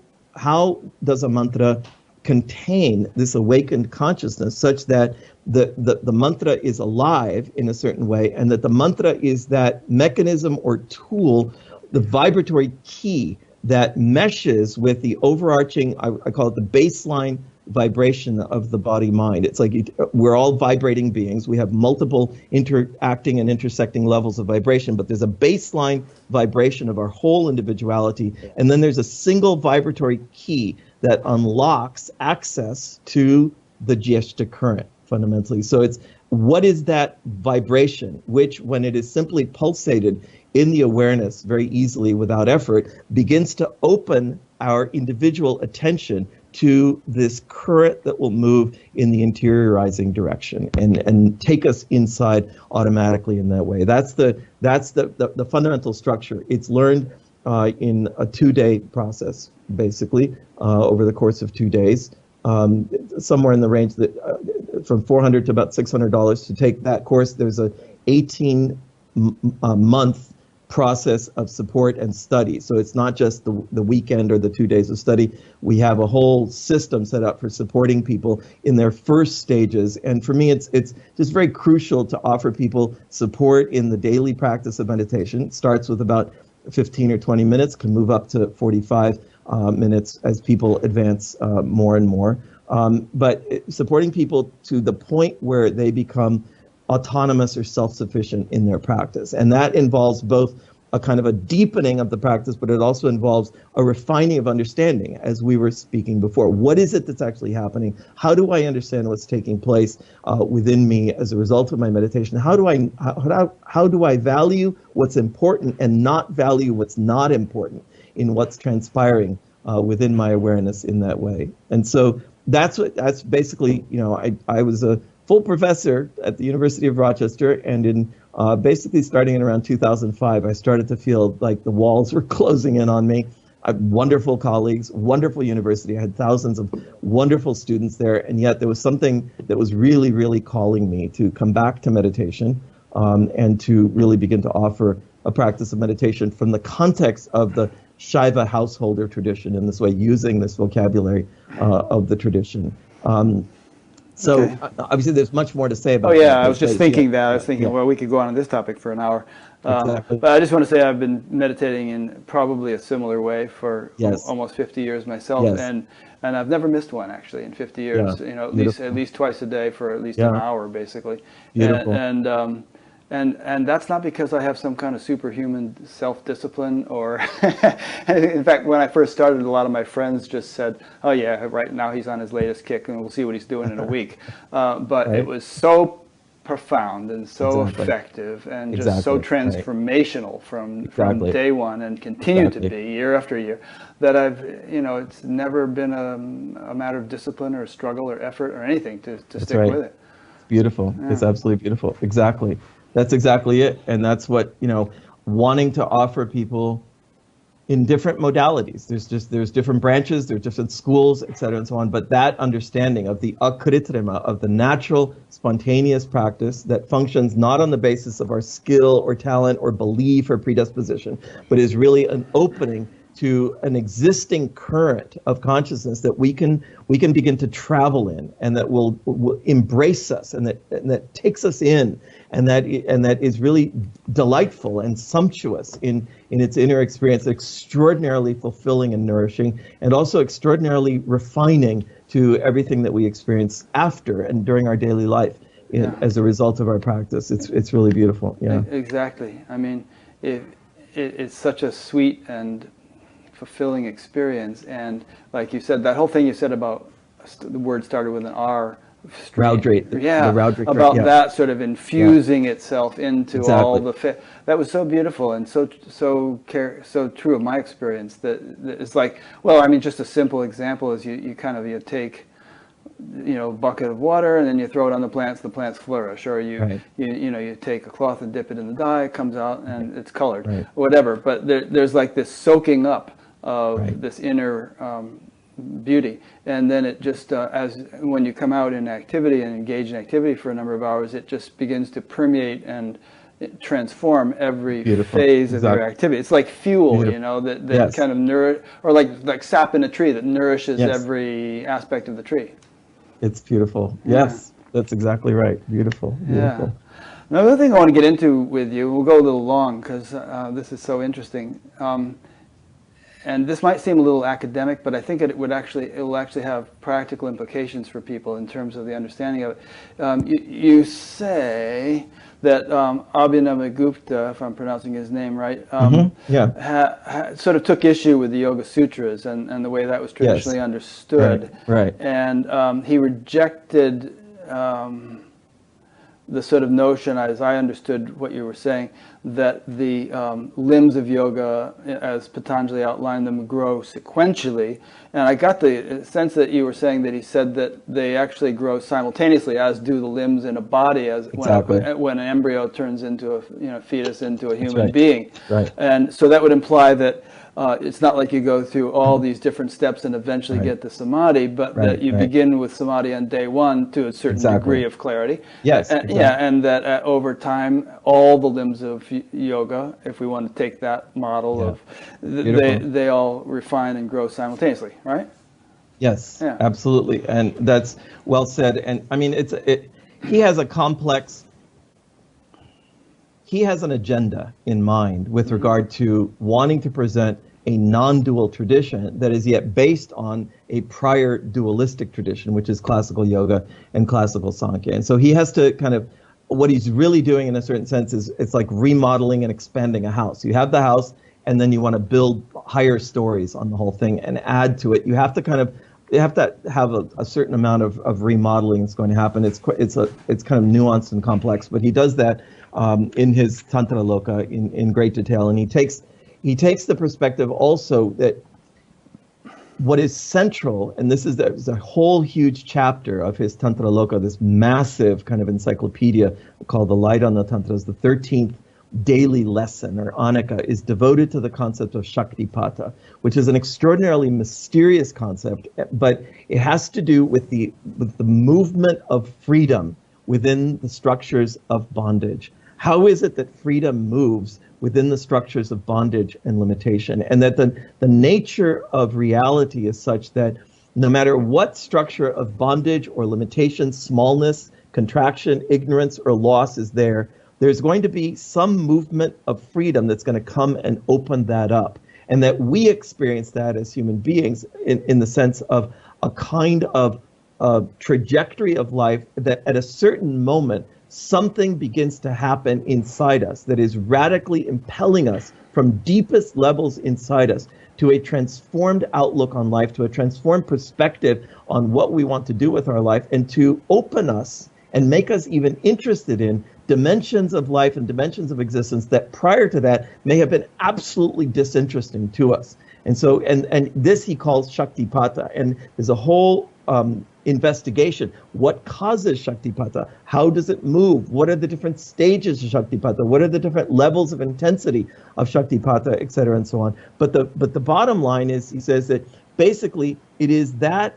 does a mantra contain this awakened consciousness such that the mantra is alive in a certain way, and that the mantra is that mechanism or tool, the vibratory key that meshes with the overarching, I call it the baseline vibration of the body-mind. It's like we're all vibrating beings. We have multiple interacting and intersecting levels of vibration, but there's a baseline vibration of our whole individuality, and then there's a single vibratory key that unlocks access to the Jyeshta current, fundamentally. So it's, what is that vibration, which when it is simply pulsated in the awareness very easily without effort, begins to open our individual attention to this current that will move in the interiorizing direction and take us inside automatically in that way. That's the fundamental structure. It's learned in a 2-day process, basically, over the course of 2 days. Somewhere in the range that from $400 to about $600 to take that course. There's a 18-month process of support and study. So it's not just the weekend or the 2 days of study. We have a whole system set up for supporting people in their first stages. And for me, it's just very crucial to offer people support in the daily practice of meditation. It starts with about 15 or 20 minutes, can move up to 45 minutes as people advance more and more. But supporting people to the point where they become autonomous or self-sufficient in their practice. And that involves both a kind of a deepening of the practice, but it also involves a refining of understanding, as we were speaking before. What is it that's actually happening? How do I understand what's taking place within me as a result of my meditation? How do I value what's important and not value what's not important in what's transpiring within my awareness in that way? And so that's basically, I was a full professor at the University of Rochester, and in basically starting in around 2005, I started to feel like the walls were closing in on me. I had wonderful colleagues, wonderful university. I had thousands of wonderful students there, and yet there was something that was really, really calling me to come back to meditation and to really begin to offer a practice of meditation from the context of the Shaiva householder tradition in this way, using this vocabulary of the tradition. So okay. Obviously there's much more to say about that. Oh yeah, I was just thinking that. I was thinking, well, we could go on this topic for an hour. Exactly. But I just want to say I've been meditating in probably a similar way for almost 50 years myself. Yes. And I've never missed one actually in 50 years, at least twice a day for at least an hour basically. Beautiful. And that's not because I have some kind of superhuman self-discipline or, in fact, when I first started, a lot of my friends just said, oh yeah, right now he's on his latest kick and we'll see what he's doing in a week. But right. It was so profound and so Exactly. effective and just so Exactly. Right. transformational from Exactly. day one and continue to Exactly. be year after year, that it's never been a matter of discipline or struggle or effort or anything to That's stick right. with it. Beautiful. Yeah. It's absolutely beautiful. Exactly. That's exactly it. And that's what, wanting to offer people in different modalities. There's different branches, there's different schools, et cetera, and so on. But that understanding of the akritrima, of the natural, spontaneous practice that functions not on the basis of our skill or talent or belief or predisposition, but is really an opening to an existing current of consciousness that we can begin to travel in, and that will embrace us, and that takes us in, and that is really delightful and sumptuous in its inner experience, extraordinarily fulfilling and nourishing, and also extraordinarily refining to everything that we experience after and during our daily life as a result of our practice. It's really beautiful. Yeah. Exactly. I mean, it's such a sweet and fulfilling experience, and like you said, that whole thing you said about the word started with an R. Raudrate. Yeah, the Raudrate, about yeah. that sort of infusing itself into Exactly. all that was so beautiful and so true of my experience. That it's like, well, I mean, just a simple example is you take a bucket of water and then you throw it on the plants flourish, or you take a cloth and dip it in the dye, it comes out and it's colored, Right. whatever. But there's like this soaking up of Right. this inner beauty, and then it just as when you come out in activity and engage in activity for a number of hours, it just begins to permeate and transform every Beautiful. phase of your Exactly. activity. It's like fuel, Beautiful. that Yes. kind of nourish, or like sap in a tree that nourishes Yes. every aspect of the tree. It's beautiful. Yeah. Yes, that's exactly right. Beautiful. Beautiful. Yeah. Another thing I want to get into with you, we'll go a little long because this is so interesting. And this might seem a little academic, but I think it will actually have practical implications for people in terms of the understanding of it. You say that Abhinavagupta, if I'm pronouncing his name right, Yeah. sort of took issue with the Yoga Sutras and the way that was traditionally understood. Right. And he rejected the sort of notion, as I understood what you were saying, that the limbs of yoga, as Patanjali outlined them, grow sequentially. And I got the sense that you were saying that he said that they actually grow simultaneously, as do the limbs in a body, as Exactly. when an embryo turns into a fetus into a human right. being. Right. And so that would imply that it's not like you go through all these different steps and eventually Right. get to samadhi, but that you begin with samadhi on day one to a certain degree of clarity. Yes. And, Exactly. yeah, and that over time, all the limbs of yoga, if we want to take that model of, they all refine and grow simultaneously, right? Yes, Yeah. absolutely. And that's well said. And I mean, he has a complex, he has an agenda in mind with regard to wanting to present a non-dual tradition that is yet based on a prior dualistic tradition, which is classical yoga and classical Sankhya. And so he has to what he's really doing in a certain sense is it's like remodeling and expanding a house. You have the house, and then you want to build higher stories on the whole thing and add to it. You have to have a certain amount of remodeling that's going to happen. It's kind of nuanced and complex, but he does that in his Tantra Loka in great detail, and he takes the perspective also that what is central, and there's a whole huge chapter of his Tantra Loka, this massive kind of encyclopedia called The Light on the Tantras, the 13th daily lesson, or Anika, is devoted to the concept of Shaktipata, which is an extraordinarily mysterious concept, but it has to do with the movement of freedom within the structures of bondage. How is it that freedom moves within the structures of bondage and limitation, and that the nature of reality is such that no matter what structure of bondage or limitation, smallness, contraction, ignorance, or loss is there's going to be some movement of freedom that's going to come and open that up, and that we experience that as human beings in the sense of a kind of trajectory of life that at a certain moment something begins to happen inside us that is radically impelling us from deepest levels inside us to a transformed outlook on life, to a transformed perspective on what we want to do with our life, and to open us and make us even interested in dimensions of life and dimensions of existence that prior to that may have been absolutely disinteresting to us. And so, and this he calls Shaktipata, and there's a whole investigation. What causes Shaktipata? How does it move? What are the different stages of Shaktipata? What are the different levels of intensity of Shaktipata, et cetera, and so on? But the bottom line is, he says that basically it is that,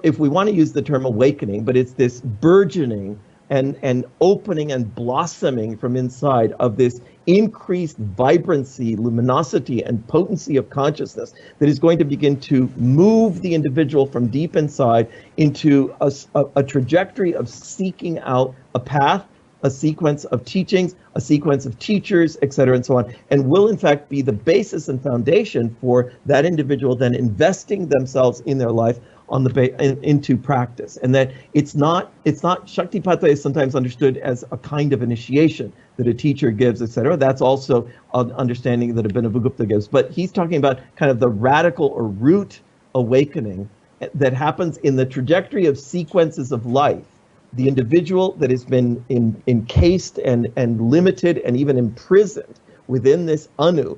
if we want to use the term awakening, but it's this burgeoning and opening and blossoming from inside of this increased vibrancy, luminosity, and potency of consciousness that is going to begin to move the individual from deep inside into a trajectory of seeking out a path, a sequence of teachings, a sequence of teachers, et cetera, and so on, and will in fact be the basis and foundation for that individual then investing themselves in their life on the into practice. And that it's not Shaktipata is sometimes understood as a kind of initiation that a teacher gives, etc. That's also an understanding that Abhinavagupta gives. But he's talking about kind of the radical or root awakening that happens in the trajectory of sequences of life. The individual that has been encased and limited and even imprisoned within this anu,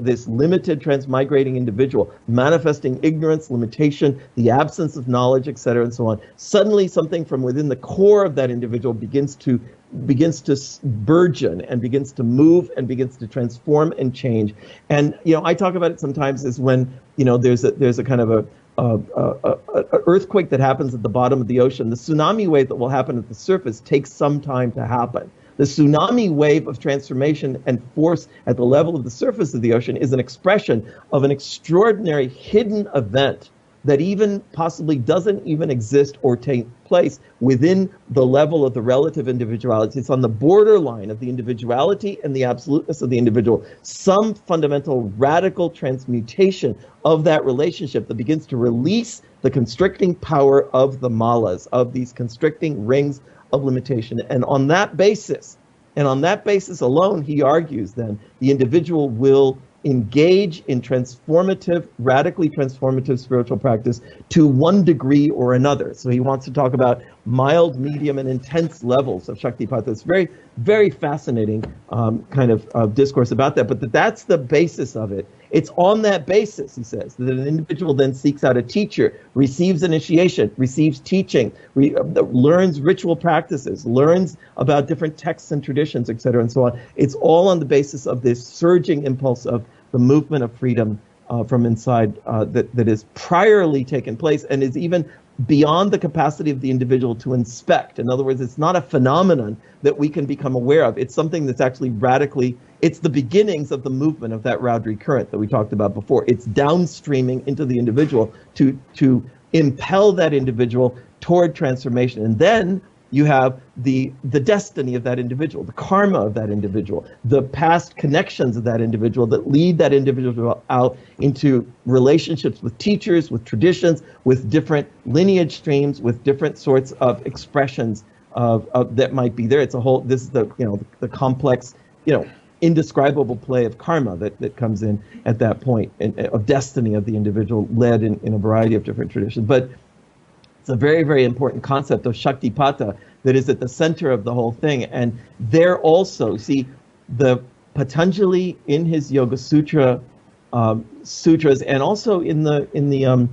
this limited transmigrating individual, manifesting ignorance, limitation, the absence of knowledge, etc., and so on. Suddenly, something from within the core of that individual begins to burgeon and begins to move and begins to transform and change. And I talk about it sometimes as when there's a kind of a earthquake that happens at the bottom of the ocean. The tsunami wave that will happen at the surface takes some time to happen. The tsunami wave of transformation and force at the level of the surface of the ocean is an expression of an extraordinary hidden event that even possibly doesn't even exist or take place within the level of the relative individuality. It's on the borderline of the individuality and the absoluteness of the individual. Some fundamental radical transmutation of that relationship that begins to release the constricting power of the malas, of these constricting rings of limitation. And on that basis alone, he argues then, the individual will engage in radically transformative spiritual practice to one degree or another. So he wants to talk about mild, medium, and intense levels of Shaktipata. It's very, very fascinating kind of discourse about that, but that's the basis of it. It's on that basis, he says, that an individual then seeks out a teacher, receives initiation, receives teaching, learns ritual practices, learns about different texts and traditions, etc., and so on. It's all on the basis of this surging impulse of the movement of freedom from inside that has priorly taken place and is even beyond the capacity of the individual to inspect. In other words, it's not a phenomenon that we can become aware of. It's something that's actually it's the beginnings of the movement of that Raudri current that we talked about before. It's downstreaming into the individual to impel that individual toward transformation. And then you have the destiny of that individual, the karma of that individual, the past connections of that individual that lead that individual out into relationships with teachers, with traditions, with different lineage streams, with different sorts of expressions of that might be there. This is the complex, indescribable play of karma that comes in at that point, of destiny of the individual led in a variety of different traditions. But it's a very, very important concept of Shaktipata that is at the center of the whole thing. And there also, see, the Patanjali in his Yoga Sutra sutras, and also in the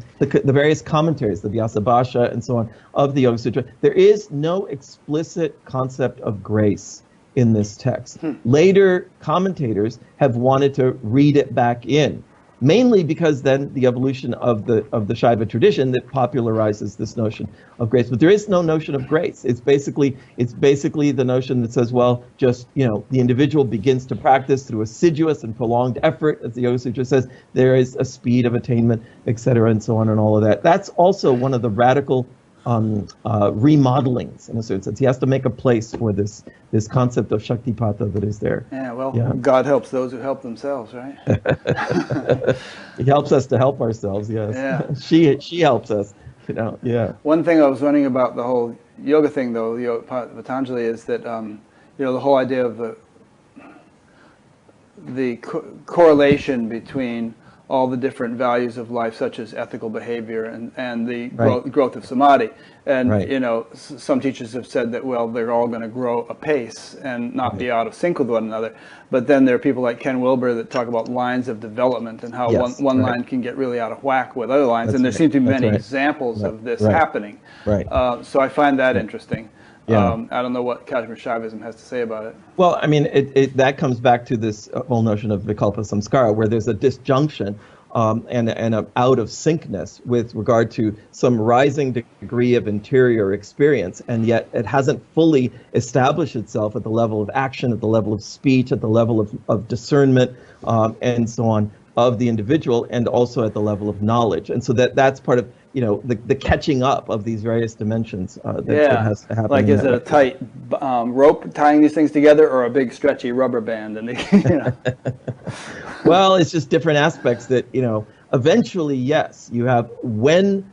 various commentaries, the Vyasabhasha and so on, of the Yoga Sutra, there is no explicit concept of grace in this text. Later commentators have wanted to read it back in, mainly because then the evolution of the Shaiva tradition that popularizes this notion of grace. But there is no notion of grace. It's basically the notion that says, well, just the individual begins to practice through assiduous and prolonged effort, as the Yoga Sutra says. There is a speed of attainment, etc., and so on, and all of that. That's also one of the radical remodelings, in a certain sense. He has to make a place for this concept of Shaktipata that is there. Yeah, well, God helps those who help themselves, right? He helps us to help ourselves, yes. Yeah. She helps us, yeah. One thing I was wondering about the whole yoga thing, though, Patanjali, is that, the whole idea of the correlation between all the different values of life, such as ethical behavior and the Right. growth of samadhi. And, Right. you know, some teachers have said that, well, they're all going to grow apace and not be out of sync with one another. But then there are people like Ken Wilber that talk about lines of development and how Yes, one right. line can get really out of whack with other lines. That's And there right. seem to be That's many right. examples of this Right. happening. Right. So I find that interesting. Yeah. I don't know what Kashmir Shaivism has to say about it. Well, I mean, that comes back to this whole notion of Vikalpa Samskara, where there's a disjunction and a out of syncness with regard to some rising degree of interior experience, and yet it hasn't fully established itself at the level of action, at the level of speech, at the level of discernment, and so on, of the individual, and also at the level of knowledge. And so that's part of, you know, the catching up of these various dimensions that has to happen. Like, is it a tight rope tying these things together, or a big stretchy rubber band? And you know. Well, it's just different aspects that, you know, eventually, yes, you have, when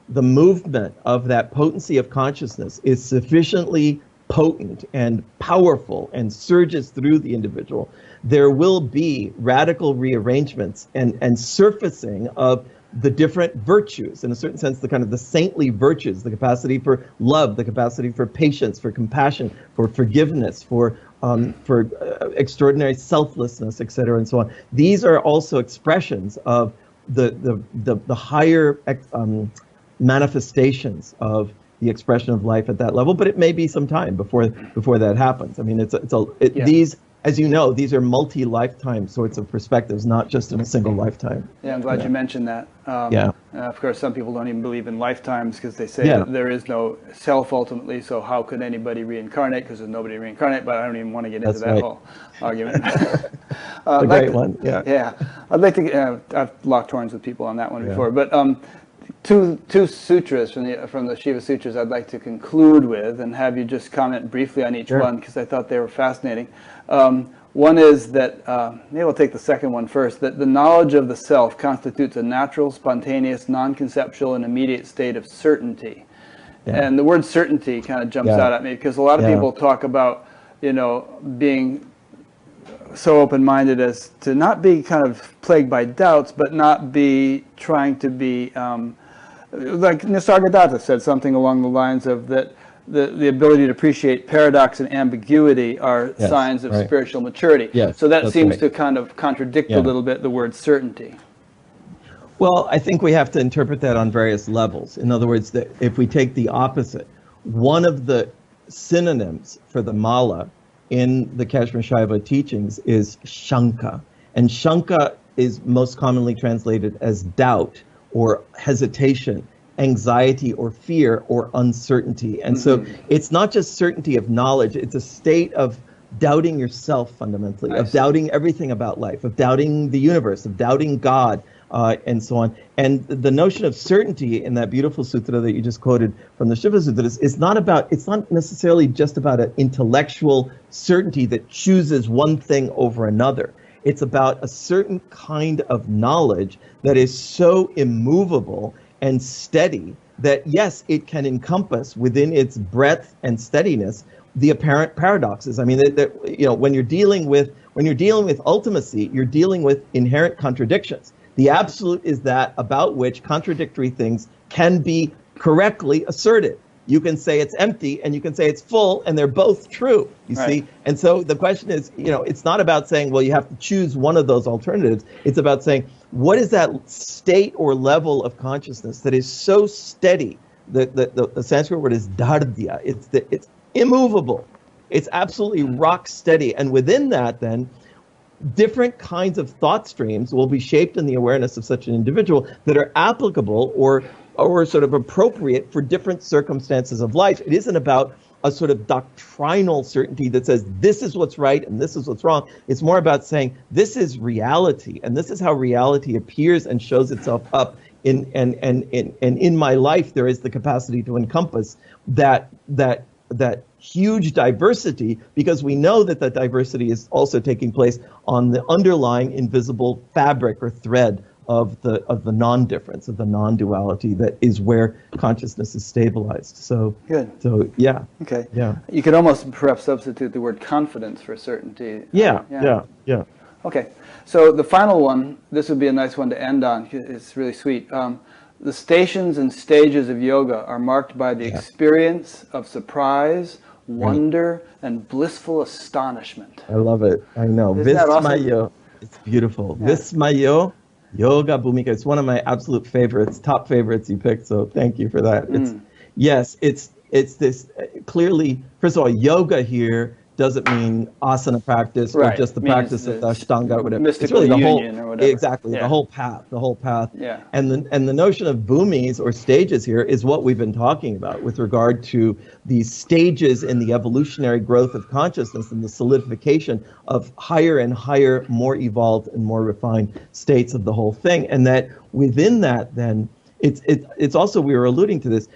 the movement of that potency of consciousness is sufficiently potent and powerful and surges through the individual, there will be radical rearrangements and surfacing of the different virtues, in a certain sense, the kind of the saintly virtues, the capacity for love, the capacity for patience, for compassion, for forgiveness, for extraordinary selflessness, et cetera, and so on. These are also expressions of the higher manifestations of the expression of life at that level, but it may be some time before that happens. I mean, these, as you know, these are multi-lifetime sorts of perspectives, not just in a single lifetime. Yeah, I'm glad you mentioned that. Of course, some people don't even believe in lifetimes because they say that there is no self ultimately, so how could anybody reincarnate, because there's nobody reincarnate, but I don't even want to get into that whole argument. A great one, yeah. Yeah, I'd like to, I've locked horns with people on that one before, but two sutras from the Shiva Sutras I'd like to conclude with, and have you just comment briefly on each one, because I thought they were fascinating. One is that, maybe we'll take the second one first, that the knowledge of the self constitutes a natural, spontaneous, non-conceptual, and immediate state of certainty. Yeah. And the word certainty kind of jumps out at me, because a lot of people talk about, you know, being so open-minded as to not be kind of plagued by doubts, but not be trying to be, like Nisargadatta said something along the lines of that the ability to appreciate paradox and ambiguity are signs of spiritual maturity. Yes, so that seems to kind of contradict a little bit the word certainty. Well, I think we have to interpret that on various levels. In other words, that if we take the opposite, one of the synonyms for the mala in the Kashmir Shaiva teachings is shanka. And shanka is most commonly translated as doubt or hesitation, anxiety or fear or uncertainty. And so it's not just certainty of knowledge, it's a state of doubting yourself fundamentally, of doubting everything about life, of doubting the universe, of doubting God, and so on. And the notion of certainty in that beautiful sutra that you just quoted from the Shiva Sutra is not about, it's not necessarily just about an intellectual certainty that chooses one thing over another. It's about a certain kind of knowledge that is so immovable and steady that, yes, it can encompass within its breadth and steadiness the apparent paradoxes. I mean, you know, when you're dealing with ultimacy, you're dealing with inherent contradictions. The absolute is that about which contradictory things can be correctly asserted. You can say it's empty and you can say it's full, and they're both true, you see? And so the question is, you know, it's not about saying, well, you have to choose one of those alternatives. It's about saying, what is that state or level of consciousness that is so steady? The Sanskrit word is dardya. It's immovable. It's absolutely rock steady. And within that, then, different kinds of thought streams will be shaped in the awareness of such an individual that are applicable or sort of appropriate for different circumstances of life. It isn't about a sort of doctrinal certainty that says this is what's right and this is what's wrong. It's more about saying this is reality, and this is how reality appears and shows itself up in my life. There is the capacity to encompass that huge diversity, because we know that that diversity is also taking place on the underlying invisible fabric or thread of the non-difference, of the non-duality, that is where consciousness is stabilized. So good. So yeah. Okay. Yeah. You could almost perhaps substitute the word confidence for certainty. Yeah. Okay, so the final one, this would be a nice one to end on. It's really sweet. The stations and stages of yoga are marked by the experience of surprise, wonder, and blissful astonishment. I love it. I know. Isn't that awesome? Vismayo. It's beautiful. Yeah. Vismayo Yoga Bhumika. It's one of my absolute favorites, top favorites you picked. So thank you for that. It's this clearly. First of all, yoga here doesn't mean asana practice or just the practice of the Ashtanga or whatever. Mystical it's really the whole, union or whatever. exactly, the whole path. Yeah. And the notion of bhumis or stages here is what we've been talking about with regard to these stages in the evolutionary growth of consciousness and the solidification of higher and higher, more evolved and more refined states of the whole thing. And that within that, then, it's also, we were alluding to this,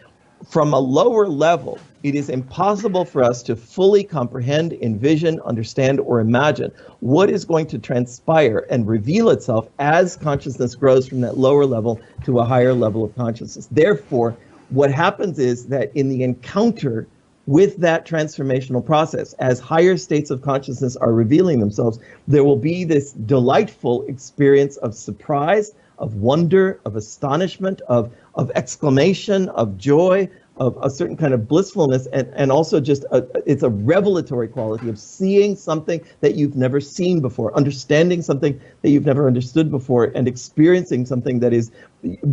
from a lower level, it is impossible for us to fully comprehend, envision, understand, or imagine what is going to transpire and reveal itself as consciousness grows from that lower level to a higher level of consciousness. Therefore, what happens is that in the encounter with that transformational process, as higher states of consciousness are revealing themselves, there will be this delightful experience of surprise, of wonder, of astonishment, of exclamation, of joy, of a certain kind of blissfulness, and also just it's a revelatory quality of seeing something that you've never seen before, understanding something that you've never understood before, and experiencing something that is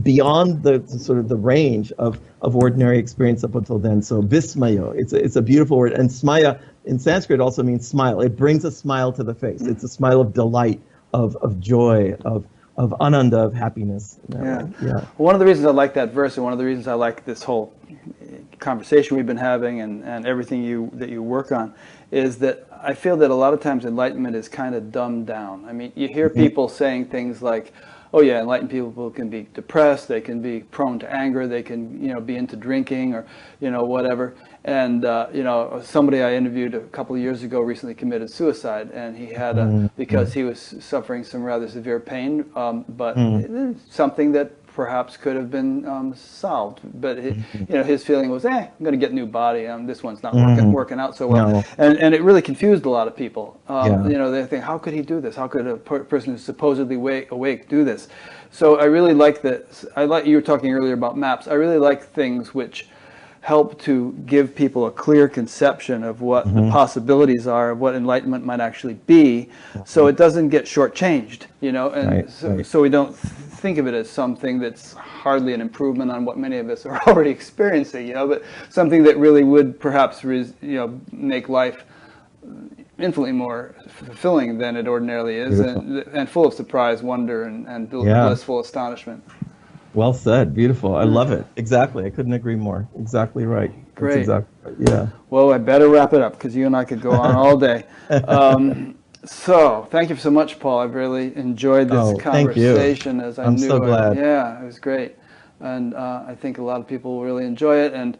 beyond the sort of the range of ordinary experience up until then. So vismayo, it's a beautiful word, and smaya in Sanskrit also means smile. It brings a smile to the face. It's a smile of delight, of joy, of ananda, of happiness. Yeah. One of the reasons I like that verse, and one of the reasons I like this whole conversation we've been having and everything that you work on, is that I feel that a lot of times enlightenment is kind of dumbed down. I mean, you hear people saying things like, oh yeah, enlightened people can be depressed, they can be prone to anger, they can, be into drinking or, whatever. And, somebody I interviewed a couple of years ago recently committed suicide, and he had because he was suffering some rather severe pain, but something that perhaps could have been solved. But his feeling was, I'm going to get a new body. This one's not working out so well. No. And it really confused a lot of people. They think, how could he do this? How could a person who's supposedly awake do this? So I really like that. You were talking earlier about maps. I really like things which help to give people a clear conception of what the possibilities are, of what enlightenment might actually be, so it doesn't get shortchanged, and so we don't think of it as something that's hardly an improvement on what many of us are already experiencing, but something that really would perhaps, make life infinitely more fulfilling than it ordinarily is, and full of surprise, wonder, and blissful astonishment. Well said. Beautiful. I love it. Exactly. I couldn't agree more. Exactly right. Great. Exactly right. Yeah. Well, I better wrap it up because you and I could go on all day. So thank you so much, Paul. I've really enjoyed this conversation. As I I'm knew so glad. Yeah, it was great. And I think a lot of people will really enjoy it. And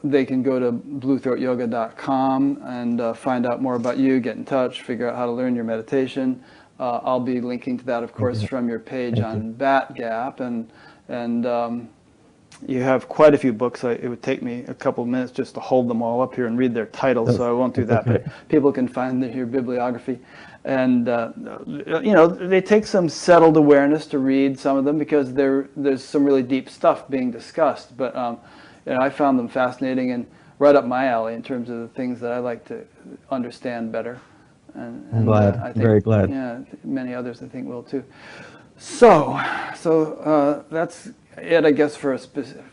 they can go to bluethroatyoga.com and find out more about you, get in touch, figure out how to learn your meditation. I'll be linking to that, of course, from your page on BatGap, and you have quite a few books. It would take me a couple of minutes just to hold them all up here and read their titles, so I won't do that. But people can find your bibliography, and they take some settled awareness to read some of them because there's some really deep stuff being discussed. But I found them fascinating and right up my alley in terms of the things that I like to understand better. And I'm glad. I think, very glad. Yeah, many others I think will too. So that's it, I guess, for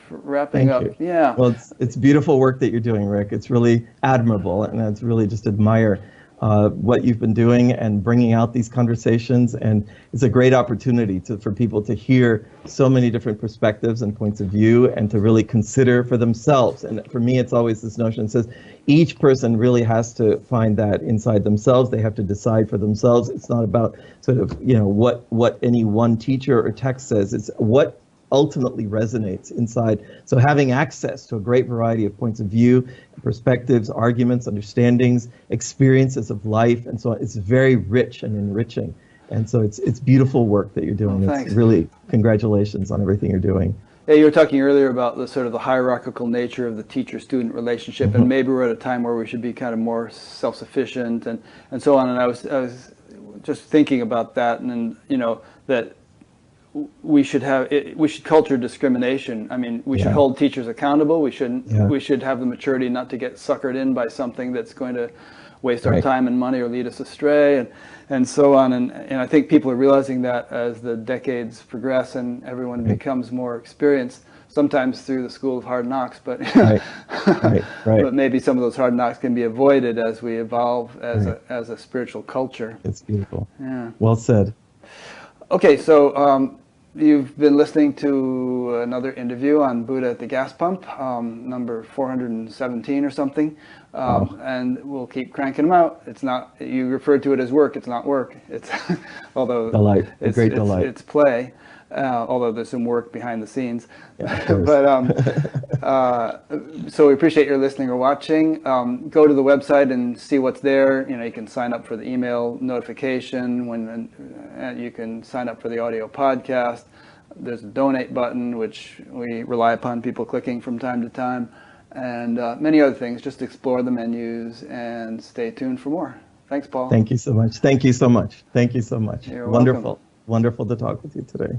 wrapping up. Yeah. Well, it's beautiful work that you're doing, Rick. It's really admirable, and it's really just admire what you've been doing and bringing out these conversations. And it's a great opportunity for people to hear so many different perspectives and points of view, and to really consider for themselves. And for me, it's always this notion that says each person really has to find that inside themselves. They have to decide for themselves. It's not about sort of, what any one teacher or text says. It's what ultimately resonates inside. So having access to a great variety of points of view, perspectives, arguments, understandings, experiences of life, and so on, it's very rich and enriching. And so it's beautiful work that you're doing. Well, it's really, congratulations on everything you're doing. Yeah, you were talking earlier about the sort of the hierarchical nature of the teacher-student relationship, and maybe we're at a time where we should be kind of more self-sufficient and so on. And I was just thinking about that, and that we should culture discrimination. I mean, we should hold teachers accountable. We shouldn't. We should have the maturity not to get suckered in by something that's going to waste our time and money or lead us astray, and so on. And I think people are realizing that as the decades progress and everyone becomes more experienced, sometimes through the school of hard knocks, but but maybe some of those hard knocks can be avoided as we evolve as a spiritual culture. It's beautiful. Yeah. Well said. Okay, so you've been listening to another interview on Buddha at the Gas Pump, number 417 or something, and we'll keep cranking them out. It's not, you referred to it as work. It's not work. It's although delight, it's great delight. It's play, although there's some work behind the scenes. But so we appreciate your listening or watching. Go to the website and see what's there. You can sign up for the email notification you can sign up for the audio podcast. There's a donate button, which we rely upon people clicking from time to time, and many other things. Just explore the menus and stay tuned for more. Thanks, Paul. Thank you so much. Thank you so much. Thank you so much. You're wonderful. welcome. Wonderful to talk with you today.